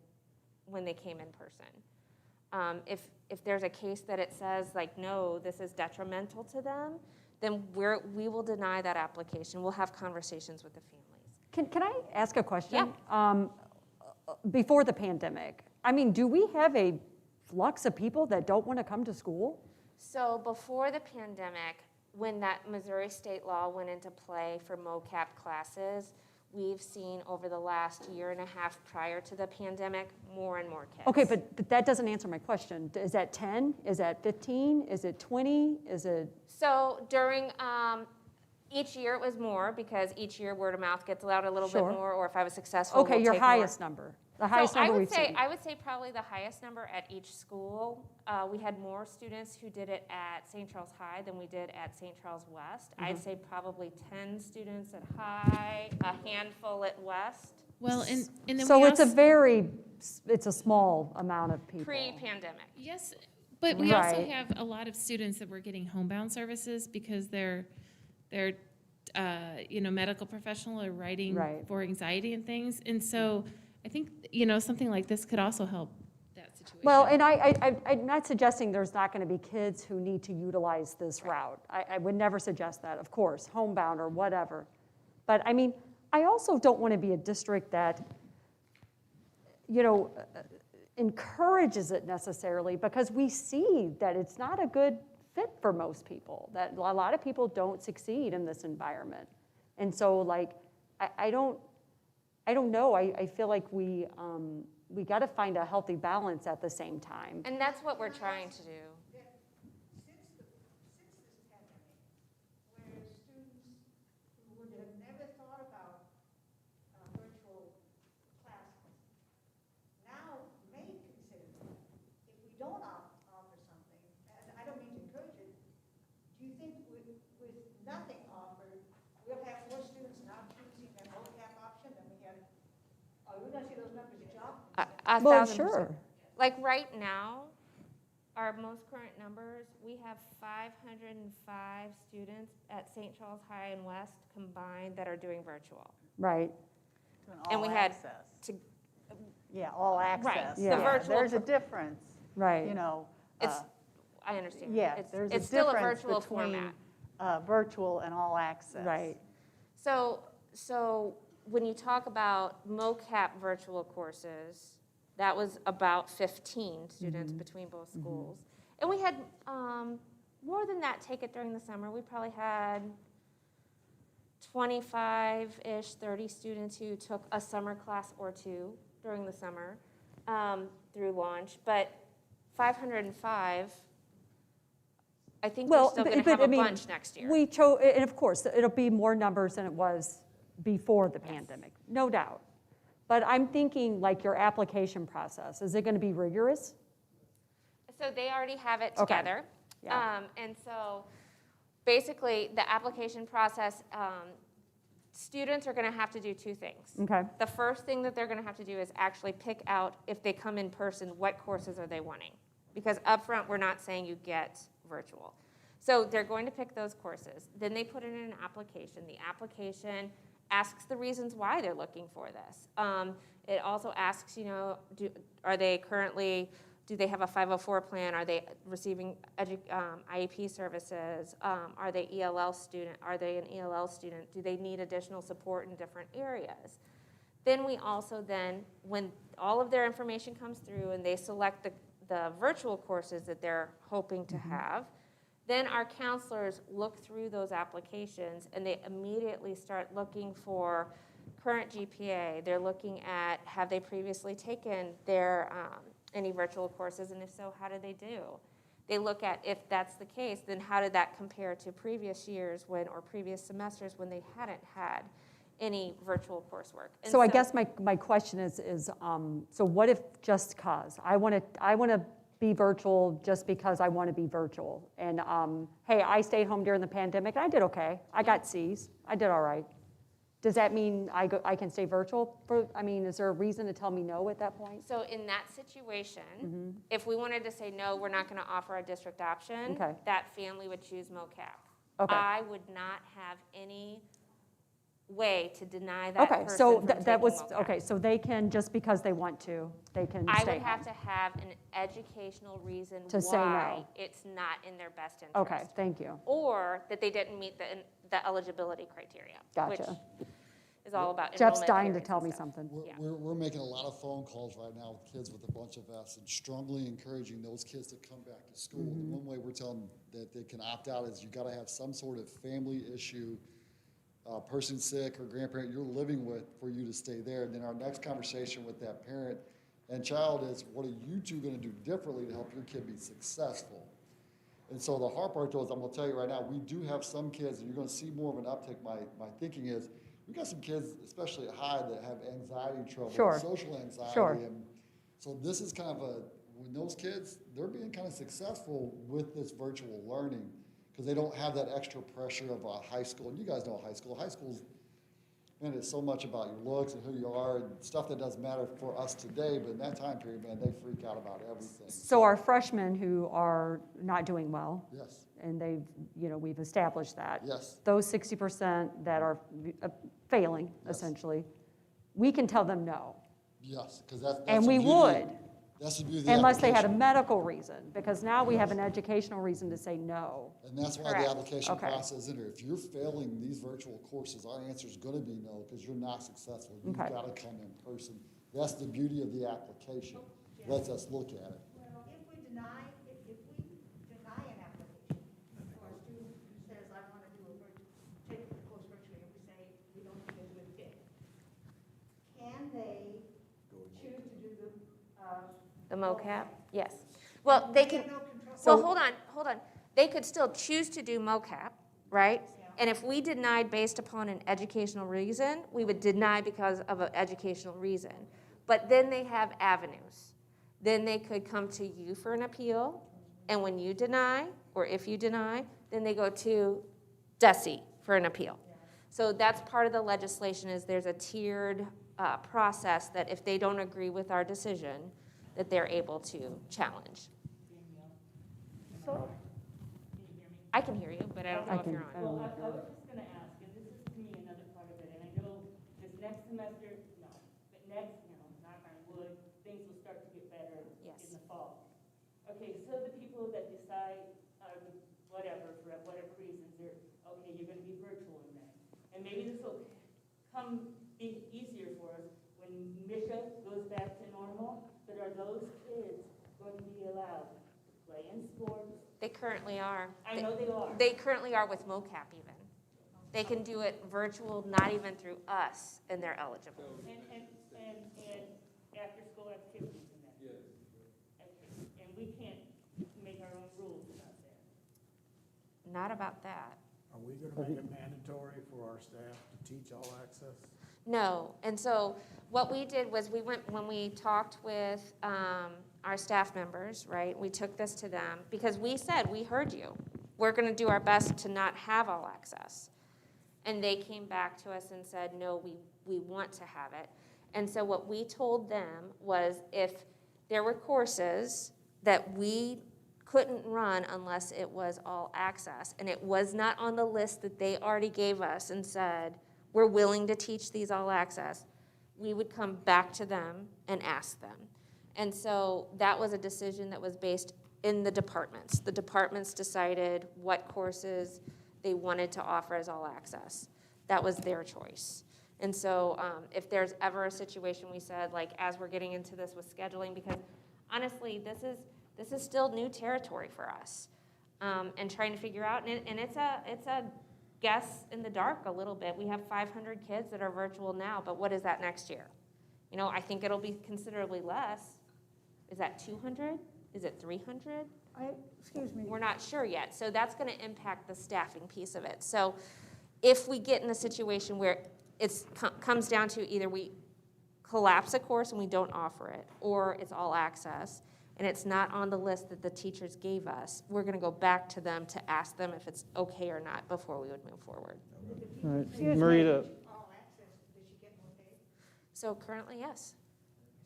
when they came in person? If there's a case that it says, like, no, this is detrimental to them, then we will deny that application. We'll have conversations with the families. Can I ask a question? Yeah. Before the pandemic, I mean, do we have a flux of people that don't want to come to school? So before the pandemic, when that Missouri state law went into play for MOCAP classes, we've seen over the last year and a half prior to the pandemic, more and more kids. Okay, but that doesn't answer my question. Is that 10? Is that 15? Is it 20? Is it? So during, each year it was more, because each year word of mouth gets out a little bit more, or if I was successful, Okay, your highest number. The highest number we've seen. I would say probably the highest number at each school. We had more students who did it at St. Charles High than we did at St. Charles West. Mm-hmm. I'd say probably 10 students at High, a handful at West. Well, and then so it's a small amount of people. Pre-pandemic. Yes, But we also Right. have a lot of students that were getting homebound services because they're medical professional or writing Right. for anxiety and things. And so I think, something like this could also help that situation. Well, and I'm not suggesting there's not going to be kids who need to utilize this route. I would never suggest that, of course, homebound or whatever. But I mean, I also don't want to be a district that, encourages it necessarily, because we see that it's not a good fit for most people, that a lot of people don't succeed in this environment. And so, like, I don't know. I feel like we got to find a healthy balance at the same time. And that's what we're trying to do. Since this pandemic, where students who would have never thought about virtual classes now may consider that. If we don't offer something, and I don't mean to encourage it, do you think with nothing offered, we'll have more students now choosing that OCAP option than we had? Are we going to see those numbers jump? Well, 1,000%. sure. Like right now, our most current numbers, we have 505 students at St. Charles High and West combined that are doing virtual. Right. And we had to. Yeah, all access. Yeah. The virtual There's a difference, Right. It's, I understand. Yeah, It's- there's it's a still a difference virtual between format. virtual and all access. Right. So when you talk about MOCAP virtual courses, that was about 15 students between both schools. And we had more than that take it during the summer. We probably had 25-ish, 30 students who took a summer class or two during the summer through launch. But 505, I think we're still going to have a bunch next year. We chose, and of course, it'll be more numbers than it was before the pandemic, no doubt. But I'm thinking, like, your application process, is it going to be rigorous? So they already have it Okay. together. Yeah. And so basically, the application process, students are going to have to do two things. Okay. The first thing that they're going to have to do is actually pick out, if they come in person, what courses are they wanting? Because upfront, we're not saying you get virtual. So they're going to pick those courses. Then they put it in an application. The application asks the reasons why they're looking for this. It also asks, do they have a 504 plan? Are they receiving IEP services? Are they an ELL student? Do they need additional support in different areas? Then we also when all of their information comes through and they select the virtual courses that they're hoping to have, then our counselors look through those applications and they immediately start looking for current GPA. They're looking at, have they previously taken their any virtual courses, and if so, how did they do? They look at, if that's the case, then how did that compare to previous years or previous semesters when they hadn't had any virtual coursework. And So I guess my question is so what if just cause? I want to be virtual just because I want to be virtual. And hey, I stayed home during the pandemic and I did okay. I got C's. I did all right. Does that mean I can stay virtual? Is there a reason to tell me no at that point? So in that situation, if we wanted to say, no, we're not going to offer a district option, Okay. that family would choose MOCAP. Okay. I would not have any way to deny that Okay, person so from that was, taking MOCAP. okay, so they can, just because they want to, they can I stay would have home. to have an educational reason To say why no. it's not in their best interest. Okay, thank you. Or that they didn't meet the eligibility criteria. Gotcha. Which is all about Jeff's enrollment dying to periods tell and me stuff. something. We're making a lot of phone calls right now with kids with a bunch of Fs and strongly encouraging those kids to come back to school. The one way we're telling them that they can opt out is you got to have some sort of family issue, person sick or grandparent you're living with for you to stay there. And then our next conversation with that parent and child is, what are you two going to do differently to help your kid be successful? And so the hard part though is, I'm going to tell you right now, we do have some kids, and you're going to see more of an uptick. My thinking is, we got some kids, especially at high, that have anxiety trouble, Sure. social anxiety. Sure. And so this is kind of when those kids, they're being kind of successful with this virtual learning because they don't have that extra pressure of a high school. And you guys know high school's man, it's so much about your looks and who you are and stuff that doesn't matter for us today, but in that time period, man, they freak out about everything. So our freshmen who are not doing well, Yes, and they've, we've established that. yes, Those 60% that are failing, Yes. essentially, we can tell them no. yes, because that's. And the we beauty- would, That's the beauty of the unless they had a application. medical reason, because now we have an educational reason to say no. And that's why Correct. the application Okay. process is in there. If you're failing these virtual courses, our answer is gonna be no, because you're not successful. You've Okay. gotta come in person. That's the beauty of the application. Lets us look at it. Well, if we deny an application, or a student who says, I want to take the course virtually, and we say, we don't think it's a good fit, can they choose to do The MOCAP? Yes. Well, they can, well, hold on. They could still choose to do MOCAP, right? And if we denied based upon an educational reason, we would deny because of an educational reason. But then they have avenues. Then they could come to you for an appeal, and when you deny, or if you deny, then they go to DESE for an appeal. So that's part of the legislation, is there's a tiered process that if they don't agree with our decision, that they're able to challenge. So, I can hear you, but I don't know if you're on. Well, I was just gonna ask, and this is to me another part of it, and I know this next semester, no, but next, knock on wood, things will start to get better Yes. in the fall. Okay, so the people that decide, whatever, for whatever reasons, they're, okay, you're gonna be virtual in May. And maybe this will be easier for us when Misha goes back to normal, but are those kids going to be allowed to play in sports? They currently are. I know they are. They currently are with MOCAP even. They can do it virtual, not even through us, and they're eligible. And after-school activities and that? Yes. Okay, and we can't make our own rules about that? Not about that. Are we gonna make it mandatory for our staff to teach all access? No, and so what we did was when we talked with our staff members, right, we took this to them because we said, we heard you. We're gonna do our best to not have all access. And they came back to us and said, no, we want to have it. And so what we told them was if there were courses that we couldn't run unless it was all access, and it was not on the list that they already gave us and said, we're willing to teach these all access, we would come back to them and ask them. And so that was a decision that was based in the departments. The departments decided what courses they wanted to offer as all access. That was their choice. And so if there's ever a situation, we said, like, as we're getting into this with scheduling, because honestly, this is still new territory for us, and trying to figure out, and it's a guess in the dark a little bit. We have 500 kids that are virtual now, but what is that next year? I think it'll be considerably less. Is that 200? Is it 300? Excuse me. We're not sure yet. So that's going to impact the staffing piece of it. So if we get in a situation where it comes down to either we collapse a course and we don't offer it, or it's all access, and it's not on the list that the teachers gave us, we're going to go back to them to ask them if it's okay or not before we would move forward. All right, Marita, all access, does she get more pay? So currently, yes.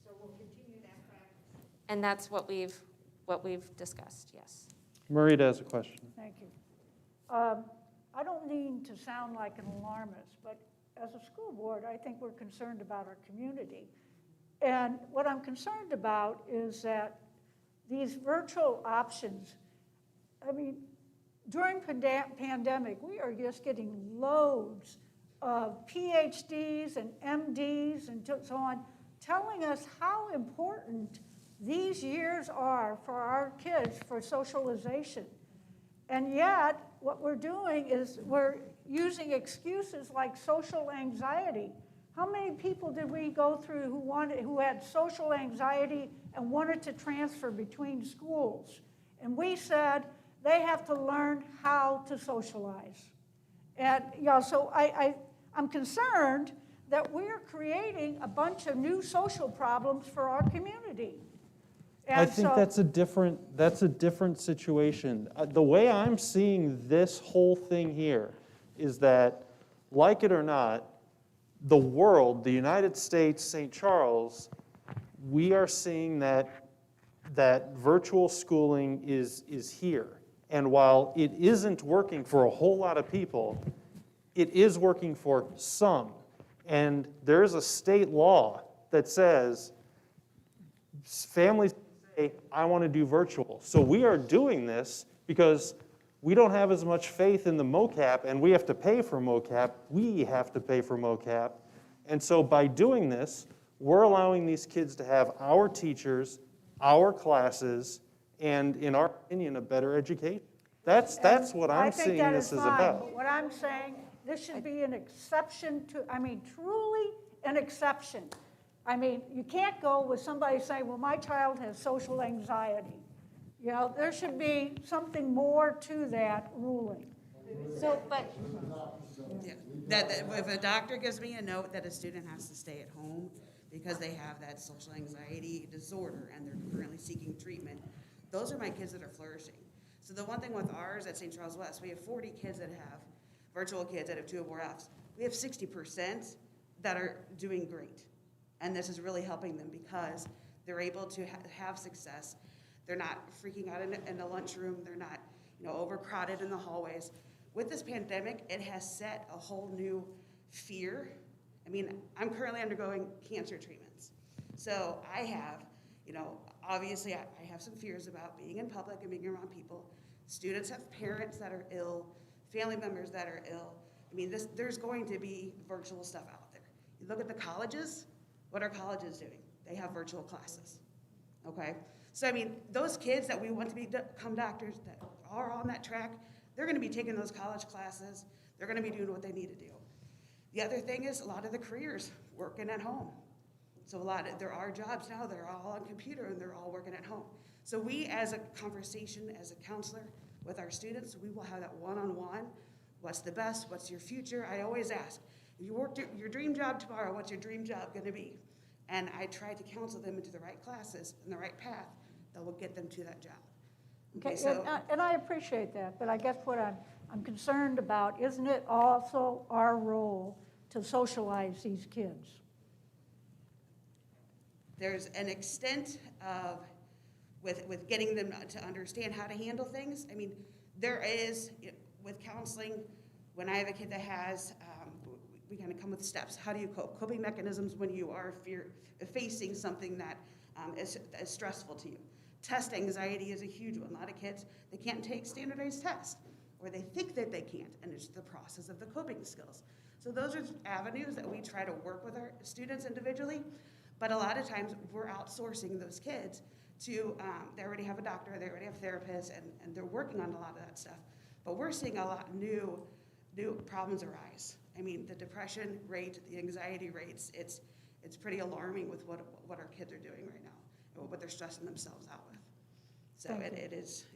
So we'll continue that practice. And that's what we've discussed, yes. Marita has a question. Thank you. I don't mean to sound like an alarmist, but as a school board, I think we're concerned about our community. And what I'm concerned about is that these virtual options, I mean, during pandemic, we are just getting loads of PhDs and MDs and so on, telling us how important these years are for our kids for socialization. And yet, what we're doing is we're using excuses like social anxiety. How many people did we go through who had social anxiety and wanted to transfer between schools? And we said they have to learn how to socialize. And so I'm concerned that we're creating a bunch of new social problems for our community. I think that's a different situation. The way I'm seeing this whole thing here is that, like it or not, the world, the United States, St. Charles, we are seeing that virtual schooling is here. And while it isn't working for a whole lot of people, it is working for some. And there's a state law that says families say, I want to do virtual. So we are doing this because we don't have as much faith in the MOCAP, and we have to pay for MOCAP. We have to pay for MOCAP. And so by doing this, we're allowing these kids to have our teachers, our classes, and in our opinion, a better education. That's what I'm seeing this is about. But what I'm saying, this should be an exception to, I mean, truly an exception. I mean, you can't go with somebody saying, well, my child has social anxiety. You know, there should be something more to that ruling. So, but, Yeah. That if a doctor gives me a note that a student has to stay at home because they have that social anxiety disorder and they're currently seeking treatment, those are my kids that are flourishing. So the one thing with ours at St. Charles West, we have 40 kids that have virtual kids that have 2 or more Fs. We have 60% that are doing great. And this is really helping them because they're able to have success. They're not freaking out in the lunchroom. They're not, overcrowded in the hallways. With this pandemic, it has set a whole new fear. I mean, I'm currently undergoing cancer treatments. So I have, obviously I have some fears about being in public and being around people. Students have parents that are ill, family members that are ill. I mean, there's going to be virtual stuff out there. You look at the colleges, what are colleges doing? They have virtual classes, okay? So, I mean, those kids that we want to become doctors that are on that track, they're gonna be taking those college classes. They're gonna be doing what they need to do. The other thing is a lot of the careers working at home. So there are jobs now, they're all on computer and they're all working at home. So we, as a conversation, as a counselor with our students, we will have that one-on-one. What's the best? What's your future? I always ask, if you work your dream job tomorrow, what's your dream job gonna be? And I try to counsel them into the right classes and the right path that will get them to that job. Okay, and I appreciate that, but I guess what I'm concerned about, isn't it also our role to socialize these kids? There's an extent of, with getting them to understand how to handle things. I mean, there is, with counseling, when I have a kid that has, we kind of come with steps. How do you cope? Coping mechanisms when you are facing something that is stressful to you. Test anxiety is a huge one. A lot of kids, they can't take standardized tests, or they think that they can't, and it's the process of the coping skills. So those are avenues that we try to work with our students individually, but a lot of times we're outsourcing those kids to, they already have a doctor, they already have therapists, and they're working on a lot of that stuff. But we're seeing a lot new problems arise. I mean, the depression rate, the anxiety rates, it's pretty alarming with what our kids are doing right now, and what they're stressing themselves out with. So it is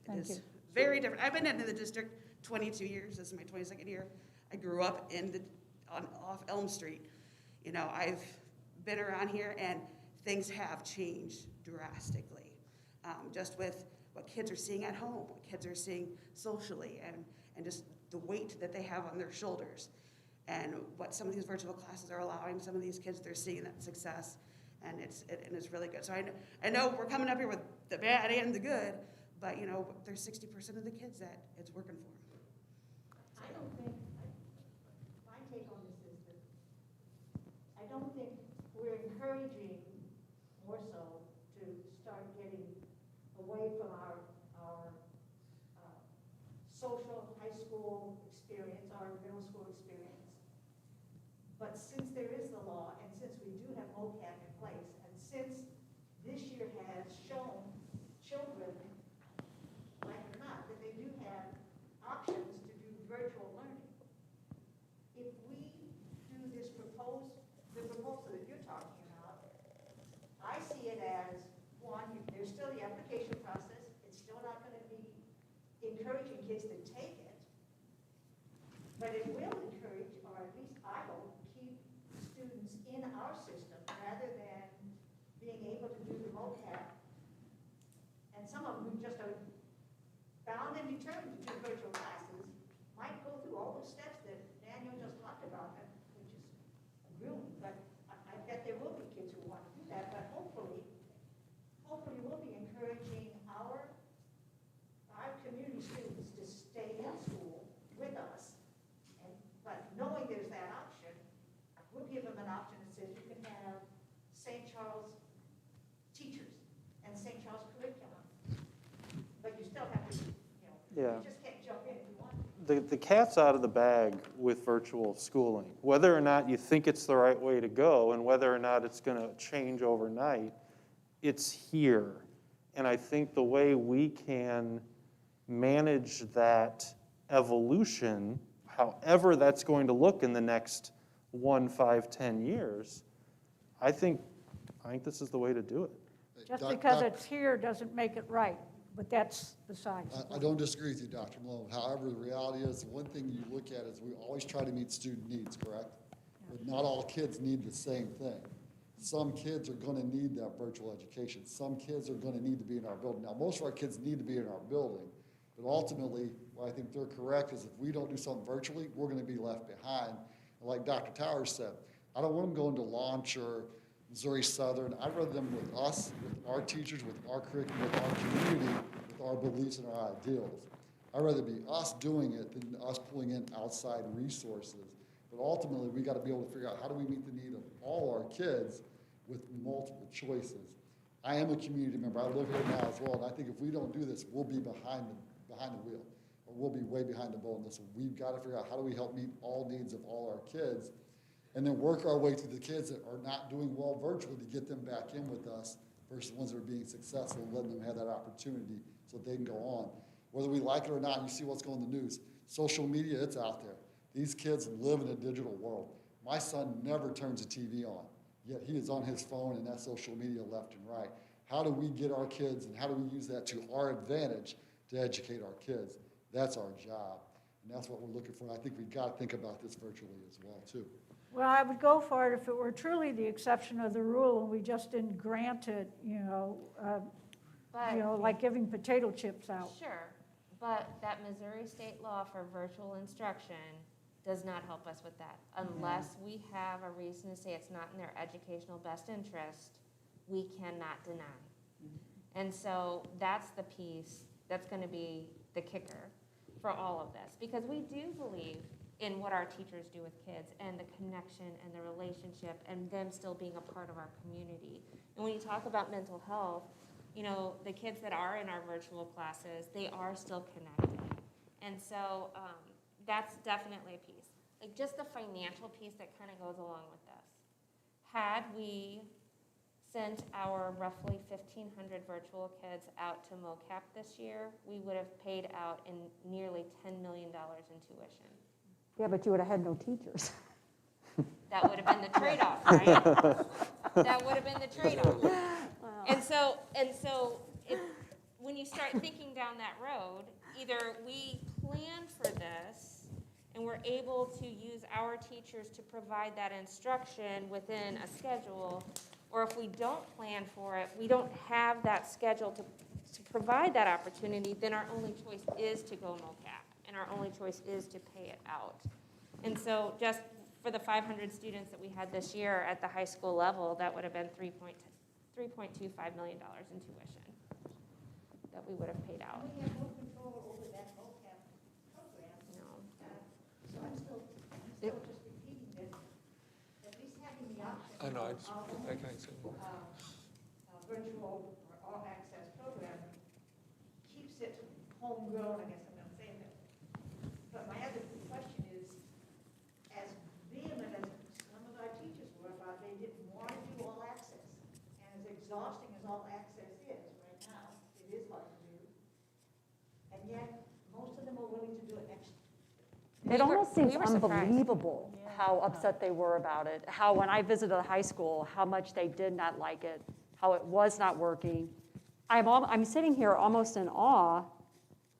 very different. I've been in the district 22 years. This is my 22nd year. I grew up off Elm Street. I've been around here, and things have changed drastically. Just with what kids are seeing at home, what kids are seeing socially, and just the weight that they have on their shoulders, and what some of these virtual classes are allowing some of these kids, they're seeing that success, and it's really good. So I know we're coming up here with the bad and the good, but there's 60% of the kids that it's working for. I don't think, my take on this is that I don't think we're encouraging more so to start getting away from our social high school experience, our middle school experience. But since there is the law, and since we do have MOCAP in place, and since this year has shown children, like it or not, that they do have options to do virtual learning, if we do the proposal that you're talking about, I see it as, one, there's still the application process. It's still not going to be encouraging kids to take it, but it will encourage, or at least I hope, keep students in our system rather than being able to do the MOCAP. And some of them who just are bound and determined to do virtual classes might go through all the steps that Daniel just talked about, which is real Yeah. You just can't jump in if you want to. The cat's out of the bag with virtual schooling. Whether or not you think it's the right way to go and whether or not it's going to change overnight, it's here. And I think the way we can manage that evolution, however that's going to look in the next 1, 5, 10 years, I think this is the way to do it. Just because it's here doesn't make it right, but that's besides. I don't disagree with you, Dr. Malone. However, the reality is, one thing you look at is we always try to meet student needs, correct? But not all kids need the same thing. Some kids are going to need that virtual education. Some kids are going to need to be in our building. Now, most of our kids need to be in our building, but ultimately, what I think they're correct is if we don't do something virtually, we're going to be left behind. And like Dr. Towers said, I don't want them going to Launch or Missouri Southern. I'd rather them with us, with our teachers, with our curriculum, with our community, with our beliefs and our ideals. I'd rather be us doing it than us pulling in outside resources. But ultimately, we got to be able to figure out how do we meet the need of all our kids with multiple choices. I am a community member. I live here now as well, and I think if we don't do this, we'll be behind the wheel, or we'll be way behind the boat in this. We've got to figure out how do we help meet all needs of all our kids, and then work our way through the kids that are not doing well virtually to get them back in with us versus the ones that are being successful and letting them have that opportunity so that they can go on. Whether we like it or not, you see what's going in the news. Social media, it's out there. These kids live in a digital world. My son never turns the TV on, yet he is on his phone and that social media left and right. How do we get our kids and how do we use that to our advantage to educate our kids? That's our job, and that's what we're looking for. I think we've got to think about this virtually as well, too. Well, I would go for it if it were truly the exception of the rule and we just didn't grant it, like giving potato chips out. Sure, but that Missouri state law for virtual instruction does not help us with that. Unless we have a reason to say it's not in their educational best interest, we cannot deny. And so that's the piece that's going to be the kicker for all of this. Because we do believe in what our teachers do with kids and the connection and the relationship and them still being a part of our community. And when you talk about mental health, the kids that are in our virtual classes, they are still connected. And so that's definitely a piece. Like just the financial piece that kind of goes along with this. Had we sent our roughly 1,500 virtual kids out to MOCAP this year, we would have paid out in nearly $10 million in tuition. Yeah, but you would have had no teachers. That would have been the trade-off, right? That would have been the trade-off. Wow. And so when you start thinking down that road, either we plan for this and we're able to use our teachers to provide that instruction within a schedule, or if we don't plan for it, we don't have that schedule to provide that opportunity, then our only choice is to go MOCAP, and our only choice is to pay it out. And so just for the 500 students that we had this year at the high school level, that would have been $3.25 million in tuition that we would have paid out. We have no control over that MOCAP program. No. So I'm still just repeating that at least having the option I know, of can I say more? virtual or all access program keeps it homegrown, I guess I'm not saying that. But my other question is, as vehement as some of our teachers were about they didn't want to do all access, and as exhausting as all access is right now, it is hard to do, and yet most of them are willing to do it extra. It almost seems we were surprised. unbelievable how upset they were about it, how when I visited a high school, how much they did not like it, how it was not working. I'm sitting here almost in awe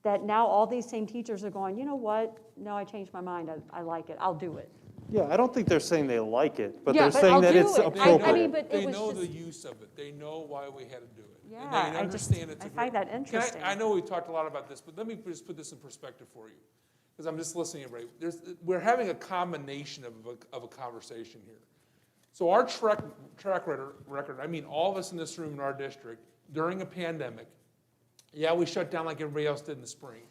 that now all these same teachers are going, you know what, no, I changed my mind, I like it, I'll do it. Yeah, I don't think they're saying they like it, but Yeah, they're but saying I'll that do it's it. appropriate. I mean, but They it was know the just, use of it. They know why we had to do it. Yeah, And they understand it's I a find that Can interesting. I know we talked a lot about this, but let me just put this in perspective for you, because I'm just listening. Right, we're having a combination of a conversation here. So our track record, I mean all of us in this room in our district, during a pandemic, yeah, we shut down like everybody else did in the spring,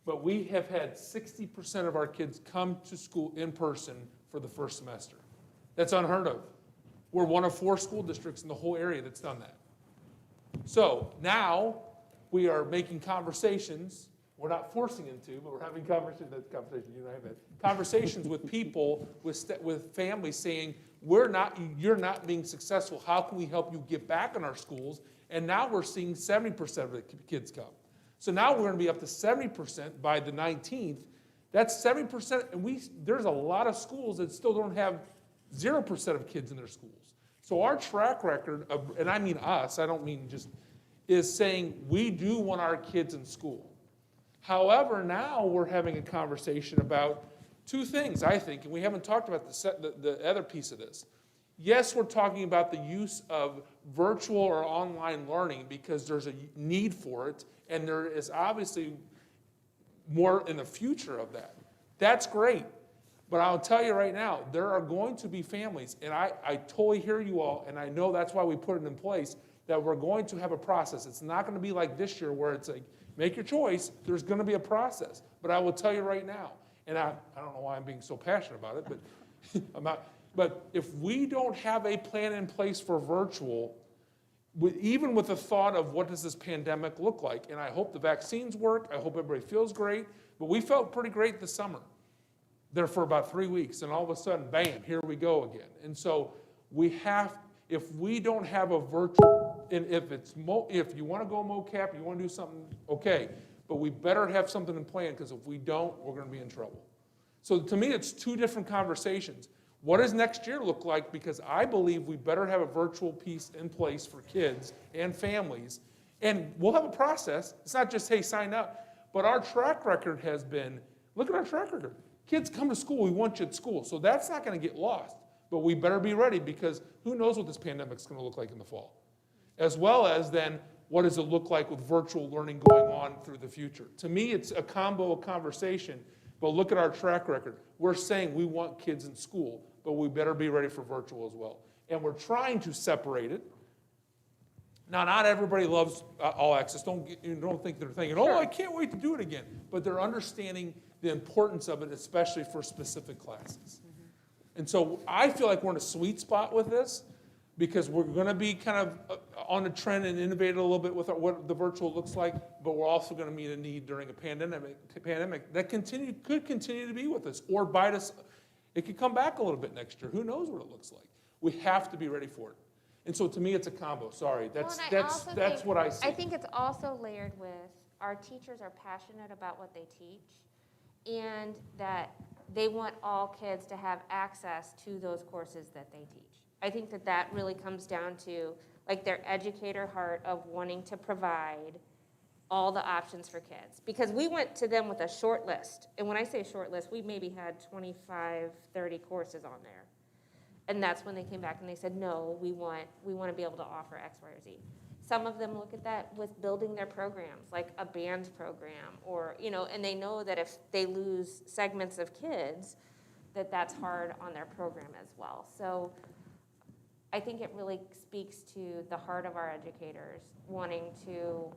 but we have had 60% of our kids come to school in person for the first semester. That's unheard of. We're one of 4 school districts in the whole area that's done that. So now we are making conversations We're not forcing them to, but we're having conversations, you know, conversations with people, with families saying, you're not being successful. How can we help you get back in our schools? And now we're seeing 70% of the kids come. So now we're gonna be up to 70% by the 19th. That's 70%, and there's a lot of schools that still don't have 0% of kids in their schools. So our track record, and I mean us, I don't mean just, is saying we do want our kids in school. However, now we're having a conversation about two things, I think, and we haven't talked about the other piece of this. Yes, we're talking about the use of virtual or online learning because there's a need for it, and there is obviously more in the future of that. That's great. But I'll tell you right now, there are going to be families, and I totally hear you all, and I know that's why we put it in place, that we're going to have a process. It's not going to be like this year where it's like, make your choice. There's going to be a process. But I will tell you right now, and I don't know why I'm being so passionate about it, but if we don't have a plan in place for virtual, even with the thought of what does this pandemic look like, and I hope the vaccines work, I hope everybody feels great, but we felt pretty great this summer. There for about 3 weeks, and all of a sudden, bam, here we go again. And so if we don't have a virtual, and if you want to go mocap, you want to do something, okay, but we better have something in plan, because if we don't, we're going to be in trouble. So to me, it's two different conversations. What does next year look like? Because I believe we better have a virtual piece in place for kids and families, and we'll have a process. It's not just, hey, sign up, but our track record has been, look at our track record. Kids come to school, we want you at school, so that's not going to get lost. But we better be ready, because who knows what this pandemic's going to look like in the fall. As well as then, what does it look like with virtual learning going on through the future? To me, it's a combo of conversation, but look at our track record. We're saying we want kids in school, but we better be ready for virtual as well. And we're trying to separate it. Now, not everybody loves all access. Don't think they're thinking, oh, I can't wait to do it again. But they're understanding the importance of it, especially for specific classes. And so I feel like we're in a sweet spot with this, because we're going to be kind of on the trend and innovate a little bit with what the virtual looks like, but we're also going to meet a need during a pandemic that could continue to be with us, or bite us. It could come back a little bit next year. Who knows what it looks like? We have to be ready for it. And so to me, it's a combo. Sorry, that's what I see. I think it's also layered with our teachers are passionate about what they teach, and that they want all kids to have access to those courses that they teach. I think that really comes down to like their educator heart of wanting to provide all the options for kids. Because we went to them with a short list. And when I say short list, we maybe had 25, 30 courses on there. And that's when they came back and they said, no, we want to be able to offer X, Y, or Z. Some of them look at that with building their programs, like a band program, or, and they know that if they lose segments of kids, that's hard on their program as well. So I think it really speaks to the heart of our educators wanting to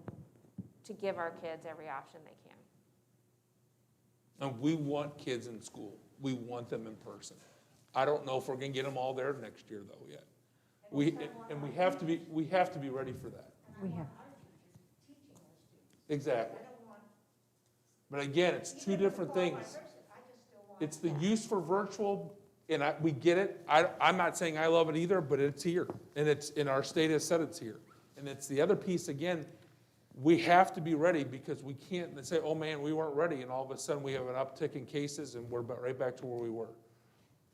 give our kids every option they can. And we want kids in school. We want them in person. I don't know if we're going to get them all there next year, though, yet. We have to be ready for that. We have. Exactly. But again, it's two different things. It's the use for virtual, and we get it. I'm not saying I love it either, but it's here, and it's in our state has said it's here. And it's the other piece again. We have to be ready, because we can't say, oh man, we weren't ready, and all of a sudden we have an uptick in cases, and we're right back to where we were.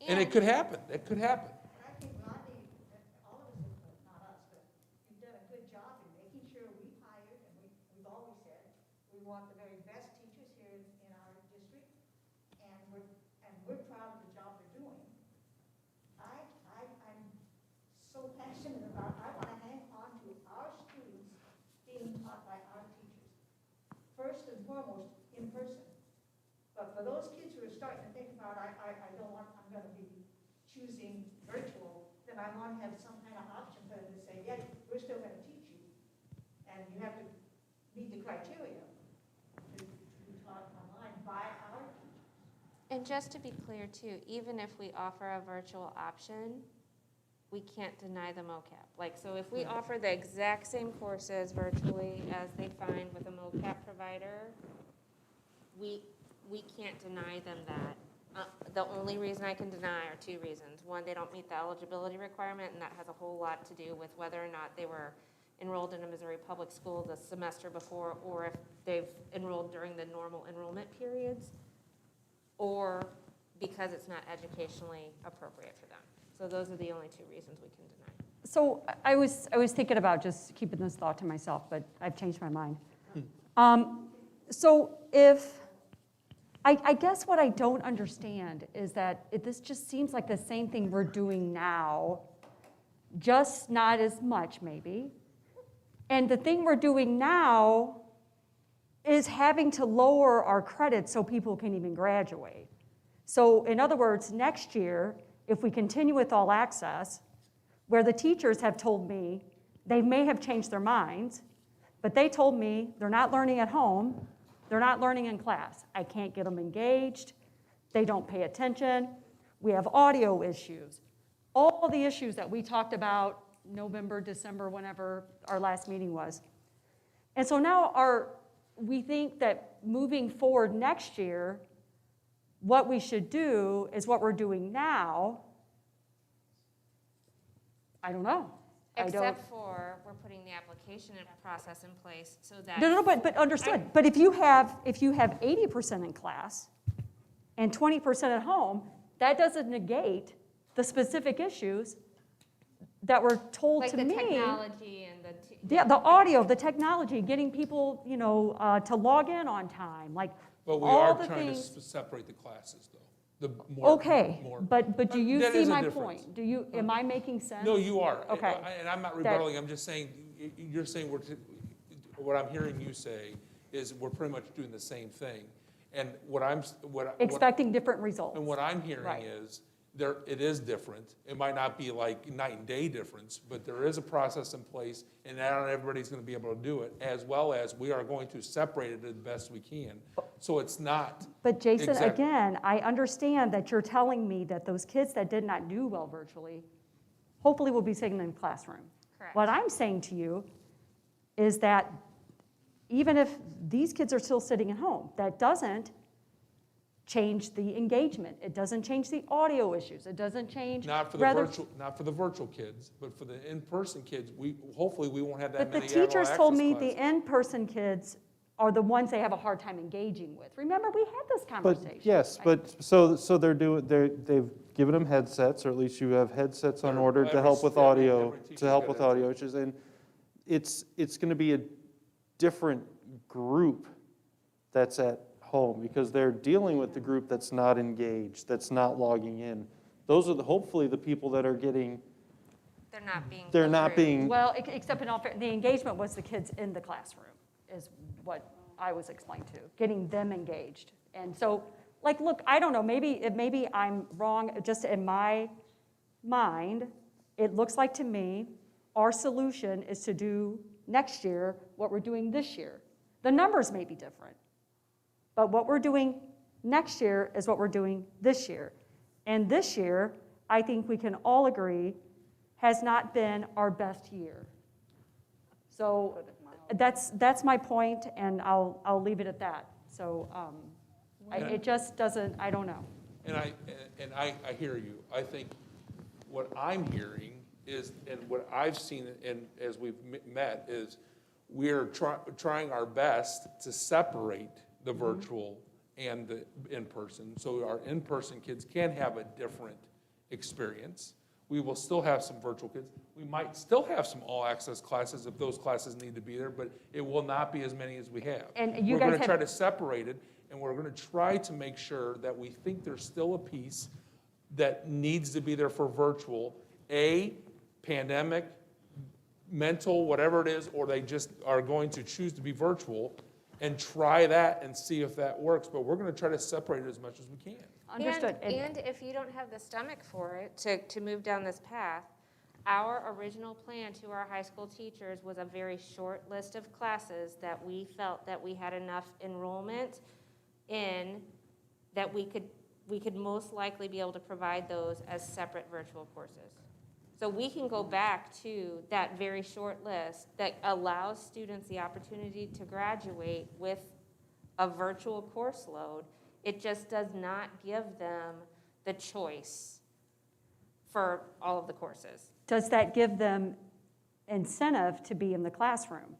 And it could happen. It could happen. I think Rodney, all of us, not us, but you've done a good job in making sure we've hired, and we've always said, we want the very best teachers here in our district, and we're proud of the job they're doing. I'm so passionate about, I want to hang on to our students being taught by our teachers. First and foremost, in person. But for those kids who are starting to think about, I'm going to be choosing virtual, then I want to have some kind of option for them to say, yeah, we're still going to teach you. And you have to meet the criteria to be taught online by our teachers. And just to be clear too, even if we offer a virtual option, we can't deny the MOCAP. So if we offer the exact same courses virtually as they find with a MOCAP provider, we can't deny them that. The only reason I can deny are two reasons. One, they don't meet the eligibility requirement, and that has a whole lot to do with whether or not they were enrolled in a Missouri public school the semester before, or if they've enrolled during the normal enrollment periods, or because it's not educationally appropriate for them. So those are the only two reasons we can deny. So I was thinking about just keeping this thought to myself, but I've changed my mind. So if, I guess what I don't understand is that this just seems like the same thing we're doing now, just not as much maybe. And the thing we're doing now is having to lower our credits so people can even graduate. So in other words, next year, if we continue with all access, where the teachers have told me they may have changed their minds, but they told me they're not learning at home, they're not learning in class. I can't get them engaged, they don't pay attention, we have audio issues. All the issues that we talked about November, December, whenever our last meeting was. And so now we think that moving forward next year, what we should do is what we're doing now. I don't know. Except for we're putting the application process in place so that. No, but understood. But if you have 80% in class and 20% at home, that doesn't negate the specific issues that were told like to the me. Technology and Yeah, the audio, the technology, getting people, to log in on time, like But we all are the trying things. to separate the classes, though. The more, Okay, more. but do you That see is a my difference. point? Am I making sense? No, you are. Okay. And I'm not rebutting, I'm just saying, you're saying what I'm hearing you say is we're pretty much doing the same thing. And Expecting different results. And what I'm hearing Right. is, it is different. It might not be like night and day difference, but there is a process in place, and not everybody's gonna be able to do it, as well as we are going to separate it as best we can. So it's not. But Jason, exact- again, I understand that you're telling me that those kids that did not do well virtually, hopefully will be sitting in the classroom. Correct. What I'm saying to you is that even if these kids are still sitting at home, that doesn't change the engagement. It doesn't change the audio issues. It doesn't change. Not for the virtual kids, but for the in-person kids, hopefully we won't have that But the many teachers told me classes. the in-person kids are the ones they have a hard time engaging with. Remember, we had this conversation. But yes, but so they've given them headsets, or at least you have headsets on order to help with audio, issues. And it's going to be a different group that's at home, because they're dealing with the group that's not engaged, that's not logging in. Those are hopefully the people that are getting. They're not being. Well, except in all fairness, the engagement was the kids in the classroom, is what I was explained to, getting them engaged. And so, look, I don't know, maybe I'm wrong, just in my mind, it looks like to me, our solution is to do next year what we're doing this year. The numbers may be different, but what we're doing next year is what we're doing this year. And this year, I think we can all agree, has not been our best year. So that's my point, and I'll leave it at that. So it just doesn't, I don't know. And I hear you. I think what I'm hearing is, and what I've seen, and as we've met, is we're trying our best to separate the virtual and the in-person, so our in-person kids can have a different experience. We will still have some virtual kids. We might still have some all-access classes if those classes need to be there, but it will not be as many as we have. And you we're guys going to try to separate it, and we're going to try to make sure that we think there's still a piece that needs to be there for virtual, pandemic, mental, whatever it is, or they just are going to choose to be virtual, and try that and see if that works. But we're going to try to separate it as much as we can. Understood. And if you don't have the stomach for it to move down this path, our original plan to our high school teachers was a very short list of classes that we felt that we had enough enrollment in that we could most likely be able to provide those as separate virtual courses. So we can go back to that very short list that allows students the opportunity to graduate with a virtual course load. It just does not give them the choice for all of the courses. Does that give them incentive to be in the classroom?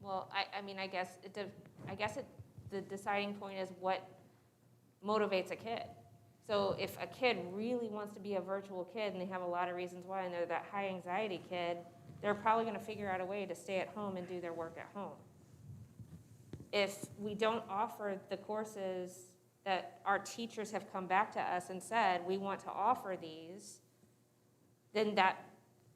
Well, I mean, I guess the deciding point is what motivates a kid. So if a kid really wants to be a virtual kid and they have a lot of reasons why, and they're that high anxiety kid, they're probably going to figure out a way to stay at home and do their work at home. If we don't offer the courses that our teachers have come back to us and said, we want to offer these, then that,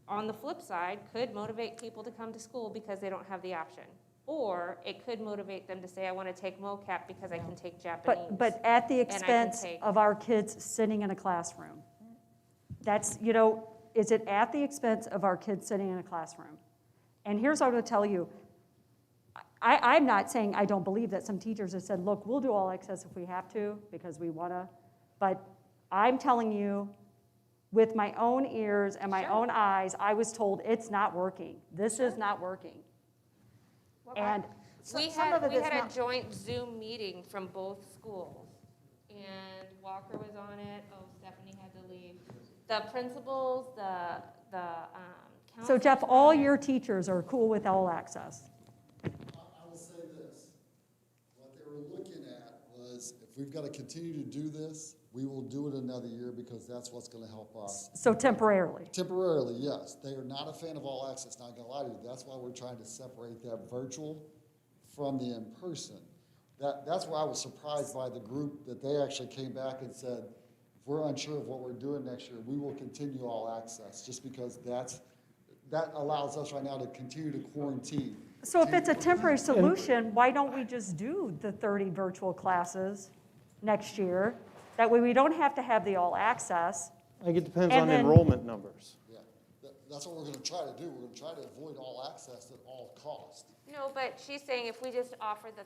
on the flip side, could motivate people to come to school because they don't have the option. Or it could motivate them to say, I want to take MOCAP because I can take Japanese. But at the and I can expense take- of our kids sitting in a classroom. That's, you know, is it at the expense of our kids sitting in a classroom? And here's what I'm going to tell you. I'm not saying I don't believe that some teachers have said, look, we'll do all access if we have to because we want to. But I'm telling you, with my own ears and my own eyes, I was told it's not working. This is not working. And We had a joint Zoom meeting from both schools, and Walker was on it. Oh, Stephanie had to leave. The principals, the so counselors. Jeff, all your teachers are cool with all access. I will say this, what they were looking at was, if we've got to continue to do this, we will do it another year because that's what's going to help us. So temporarily. Temporarily, yes. They are not a fan of all access, not going to lie to you. That's why we're trying to separate that virtual from the in-person. That's why I was surprised by the group that they actually came back and said, if we're unsure of what we're doing next year, we will continue all access, just because that allows us right now to continue to quarantine. So if it's a temporary solution, why don't we just do the 30 virtual classes next year? That way we don't have to have the all access. I think it depends And on then- enrollment numbers. Yeah, that's what we're going to try to do. We're going to try to avoid all access at all cost. No, but she's saying if we just offer the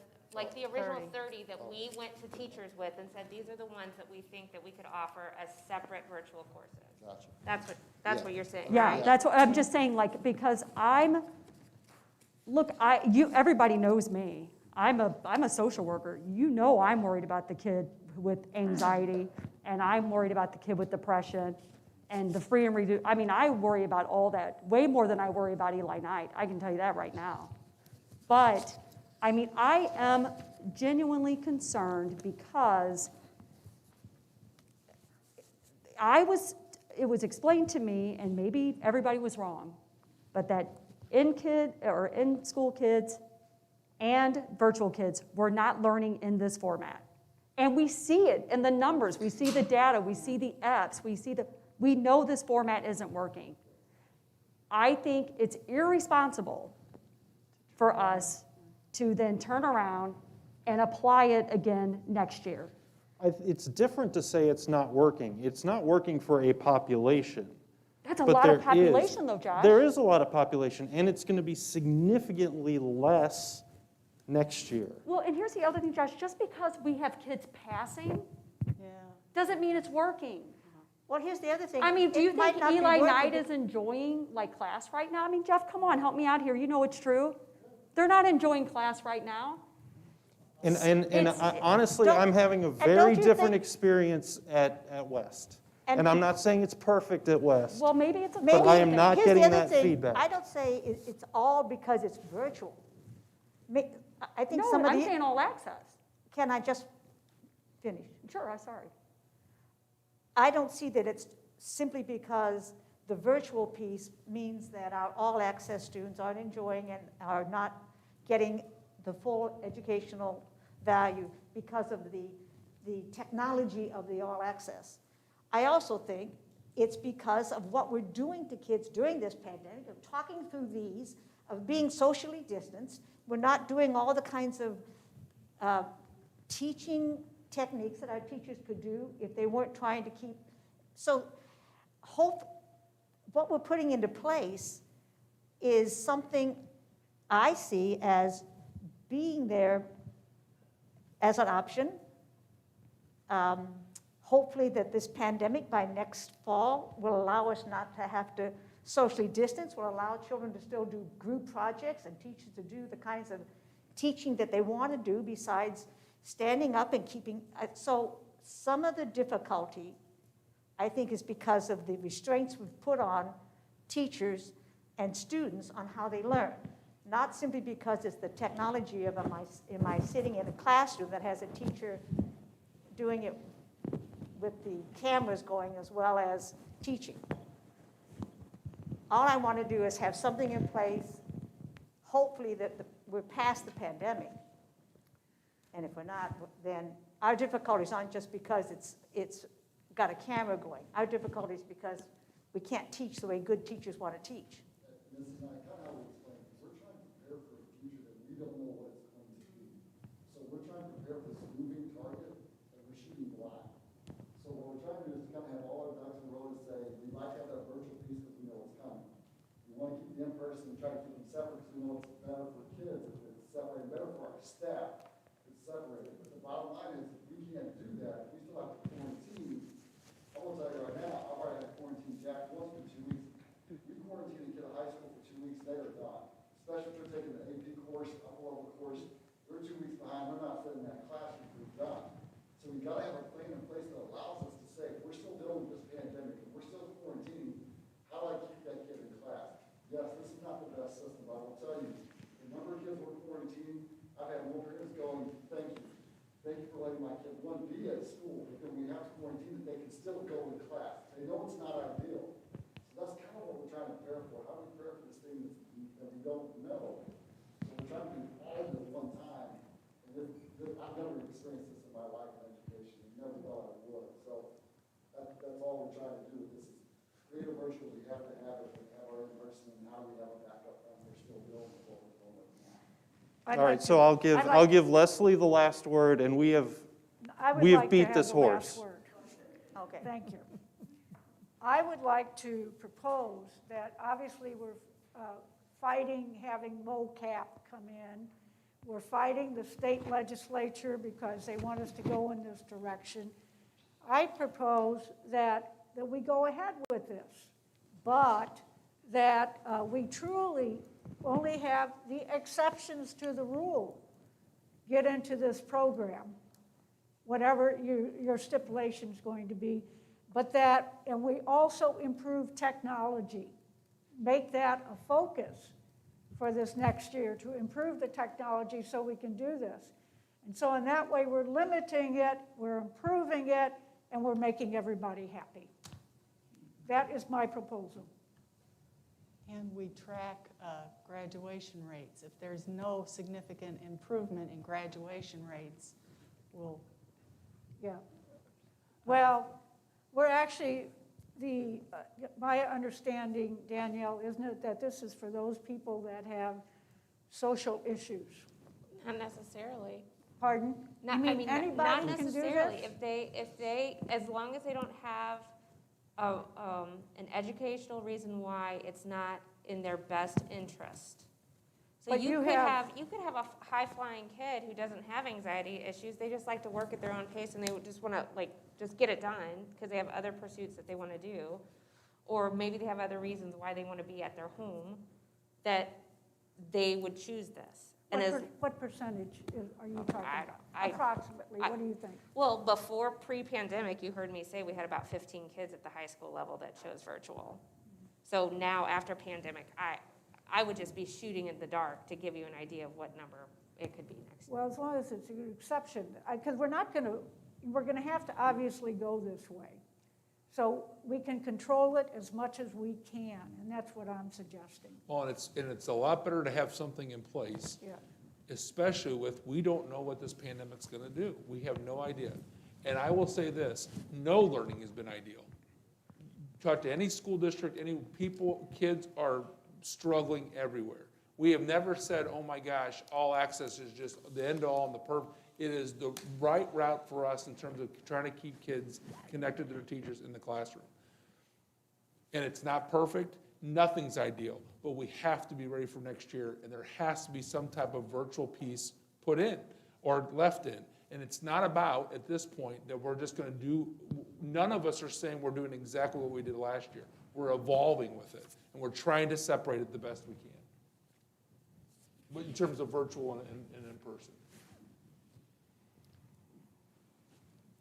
original 30 that we went to teachers with and said, these are the ones that we think that we could offer as separate virtual courses. Gotcha. That's what you're saying, Yeah, right? that's what I'm just saying, like, because everybody knows me. I'm a social worker. You know I'm worried about the kid with anxiety, and I'm worried about the kid with depression, and the free and reduced. I mean, I worry about all that way more than I worry about Eli Knight. I can tell you that right now. But, I mean, I am genuinely concerned because it was explained to me, and maybe everybody was wrong, but that in-school kids and virtual kids were not learning in this format. And we see it in the numbers. We see the data. We see the apps. We know this format isn't working. I think it's irresponsible for us to then turn around and apply it again next year. It's different to say it's not working. It's not working for a population. That's a But lot there of population, though, Josh. There is a lot of population, and it's going to be significantly less next year. Well, and here's the other thing, Josh. Just because we have kids passing doesn't mean it's working. Well, here's the other thing. I mean, do you It might think not be Eli working. Knight is enjoying class right now? I mean, Jeff, come on, help me out here. You know it's true. They're not enjoying class right now. Honestly, I'm having a don't very you different think- experience at West. And- And I'm not saying it's perfect at West. Well, maybe it's a But I am not Here's getting the other that thing. feedback. I don't say it's all because it's virtual. I think No, some of I'm the. saying all access. Can I just finish? Sure, I'm sorry. I don't see that it's simply because the virtual piece means that our all-access students aren't enjoying and are not getting the full educational value because of the technology of the all-access. I also think it's because of what we're doing to kids during this pandemic, of talking through these, of being socially distanced. We're not doing all the kinds of teaching techniques that our teachers could do if they weren't trying to keep. So what we're putting into place is something I see as being there as an option. Hopefully that this pandemic by next fall will allow us not to have to socially distance, will allow children to still do group projects and teachers to do the kinds of teaching that they want to do besides standing up and keeping, so some of the difficulty, I think, is because of the restraints we've put on teachers and students on how they learn. Not simply because it's the technology of am I sitting in a classroom that has a teacher doing it with the cameras going as well as teaching. All I want to do is have something in place, hopefully that we're past the pandemic. And if we're not, then our difficulties aren't just because it's got a camera going. Our difficulties because we can't teach the way good teachers want to teach. This is kind of how we explain it. We're trying to prepare for a future that we don't know what it's going to be. So we're trying to prepare for this moving target, and we're shooting blind. So what we're trying to do is kind of have all our ducks in a row to say, we'd like to have that virtual piece because we know it's coming. We want to keep the in-person and try to keep them separate because we know it's better for kids if it's separated, better for our staff if it's separated. But the bottom line is, if we can't do that, if we still have to quarantine. I will tell you right now, I've already had to quarantine Jack once for 2 weeks. We quarantine a kid at high school for 2 weeks, they are done. Especially if they're taking an AP course, upper level course, they're 2 weeks behind, they're not sitting in that classroom, they're done. So we gotta have a plan in place that allows us to say, if we're still dealing with this pandemic, if we're still quarantining, how do I keep that kid in class? Yes, this is not the best system, but I will tell you, the number of kids we're quarantining, I've had more parents going, thank you. Thank you for letting my kid, one, be at school, but then we have to quarantine that they can still go to class. They know it's not ideal. So that's kind of what we're trying to prepare for. How do we prepare for this thing that we don't know? So we're trying to do all of it at one time. And I've never experienced this in my life in education. I never thought I would. So that's all we're trying to do with this is create a virtual. We have to have it. We have our in-person, and how do we have a backup plan? We're still building what we're doing right now. All right, so I'll give Leslie the last word, and we have beat this horse. Okay. Thank you. I would like to propose that obviously we're fighting having MOCAP come in. We're fighting the state legislature because they want us to go in this direction. I propose that we go ahead with this, but that we truly only have the exceptions to the rule get into this program, whatever your stipulation is going to be, but that, and we also improve technology, make that a focus for this next year to improve the technology so we can do this. And so in that way, we're limiting it, we're improving it, and we're making everybody happy. That is my proposal. And we track graduation rates. If there's no significant improvement in graduation rates, we'll... Yeah. Well, we're actually, my understanding, Danielle, isn't it, that this is for those people that have social issues? Not necessarily. Pardon? Not, You mean I mean, anybody not can do necessarily. this? If they, as long as they don't have an educational reason why it's not in their best interest. So But you could have a high-flying kid who doesn't have anxiety issues. They just like to work at their own pace, and they just want to just get it done because they have other pursuits that they want to do, or maybe they have other reasons why they want to be at their home, that they would choose this. What percentage are you talking about? Approximately, what do you think? Well, before pre-pandemic, you heard me say we had about 15 kids at the high school level that chose virtual. So now, after pandemic, I would just be shooting in the dark to give you an idea of what number it could be next year. Well, as long as it's an exception, because we're going to have to obviously go this way. So we can control it as much as we can, and that's what I'm suggesting. Well, and it's a lot better to have something in place, especially with, we don't know what this pandemic's gonna do. We have no idea. And I will say this, no learning has been ideal. Talk to any school district, any people, kids are struggling everywhere. We have never said, oh my gosh, all access is just the end all and the perfect. It is the right route for us in terms of trying to keep kids connected to their teachers in the classroom. And it's not perfect, nothing's ideal, but we have to be ready for next year, and there has to be some type of virtual piece put in or left in. And it's not about, at this point, that we're just gonna do, none of us are saying we're doing exactly what we did last year. We're evolving with it, and we're trying to separate it the best we can. but in terms of virtual and in person.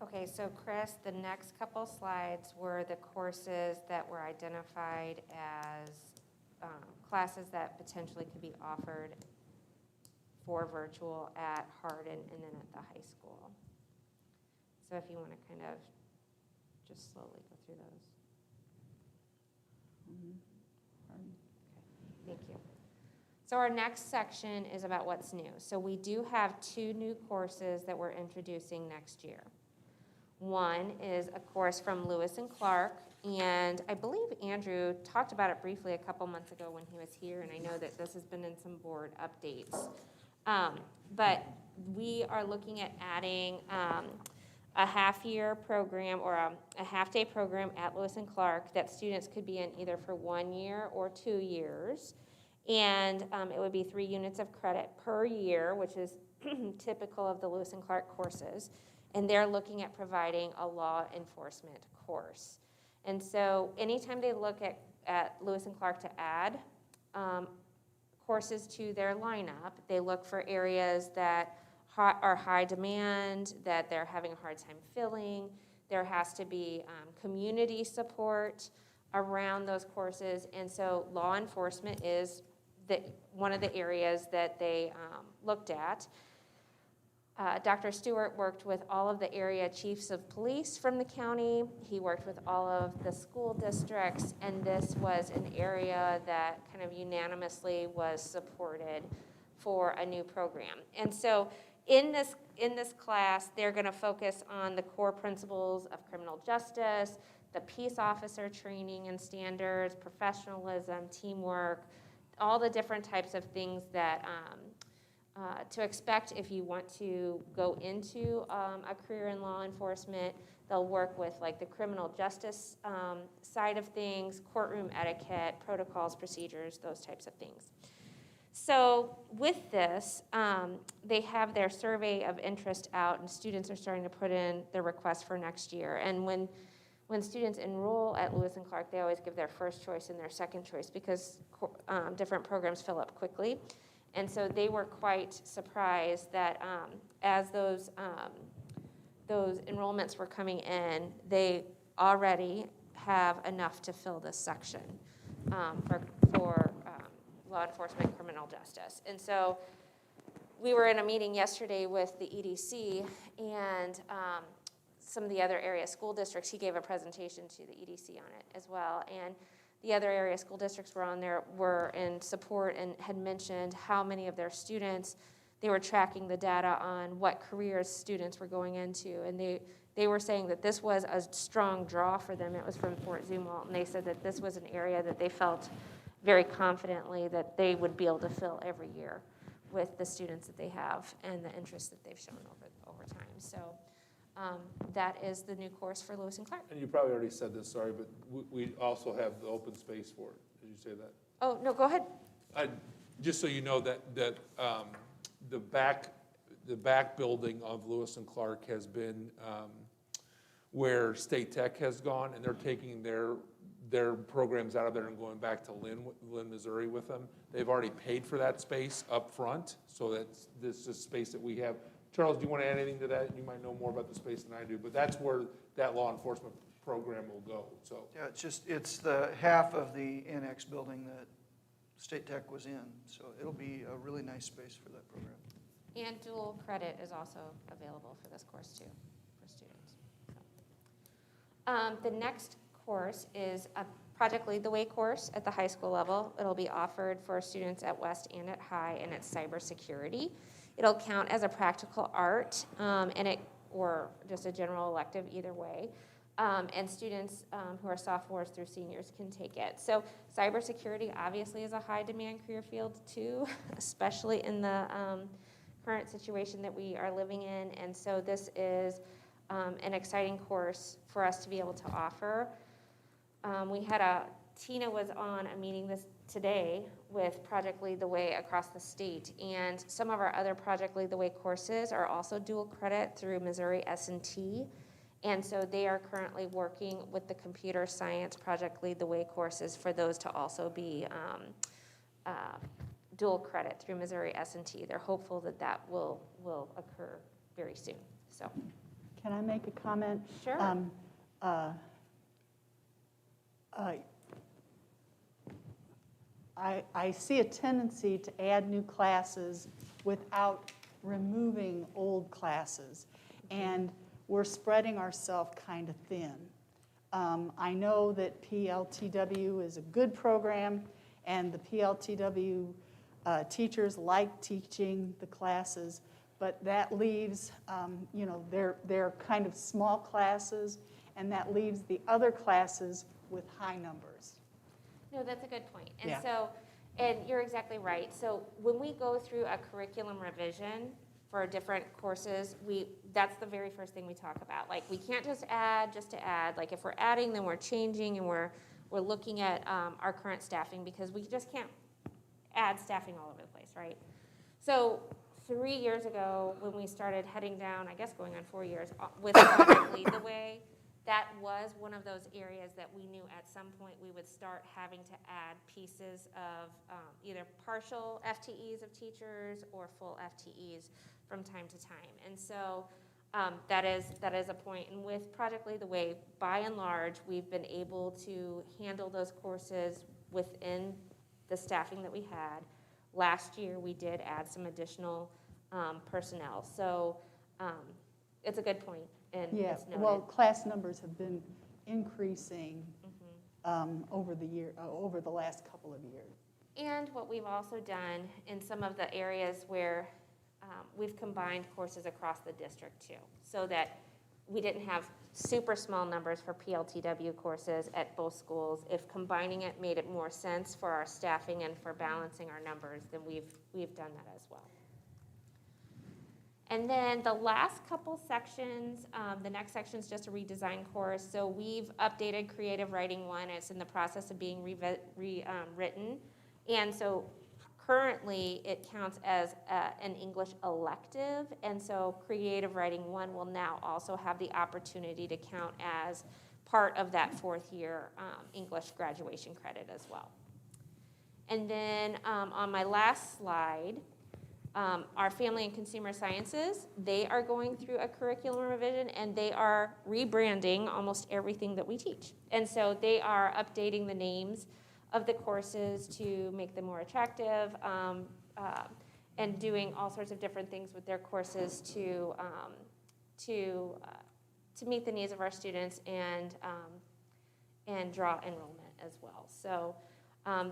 Okay, so Chris, the next couple slides were the courses that were identified as classes that potentially could be offered for virtual at Hardin and then at the high school. So if you want to kind of just slowly go through those. Thank you. So our next section is about what's new. So we do have 2 new courses that we're introducing next year. One is a course from Lewis and Clark, and I believe Andrew talked about it briefly a couple months ago when he was here, and I know that this has been in some board updates. But we are looking at adding a half-year program or a half-day program at Lewis and Clark that students could be in either for 1 year or 2 years. And it would be 3 units of credit per year, which is typical of the Lewis and Clark courses. And they're looking at providing a law enforcement course. And so anytime they look at Lewis and Clark to add courses to their lineup, they look for areas that are high demand, that they're having a hard time filling. There has to be community support around those courses. And so law enforcement is one of the areas that they looked at. Dr. Stewart worked with all of the area chiefs of police from the county. He worked with all of the school districts, and this was an area that kind of unanimously was supported for a new program. And so in this class, they're going to focus on the core principles of criminal justice, the peace officer training and standards, professionalism, teamwork, all the different types of things that to expect if you want to go into a career in law enforcement. They'll work with like the criminal justice side of things, courtroom etiquette, protocols, procedures, those types of things. So with this, they have their survey of interest out, and students are starting to put in their requests for next year. And when students enroll at Lewis and Clark, they always give their first choice and their second choice because different programs fill up quickly. And so they were quite surprised that as those enrollments were coming in, they already have enough to fill this section for law enforcement, criminal justice. And so we were in a meeting yesterday with the EDC and some of the other area school districts. He gave a presentation to the EDC on it as well. And the other area school districts were in support and had mentioned how many of their students, they were tracking the data on what careers students were going into. And they were saying that this was a strong draw for them. It was from Fort Zumwalt, and they said that this was an area that they felt very confidently that they would be able to fill every year with the students that they have and the interest that they've shown over time. So that is the new course for Lewis and Clark. And you probably already said this, sorry, but we also have the open space for it. Did you say that? Oh, no, go ahead. Just so you know that the back building of Lewis and Clark has been where State Tech has gone, and they're taking their programs out of there and going back to Lynn, Missouri with them. They've already paid for that space up front, so this is space that we have. Charles, do you want to add anything to that? You might know more about the space than I do, but that's where that law enforcement program will go, so. Yeah, it's the half of the annex building that State Tech was in, so it'll be a really nice space for that program. And dual credit is also available for this course too, for students. So. The next course is a Project Lead the Way course at the high school level. It'll be offered for students at West and at High, and it's cybersecurity. It'll count as a practical art or just a general elective either way. And students who are sophomores through seniors can take it. So cybersecurity obviously is a high demand career field too, especially in the current situation that we are living in. And so this is an exciting course for us to be able to offer. Tina was on a meeting today with Project Lead the Way across the state, and some of our other Project Lead the Way courses are also dual credit through Missouri S&T, and so they are currently working with the computer science Project Lead the Way courses for those to also be dual credit through Missouri S&T. They're hopeful that that will occur very soon, so. Can I make a comment? Sure. I see a tendency to add new classes without removing old classes, and we're spreading ourselves kind of thin. I know that PLTW is a good program, and the PLTW teachers like teaching the classes, but that leaves, they're kind of small classes, and that leaves the other classes with high numbers. No, that's a good point. And Yeah. so, and you're exactly right. So when we go through a curriculum revision for different courses, that's the very first thing we talk about. Like, we can't just add just to add. Like, if we're adding, then we're changing, and we're looking at our current staffing, because we just can't add staffing all over the place, right? So 3 years ago, when we started heading down, I guess going on 4 years, with Project Lead the Way, that was one of those areas that we knew at some point we would start having to add pieces of either partial FTEs of teachers or full FTEs from time to time. And so that is a point. And with Project Lead the Way, by and large, we've been able to handle those courses within the staffing that we had. Last year, we did add some additional personnel. So it's a good point. And Yeah, it's noted. well, class numbers have been increasing over the last couple of years. And what we've also done in some of the areas where we've combined courses across the district too, so that we didn't have super small numbers for PLTW courses at both schools. If combining it made it more sense for our staffing and for balancing our numbers, then we've done that as well. And then the last couple sections, the next section is just a redesign course. So we've updated Creative Writing 1. It's in the process of being written. And so currently it counts as an English elective. And so Creative Writing 1 will now also have the opportunity to count as part of that fourth year English graduation credit as well. And then on my last slide, our Family and Consumer Sciences, they are going through a curriculum revision, and they are rebranding almost everything that we teach. And so they are updating the names of the courses to make them more attractive, and doing all sorts of different things with their courses to meet the needs of our students and draw enrollment as well. So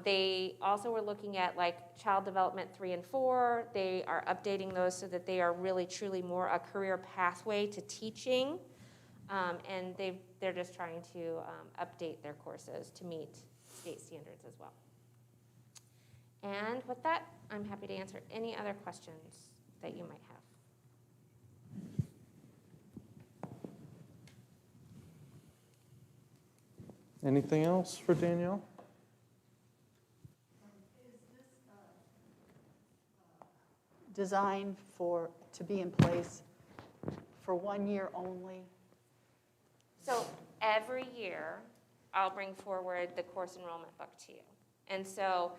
they also were looking at like child development 3 and 4. They are updating those so that they are really truly more a career pathway to teaching. And they're just trying to update their courses to meet state standards as well. And with that, I'm happy to answer any other questions that you might have. Anything else for Danielle? Designed to be in place for 1 year only? So every year, I'll bring forward the course enrollment book to you. And so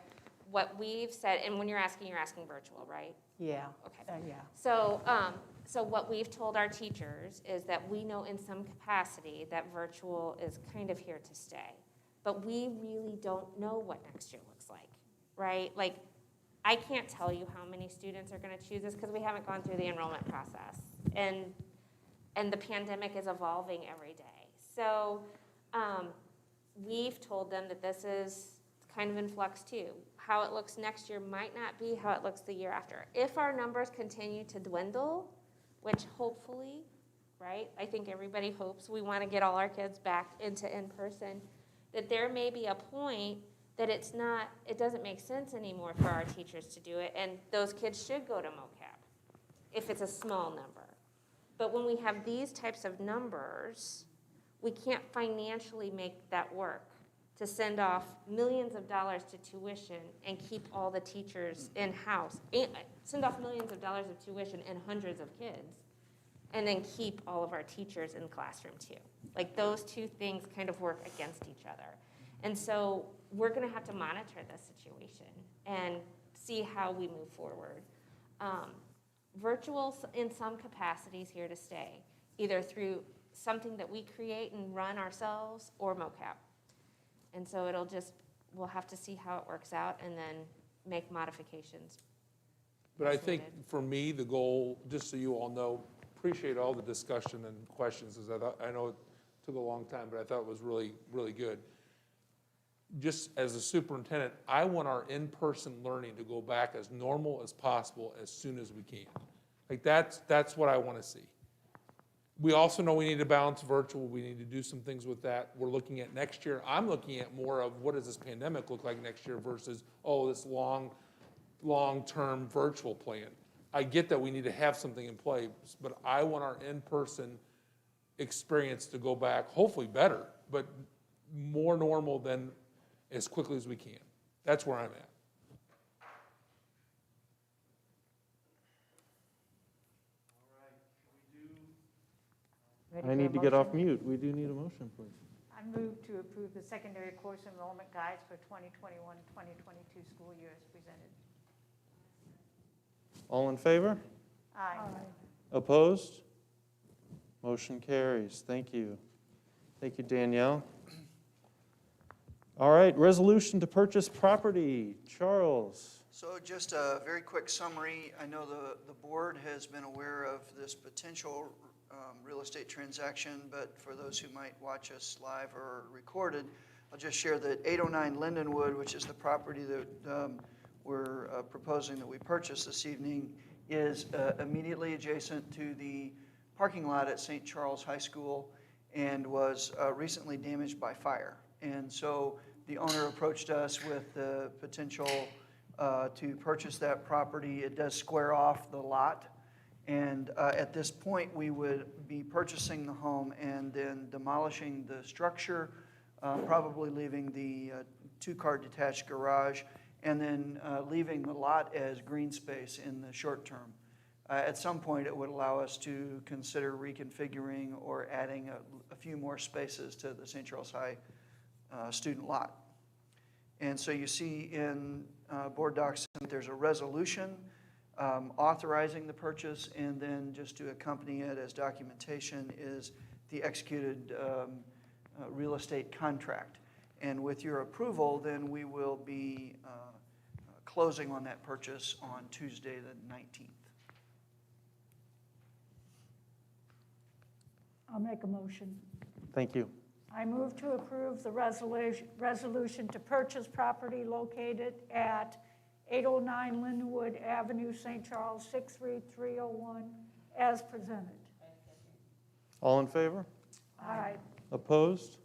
what we've said, and when you're asking virtual, right? Yeah. Okay. Yeah. So what we've told our teachers is that we know in some capacity that virtual is kind of here to stay. But we really don't know what next year looks like, right? Like, I can't tell you how many students are going to choose this because we haven't gone through the enrollment process. And the pandemic is evolving every day. So we've told them that this is kind of in flux too. How it looks next year might not be how it looks the year after. If our numbers continue to dwindle, which hopefully, right, I think everybody hopes, we want to get all our kids back into in-person, that there may be a point that it doesn't make sense anymore for our teachers to do it, and those kids should go to MOCAP if it's a small number. But when we have these types of numbers, we can't financially make that work to send off millions of dollars to tuition and keep all the teachers in-house, and send off millions of dollars of tuition and hundreds of kids, and then keep all of our teachers in the classroom too. Like, those two things kind of work against each other. And so we're gonna have to monitor this situation and see how we move forward. Virtual in some capacities here to stay, either through something that we create and run ourselves or mocap. And so we'll have to see how it works out and then make modifications. But I think for me, the goal, just so you all know, appreciate all the discussion and questions, I know it took a long time, but I thought it was really, really good. Just as a superintendent, I want our in-person learning to go back as normal as possible as soon as we can. Like that's what I want to see. We also know we need to balance virtual. We need to do some things with that. We're looking at next year. I'm looking at more of what does this pandemic look like next year versus, this long-term virtual plan. I get that we need to have something in place, but I want our in-person experience to go back, hopefully better, but more normal than as quickly as we can. That's where I'm at. I need to get off mute. We do need a motion, please. I move to approve the secondary course enrollment guides for 2021-2022 school year as presented. All in favor? Aye. Opposed? Motion carries. Thank you. Thank you, Danielle. All right, resolution to purchase property. Charles. So just a very quick summary. I know the board has been aware of this potential real estate transaction, but for those who might watch us live or recorded, I'll just share that 809 Lindenwood, which is the property that we're proposing that we purchase this evening, is immediately adjacent to the parking lot at St. Charles High School and was recently damaged by fire. And so the owner approached us with the potential to purchase that property. It does square off the lot. And at this point, we would be purchasing the home and then demolishing the structure, probably leaving the two-car detached garage, and then leaving the lot as green space in the short term. At some point, it would allow us to consider reconfiguring or adding a few more spaces to the St. Charles High student lot. And so you see in board docs, there's a resolution authorizing the purchase, and then just to accompany it as documentation is the executed real estate contract. And with your approval, then we will be closing on that purchase on Tuesday the 19th. I'll make a motion. Thank you. I move to approve the resolution to purchase property located at 809 Lindenwood Avenue, St. Charles, 63301, as presented. All in favor? Aye. Opposed?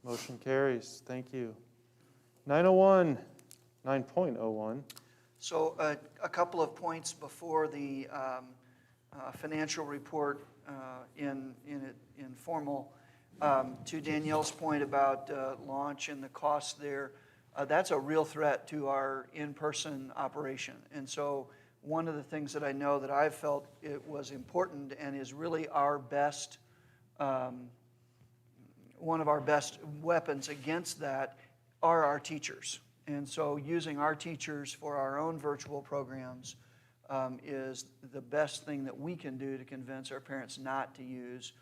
Motion carries. Thank you. 901, 9.01. So a couple of points before the financial report in formal. To Danielle's point about launch and the cost there, that's a real threat to our in-person operation. And so one of the things that I know that I've felt it was important and is really our best, one of our best weapons against that are our teachers. And so using our teachers for our own virtual programs is the best thing that we can do to convince our parents not to use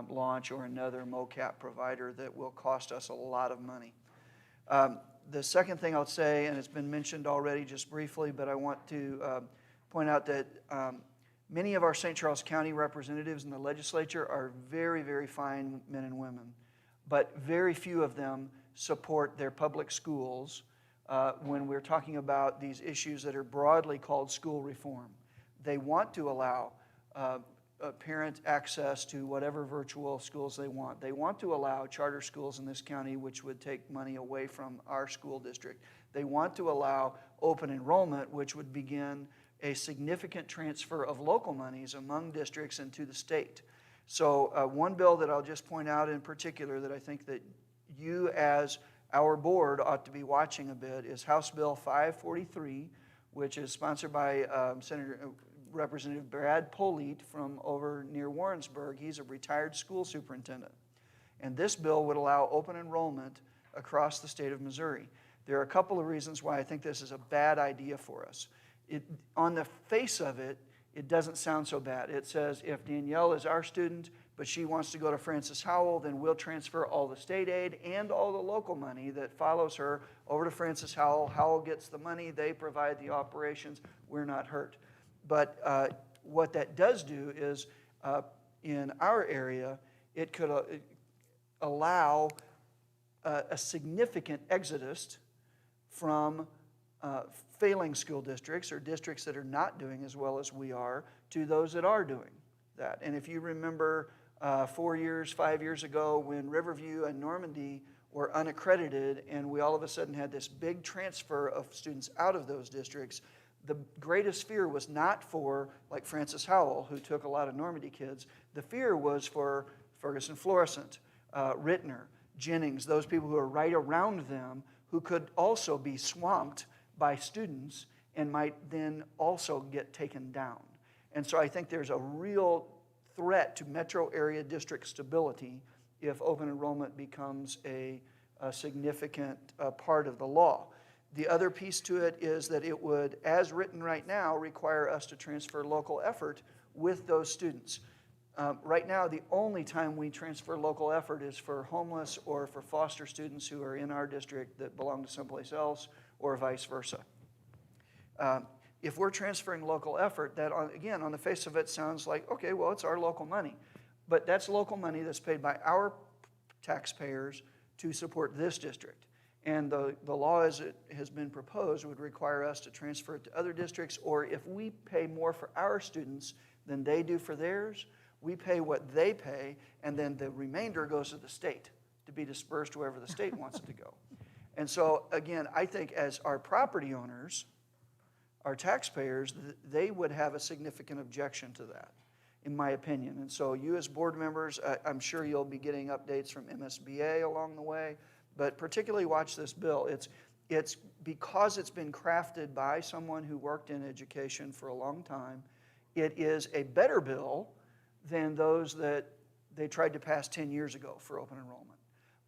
Launch or another mocap provider that will cost us a lot of money. The second thing I'll say, and it's been mentioned already just briefly, but I want to point out that many of our St. Charles County representatives in the legislature are very, very fine men and women, but very few of them support their public schools when we're talking about these issues that are broadly called school reform. They want to allow parent access to whatever virtual schools they want. They want to allow charter schools in this county, which would take money away from our school district. They want to allow open enrollment, which would begin a significant transfer of local monies among districts and to the state. So one bill that I'll just point out in particular that I think that you as our board ought to be watching a bit is House Bill 543, which is sponsored by Representative Brad Polite from over near Warrensburg. He's a retired school superintendent. And this bill would allow open enrollment across the state of Missouri. There are a couple of reasons why I think this is a bad idea for us. On the face of it, it doesn't sound so bad. It says if Danielle is our student, but she wants to go to Francis Howell, then we'll transfer all the state aid and all the local money that follows her over to Francis Howell. Howell gets the money, they provide the operations, we're not hurt. But what that does do is, in our area, it could allow a significant exodus from failing school districts or districts that are not doing as well as we are to those that are doing that. And if you remember 5 years ago when Riverview and Normandy were unaccredited and we all of a sudden had this big transfer of students out of those districts, the greatest fear was not for like Francis Howell, who took a lot of Normandy kids. The fear was for Ferguson Florissant, Rittner, Jennings, those people who are right around them who could also be swamped by students and might then also get taken down. And so I think there's a real threat to metro area district stability if open enrollment becomes a significant part of the law. The other piece to it is that it would, as written right now, require us to transfer local effort with those students. Right now, the only time we transfer local effort is for homeless or for foster students who are in our district that belong to someplace else, or vice versa. If we're transferring local effort, that, again, on the face of it sounds like, okay, well, it's our local money. But that's local money that's paid by our taxpayers to support this district. And the law as it has been proposed would require us to transfer it to other districts, or if we pay more for our students than they do for theirs, we pay what they pay, and then the remainder goes to the state to be dispersed wherever the state wants it to go. And so, again, I think as our property owners, our taxpayers, they would have a significant objection to that, in my opinion. And so you as board members, I'm sure you'll be getting updates from MSBA along the way, but particularly watch this bill. It's because it's been crafted by someone who worked in education for a long time, it is a better bill than those that they tried to pass 10 years ago for open enrollment.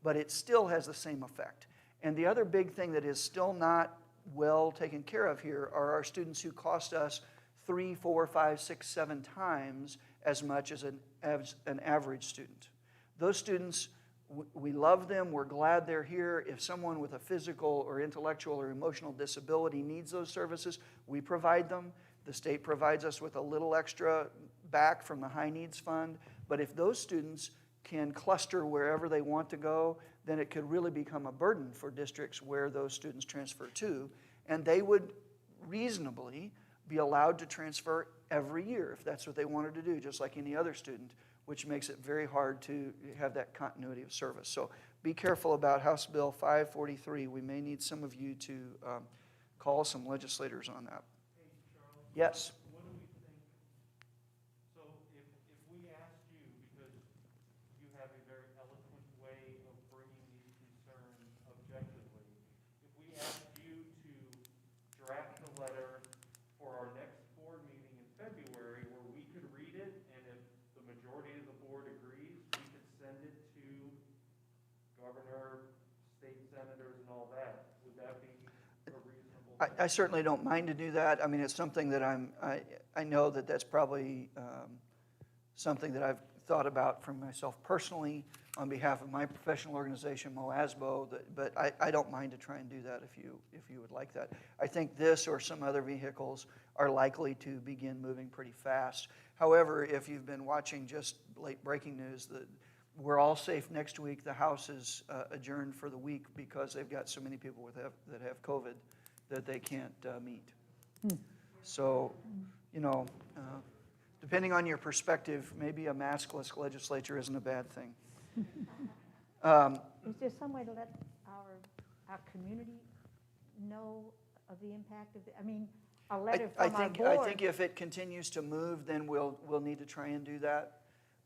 But it still has the same effect. And the other big thing that is still not well taken care of here are our students who cost us 3, 4, 5, 6, 7 times as much as an average student. Those students, we love them, we're glad they're here. If someone with a physical or intellectual or emotional disability needs those services, we provide them. The state provides us with a little extra back from the High Needs Fund. But if those students can cluster wherever they want to go, then it could really become a burden for districts where those students transfer to. And they would reasonably be allowed to transfer every year if that's what they wanted to do, just like any other student, which makes it very hard to have that continuity of service. So be careful about House Bill 543. We may need some of you to call some legislators on that. Hey, Charles? Yes? What do we think? So if we asked you, because you have a very eloquent way of bringing these concerns objectively, if we asked you to draft a letter for our next board meeting in February where we could read it, and if the majority of the board agrees, we could send it to governor, state senators, and all that, would that be a reasonable? I certainly don't mind to do that. I mean, it's something that I know that that's probably something that I've thought about for myself personally on behalf of my professional organization, MOASBO, but I don't mind to try and do that if you would like that. I think this or some other vehicles are likely to begin moving pretty fast. However, if you've been watching just late breaking news, we're all safe next week. The House is adjourned for the week because they've got so many people that have COVID that they can't meet. So, depending on your perspective, maybe a maskless legislature isn't a bad thing. Is there some way to let our community know of the impact of a letter from our board? I think if it continues to move, then we'll need to try and do that.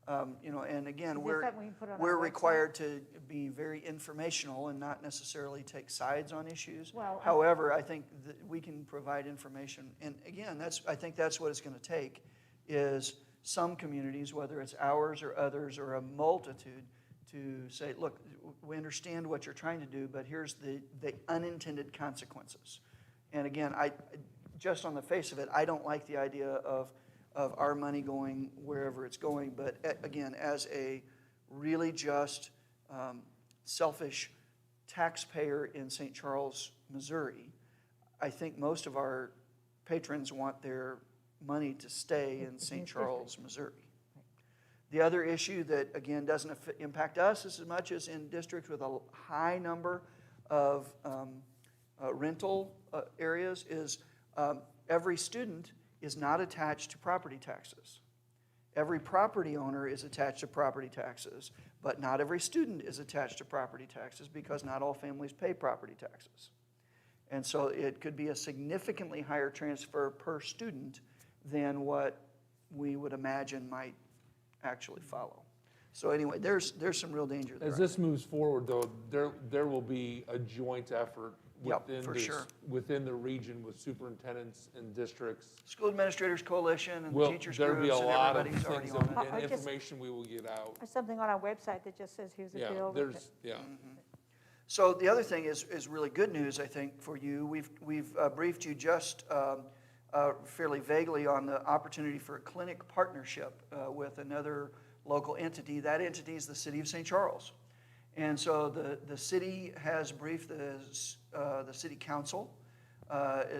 And again, we're required to be very informational and not necessarily take sides on issues. However, I think that we can provide information. And again, I think that's what it's going to take, is some communities, whether it's ours or others or a multitude, to say, look, we understand what you're trying to do, but here's the unintended consequences. And again, just on the face of it, I don't like the idea of our money going wherever it's going, but again, as a really just, selfish taxpayer in St. Charles, Missouri, I think most of our patrons want their money to stay in St. Charles, Missouri. The other issue that, again, doesn't impact us as much as in districts with a high number of rental areas is every student is not attached to property taxes. Every property owner is attached to property taxes, but not every student is attached to property taxes because not all families pay property taxes. And so it could be a significantly higher transfer per student than what we would imagine might actually follow. So anyway, there's some real danger there. As this moves forward, though, there will be a joint effort within for sure. within the region with superintendents and districts. School Administrators Coalition and teachers There'll be a groups and lot of everybody's already things on it. and information we will get out. Or something on our website that just says, here's a Yeah, bill. there's, yeah. So the other thing is really good news, I think, for you. We've briefed you just fairly vaguely on the opportunity for a clinic partnership with another local entity. That entity is the City of St. Charles. And so the city has briefed the City Council.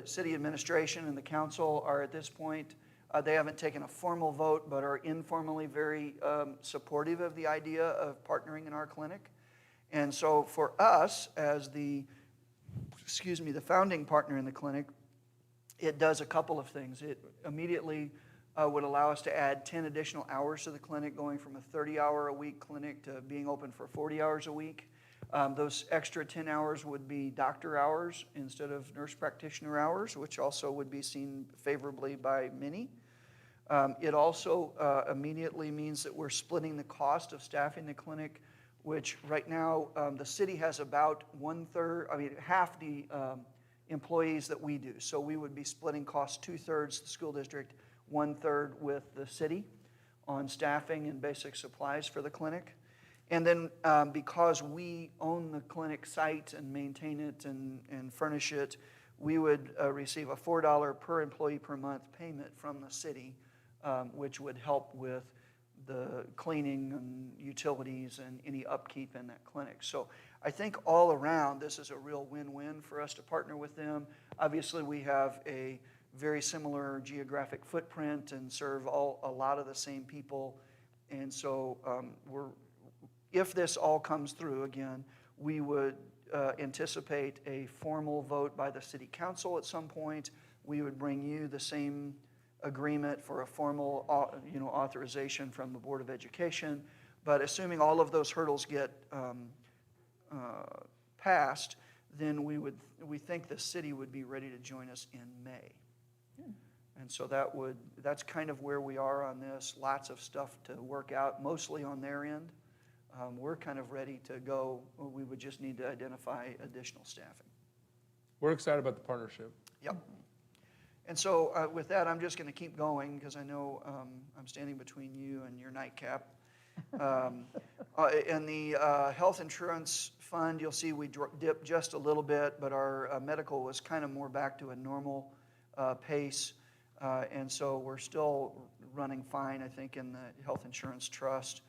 City Administration and the Council are at this point, they haven't taken a formal vote, but are informally very supportive of the idea of partnering in our clinic. And so for us, as the founding partner in the clinic, it does a couple of things. It immediately would allow us to add 10 additional hours to the clinic, going from a 30-hour-a-week clinic to being open for 40 hours a week. Those extra 10 hours would be doctor hours instead of nurse practitioner hours, which also would be seen favorably by many. It also immediately means that we're splitting the cost of staffing the clinic, which right now the city has about half the employees that we do. So we would be splitting costs 2/3 the school district, 1/3 with the city on staffing and basic supplies for the clinic. And then because we own the clinic site and maintain it and furnish it, we would receive a $4 per employee per month payment from the city, which would help with the cleaning and utilities and any upkeep in that clinic. So I think all around, this is a real win-win for us to partner with them. Obviously, we have a very similar geographic footprint and serve a lot of the same people. And so if this all comes through, again, we would anticipate a formal vote by the City Council at some point. We would bring you the same agreement for a formal authorization from the Board of Education. But assuming all of those hurdles get passed, then we think the city would be ready to join us in May. And so that's kind of where we are on this. Lots of stuff to work out, mostly on their end. We're kind of ready to go. We would just need to identify additional staffing. We're excited about the partnership. Yep. And so with that, I'm just going to keep going because I know I'm standing between you and your nightcap. In the health insurance fund, you'll see we dipped just a little bit, but our medical was kind of more back to a normal pace. And so we're still running fine, I think, in the health insurance trust.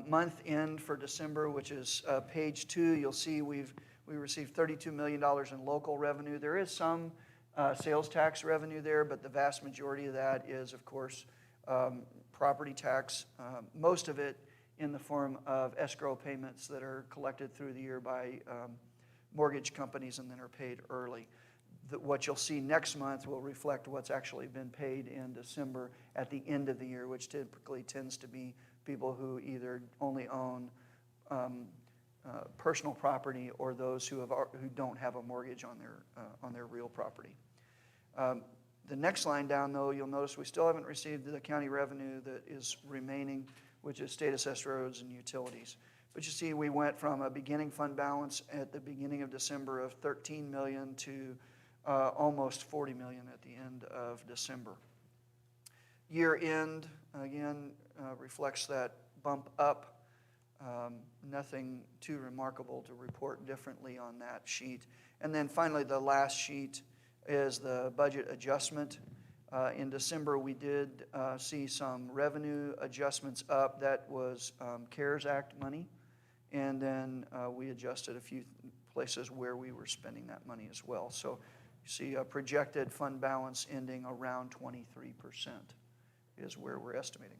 Month end for December, which is page 2, you'll see we received $32 million in local revenue. There is some sales tax revenue there, but the vast majority of that is, of course, property tax, most of it in the form of escrow payments that are collected through the year by mortgage companies and then are paid early. What you'll see next month will reflect what's actually been paid in December at the end of the year, which typically tends to be people who either only own personal property or those who don't have a mortgage on their real property. The next line down, though, you'll notice we still haven't received the county revenue that is remaining, which is state assessed roads and utilities. But you see, we went from a beginning fund balance at the beginning of December of $13 million to almost $40 million at the end of December. Year end, again, reflects that bump up Nothing too remarkable to report differently on that sheet. And then finally, the last sheet is the budget adjustment. In December, we did see some revenue adjustments up. That was CARES Act money. And then we adjusted a few places where we were spending that money as well. So you see a projected fund balance ending around 23% is where we're estimating.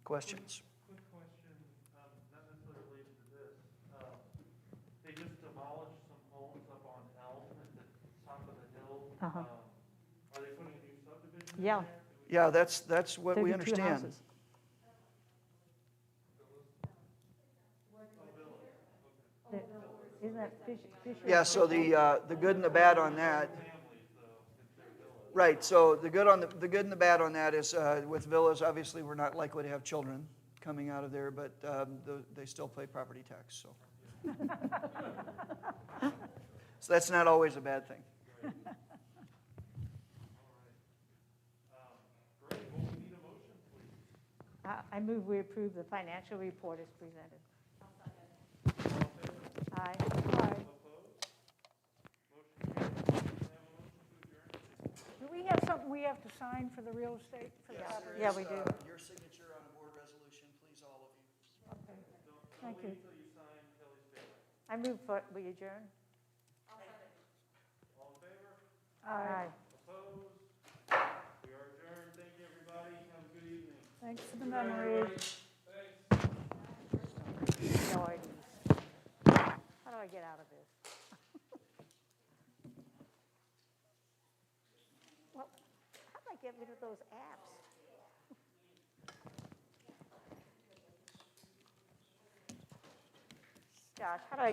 Questions? Quick question, not necessarily related to this. They just demolished some homes up on Elm at the top of the hill. Are they putting a new subdivision in Yeah. there? Yeah, that's what we 32 understand. houses. Isn't that Fisher? Yeah, so the good and the bad on that. Right, so the good and the bad on that is with villas, obviously, we're not likely to have children coming out of there, but they still pay property tax, so. So that's not always a bad thing. Great, well, we need a motion, please. I move we approve the financial report as presented. Aye. Aye. Opposed? Motion carries. Can I have a motion to adjourn? Do we have something we have to sign for the real estate? For the property? Yeah, we do. Your signature on a board resolution, please, all of you. Okay. Thank you. Until you sign Kelly's paper. I move for, we adjourn? All in favor? Aye. Opposed? We are adjourned. Thank you, everybody. Have a good evening. Thanks for the Good night, memory. everybody. Thanks. How do I get out of this? Well, how do I get rid of those apps? Josh, how do I get